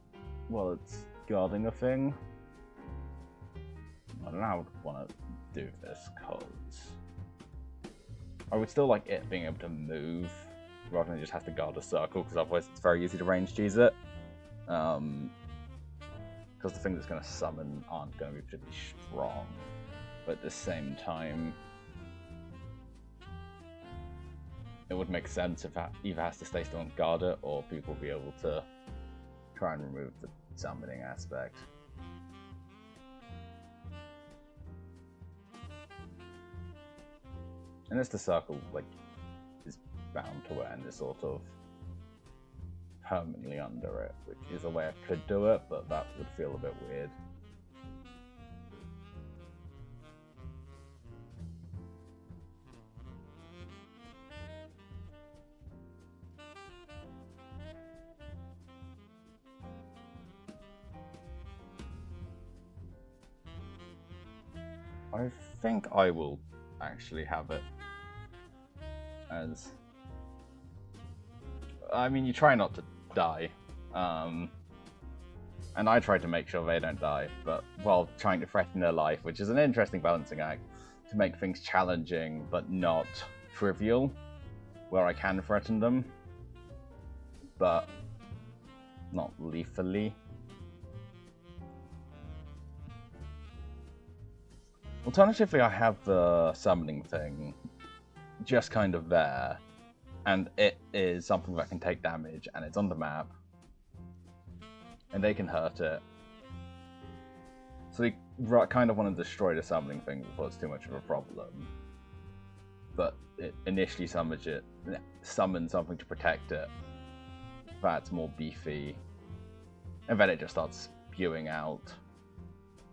while it's guarding a thing, don't know how I would want to do this, because I would still like it being able to move rather than just have to guard a circle, because otherwise it's very easy to range cheese it. Because the things it's going to summon aren't going to be particularly strong, but at the same time, it would make sense if it either has to stay still and guard it, or people will be able to try and remove the summoning aspect. Unless the circle like is bound to it and is sort of permanently under it, which is a way I could do it, but that would feel a bit weird. I think I will actually have it as... I mean, you try not to die. And I try to make sure they don't die, but while trying to threaten their life, which is an interesting balancing act, to make things challenging but not trivial, where I can threaten them, but not lethally. Alternatively, I have the summoning thing just kind of there, and it is something that can take damage, and it's on the map, and they can hurt it. So they kind of want to destroy the summoning thing before it's too much of a problem. But it initially summons something to protect it that's more beefy, and then it just starts spewing out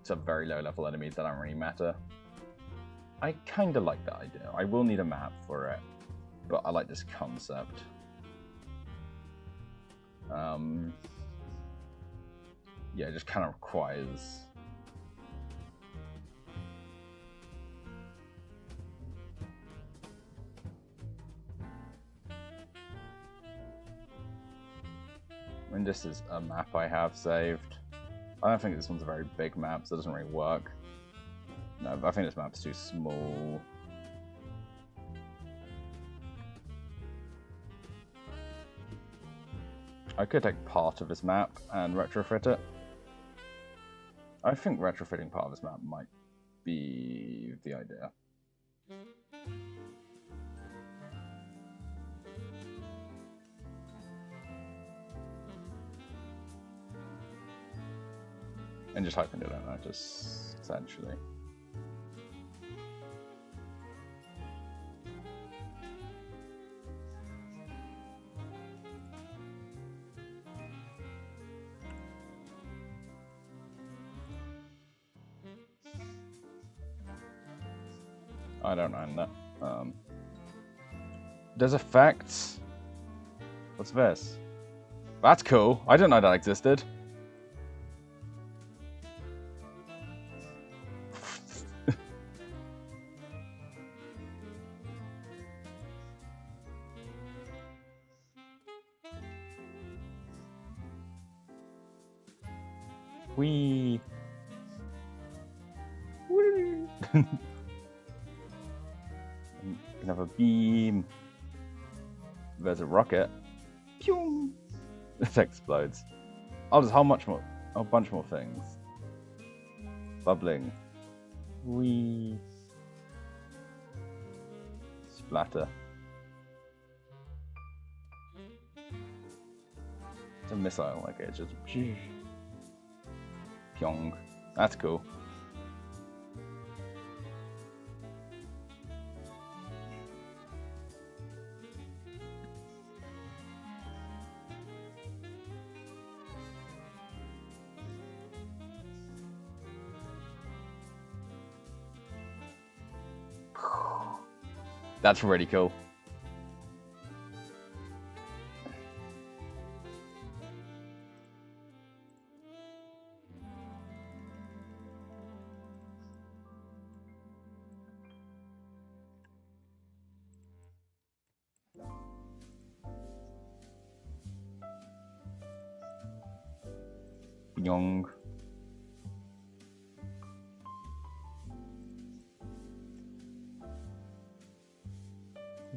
some very low level enemies that don't really matter. I kind of like that idea. I will need a map for it, but I like this concept. Yeah, it just kind of requires... I mean, this is a map I have saved. I don't think this one's a very big map, so it doesn't really work. No, I think this map's too small. I could take part of this map and retrofit it. I think retrofitting part of this map might be the idea. And just hoping they don't notice, essentially. I don't mind that. There's effects. What's this? That's cool. I didn't know that existed. Wee. You can have a beam. There's a rocket. Pew! It explodes. Oh, there's how much more? Oh, a bunch more things. Bubbling. Wee. Splatter. It's a missile, like it just... Pyong. That's cool. That's really cool. Young.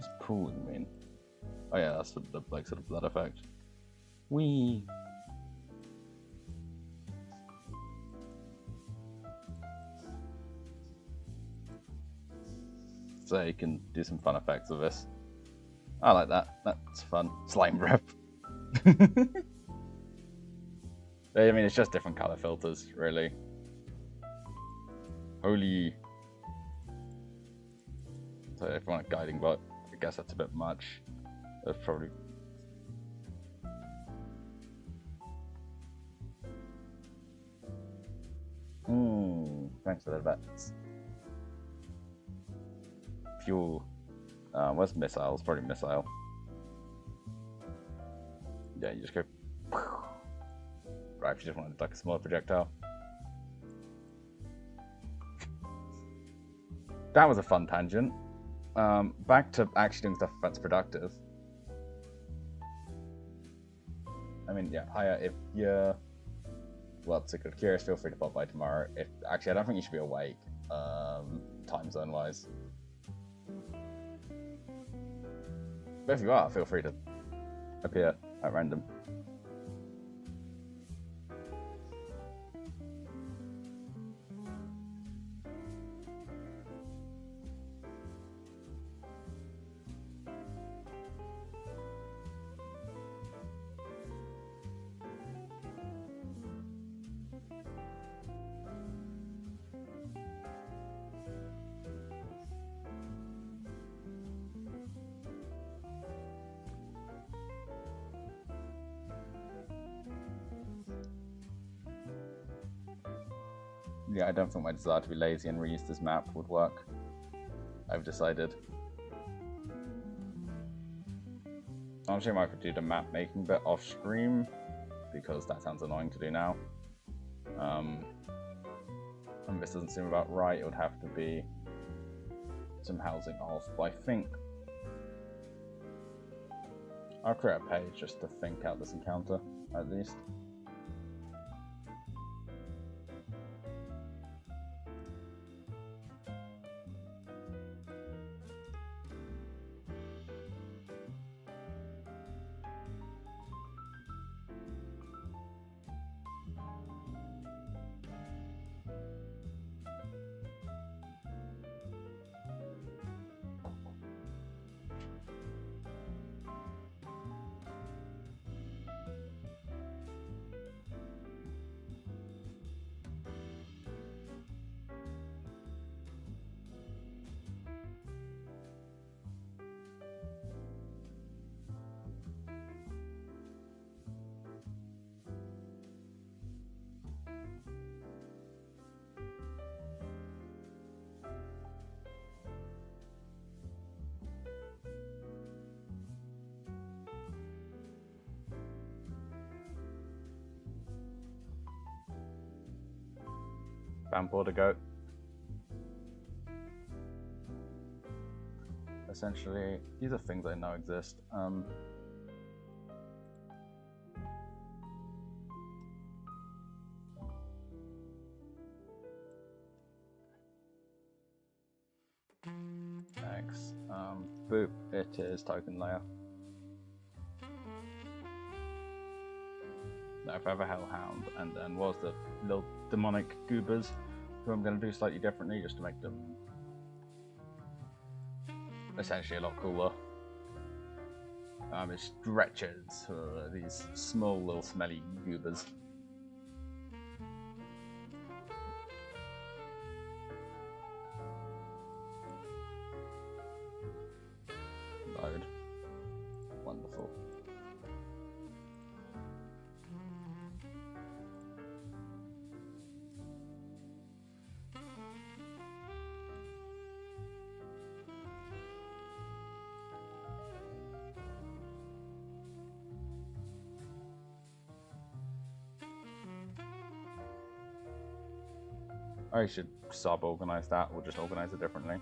does pooling mean? Oh yeah, that's the like sort of blood effect. Whee! So you can do some fun effects with this. I like that. That's fun. Slime breath. I mean, it's just different color filters, really. Holy. So if you want a guiding bot, I guess that's a bit much. That's probably. Thanks for the bets. Fuel. Where's missiles? Probably missile. Yeah, you just go. Right, if you just wanted like a smaller projectile. That was a fun tangent. Back to actually doing stuff that's productive. I mean, yeah, Haya, if you're particularly curious, feel free to pop by tomorrow. If actually, I don't think you should be awake, time zone wise. But if you are, feel free to appear at random. Yeah, I don't think my desire to be lazy and reuse this map would work. I've decided. I'm sure I could do the map making bit off stream, because that sounds annoying to do now. And this doesn't seem about right, it would have to be some housing off, but I think I'll create a page just to think out this encounter, at least. Bamboard a goat. Essentially, these are things I know exist. Thanks. Boop, it is token layer. Now, if I have a hellhound, and then was the little demonic goobers, who I'm going to do slightly differently just to make them essentially a lot cooler. It's stretchers, these small little smelly goobers. Load. Wonderful. I should sub-organize that, or just organize it differently.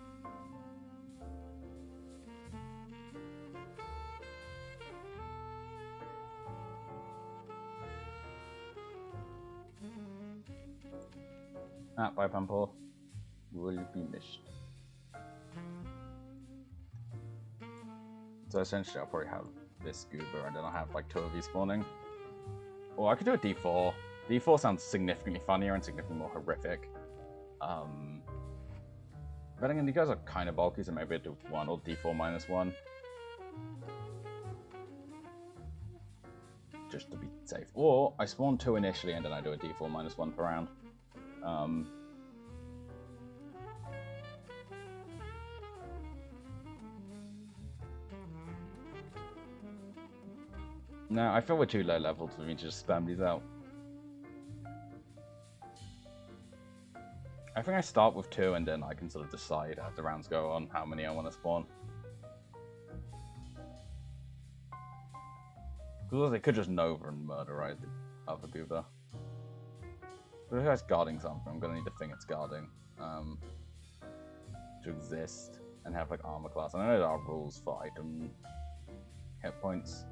By Pampor will be missed. So essentially I'll probably have this Goober and then I'll have like 2 of these spawning. Or I could do a D4. D4 sounds significantly funnier and significantly more horrific. But again, you guys are kind of bulky, so maybe I do 1 or D4 minus 1. Just to be safe. Or I spawn 2 initially and then I do a D4 minus 1 per round. No, I feel we're too low level for me to just spam these out. I think I start with 2 and then I can sort of decide as the rounds go on how many I want to spawn. Because they could just Nova and murderize the other Goober. But if it's guarding something, I'm going to need to think it's guarding. To exist and have like armor class. And I know there are rules for item hit points.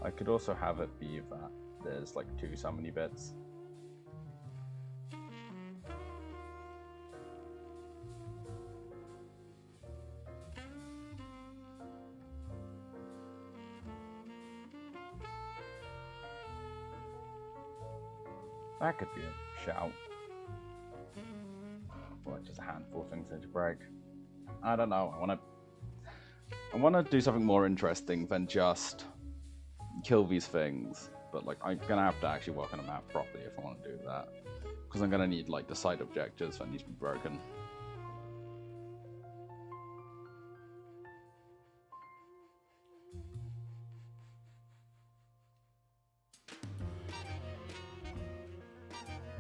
I could also have it be that there's like 2 summony bits. That could be a shout. Or just a handful of things to break. I don't know. I wanna do something more interesting than just kill these things, but like I'm gonna have to actually work on a map properly if I want to do that, because I'm gonna need like the side objectives that need to be broken.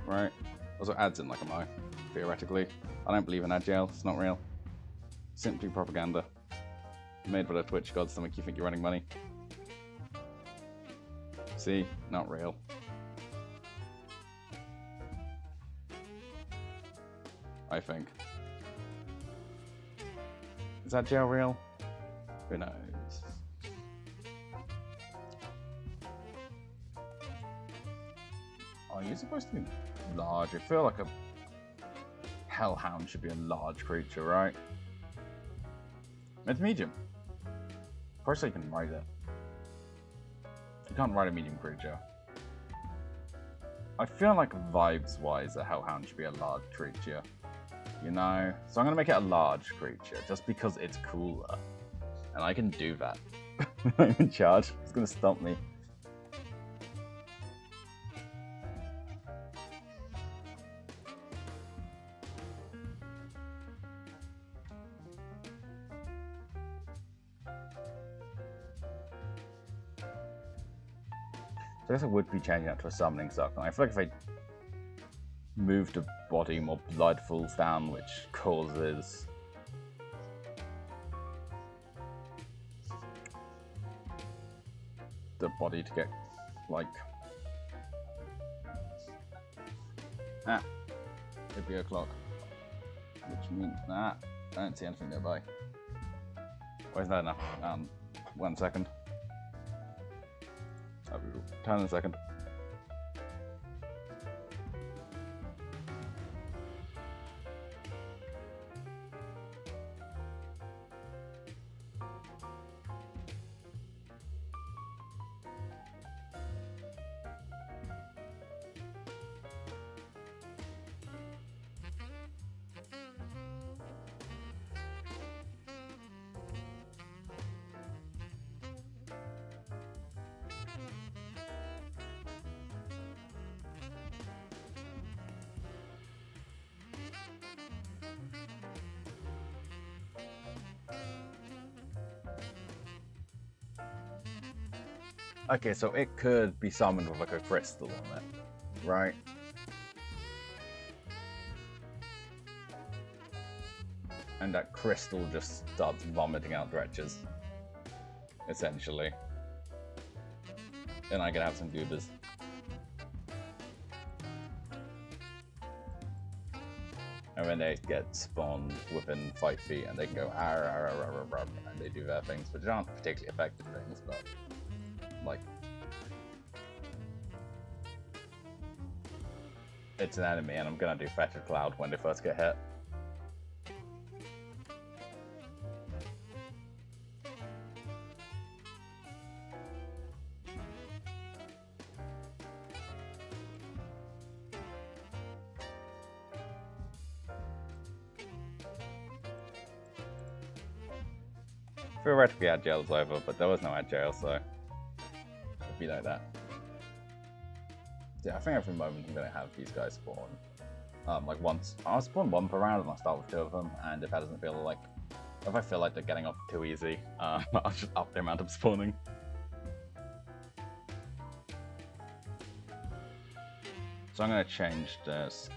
Right. Also adds in like a mo, theoretically. I don't believe in agile, it's not real. Simply propaganda. Made by the Twitch gods to make you think you're running money. See? Not real. I think. Is that jail real? Who knows? Oh, you're supposed to be large. I feel like a hellhound should be a large creature, right? It's medium. Of course I can ride it. You can't ride a medium creature. I feel like vibes-wise, a hellhound should be a large creature. You know? So I'm gonna make it a large creature, just because it's cooler. And I can do that. I'm in charge. It's gonna stop me. So I guess I would be changing that to a summoning circle. I feel like if I move the body, more blood falls down, which causes the body to get, like... it'd be o'clock. Which means that I don't see anything nearby. Why isn't that enough? 1 second. I'll be returning in a second. Okay, so it could be summoned with like a crystal on it, right? And that crystal just starts vomiting out dretches, essentially. And I can have some goobers. And when they get spawned within 5 feet and they can go "Arr, arr, arr, arr, arr," and they do their things, which aren't particularly effective things, but like it's an enemy and I'm gonna do Fetch a Cloud when they first get hit. Theoretically, Agile is over, but there was no Agile, so it'd be like that. Yeah, I think every moment I'm gonna have these guys spawn. Like once, I'll spawn one per round and I'll start with 2 of them, and if that doesn't feel like, if I feel like they're getting off too easy, I'll just up the amount of spawning. So I'm gonna change this,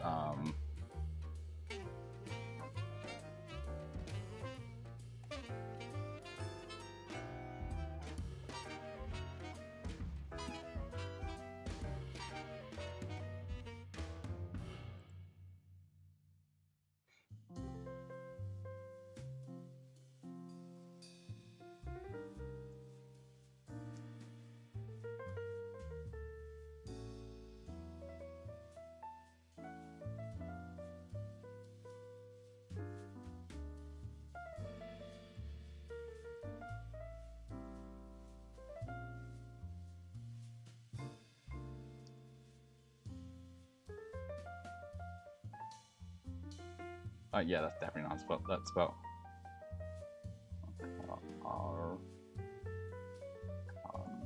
yeah, that's definitely not spell. That spell.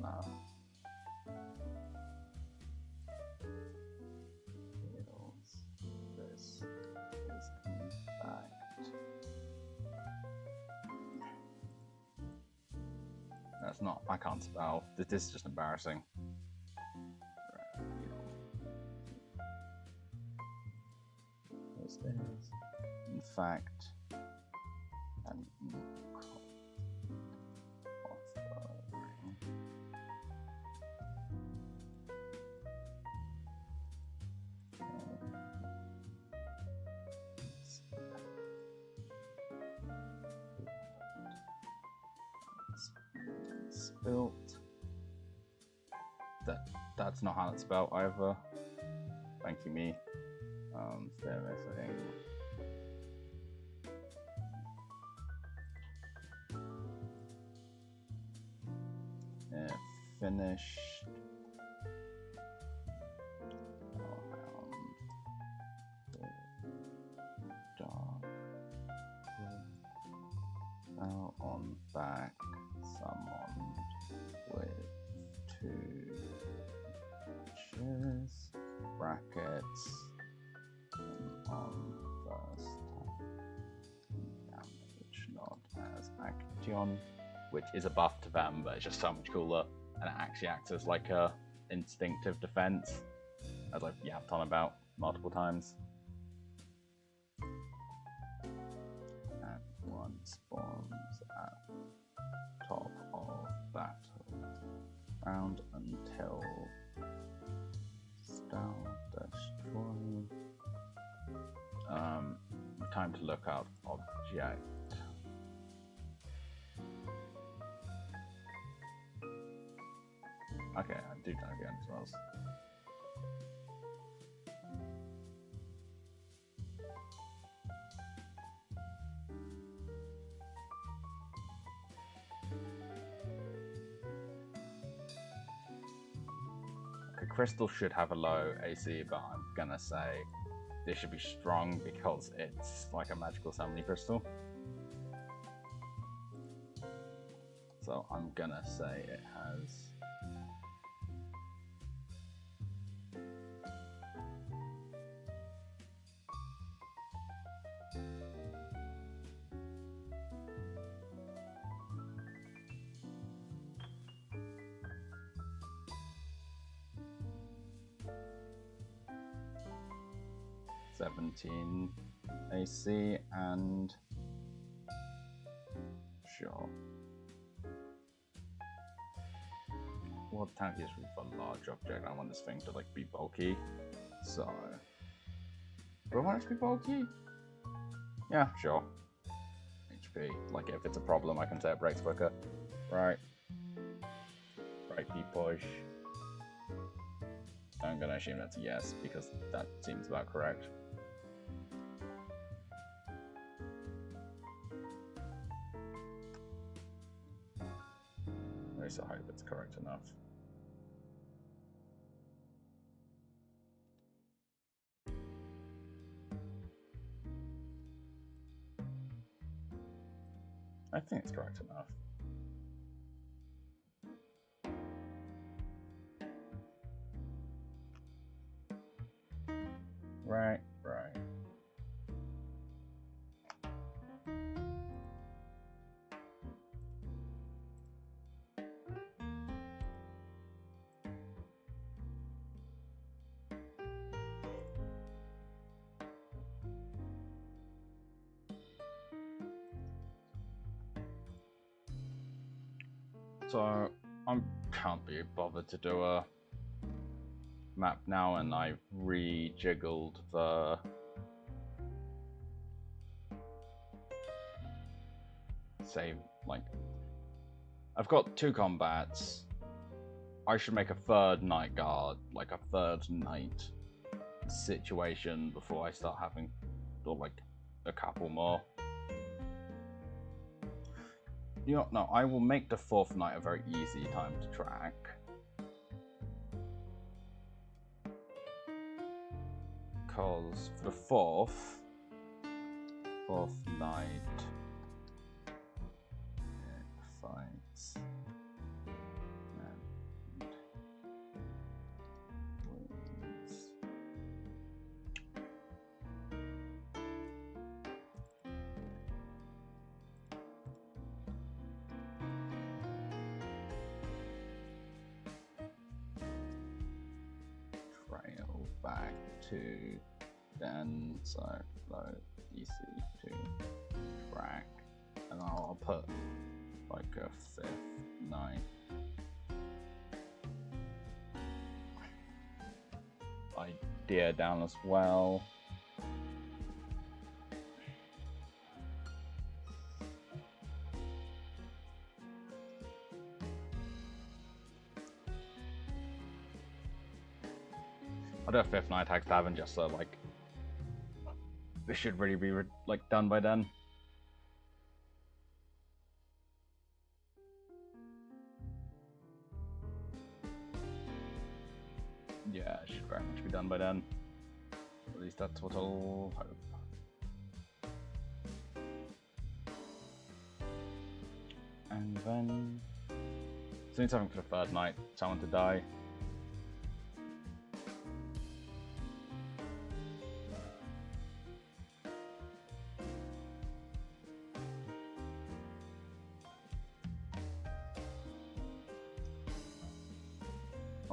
No. This is in fact. That's not. I can't spell. This is just embarrassing. This is in fact an spilt. That's not how it's spelled either. Thank you, me. They're missing. Finished. Dark. Now on back. Someone with 2 inches. Brackets. On first damage, not as action, which is a buff to them, but it's just so much cooler, and it actually acts as like a instinctive defense, as I've yapped on about multiple times. And one spawns at top of battle round until style destroy. Time to look up object. Okay, I do know again as well. Okay, Crystal should have a low AC, but I'm gonna say this should be strong because it's like a magical summoning crystal. So I'm gonna say it has AC and sure. Well, the tank is for a large object. I want this thing to like be bulky, so do I want it to be bulky? Yeah, sure. HP. Like, if it's a problem, I can say it breaks quicker. Right. Right, B push. I'm gonna assume that's a yes, because that seems about correct. At least I hope it's correct enough. I think it's correct enough. Right, right. So I can't be bothered to do a map now, and I've rejiggled the save. Like, I've got 2 combats. I should make a 3rd night guard, like a 3rd night situation before I start having, or like a couple more. You know, no, I will make the 4th night a very easy time to track. Because for the 4th night, it fights and wins. Trail back to then, so low EC to track, and I'll put like a 5th night idea down as well. I'll do a 5th night tag tavern just so like this should really be like done by then. Yeah, it should very much be done by then. At least that's what I'll hope. And then so it's having for the 3rd night someone to die.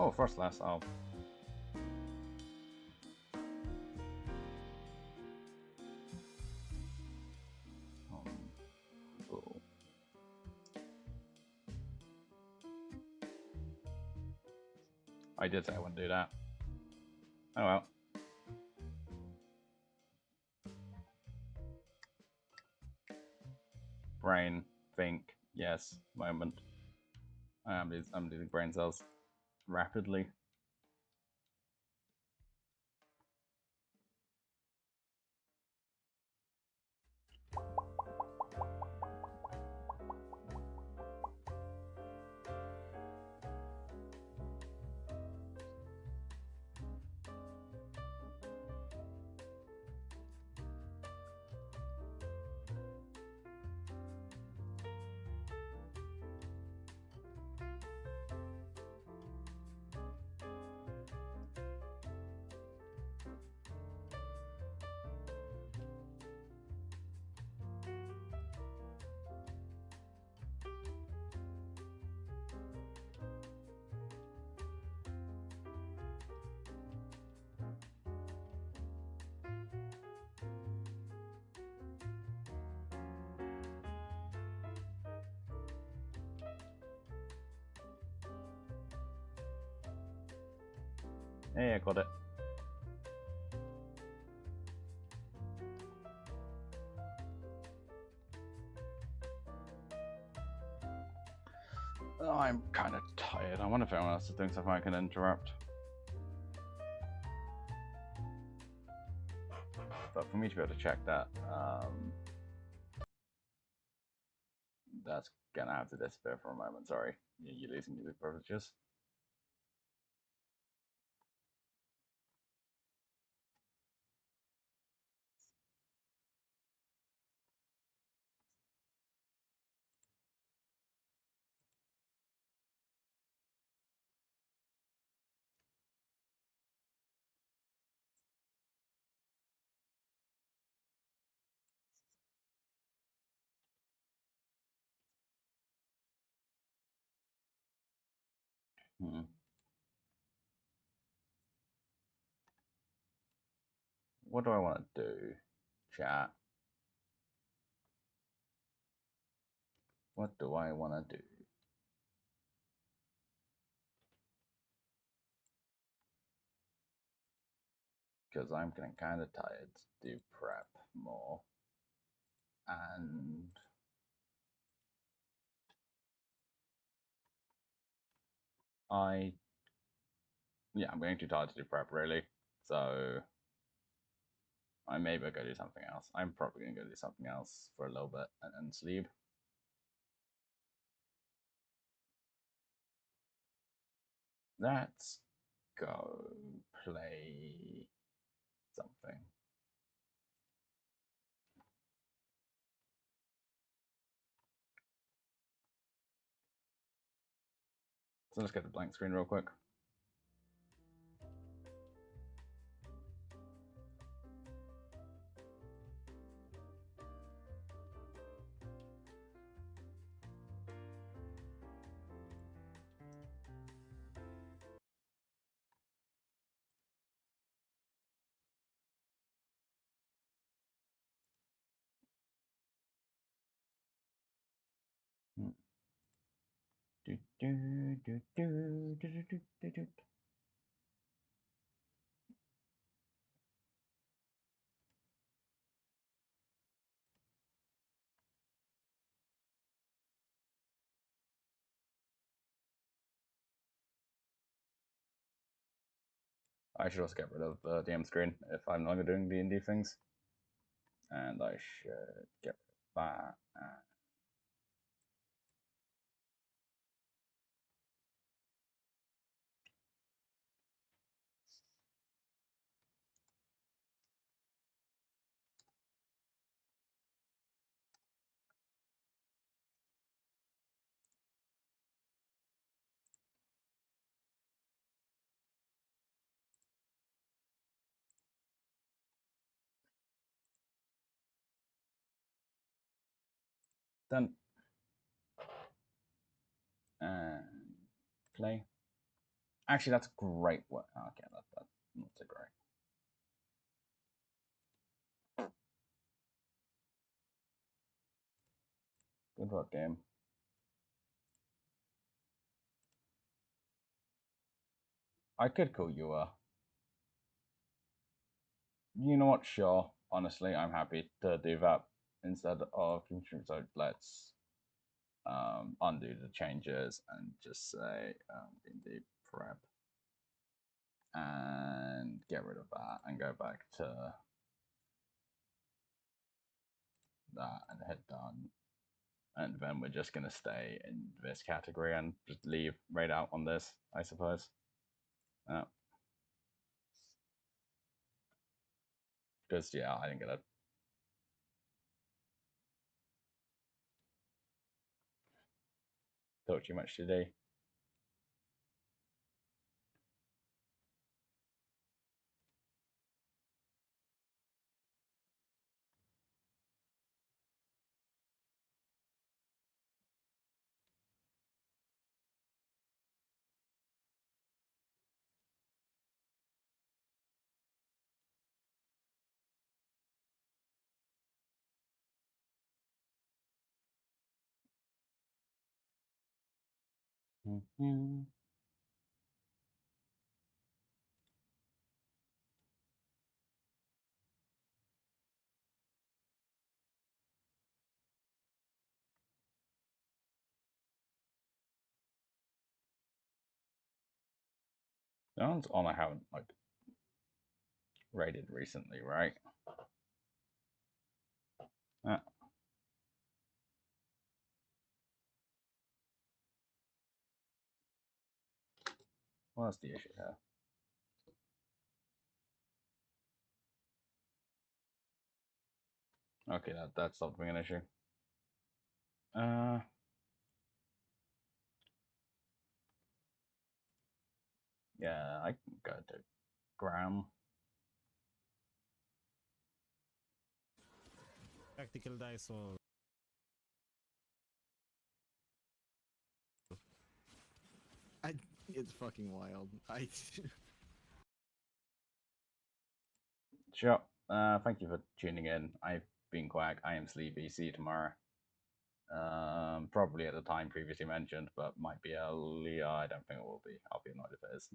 Oh, first last, oh. Cool. I did say I wouldn't do that. Oh well. Brain, think, yes, moment. I'm losing brain cells rapidly. Yeah, got it. I'm kind of tired. I wonder if anyone else is doing something I can interrupt. But for me to be able to check that, that's gonna have to disappear for a moment. Sorry, you're losing music privileges. Hmm. What do I want to do? Chat. What do I want to do? Because I'm getting kind of tired to do prep more. And I'm getting too tired to do prep really. So I maybe go do something else. I'm probably gonna go do something else for a little bit and then sleep. Let's go play something. So let's get the blank screen real quick. I should also get rid of the DM screen if I'm no longer doing D&D things. And I should get rid of that. Done. And play. Actually, that's great. What? Okay, that's not so great. Good work, game. I could call you you know what? Sure. Honestly, I'm happy to do that instead of so let's undo the changes and just say D&D prep and get rid of that and go back to that and hit done. And then we're just going to stay in this category and just leave right out on this, I suppose. Because, yeah, I didn't get to talk too much today. Mm-hmm. The one's on I haven't like raided recently, right? What's the issue here? Okay, that's something an issue. Yeah, I can go to Graham. Tactical dice or it's fucking wild. Sure. Thank you for tuning in. I've been Quack. I am Sleepy. See you tomorrow. Probably at the time previously mentioned, but might be earlier. I don't think it will be. I'll be annoyed if it is.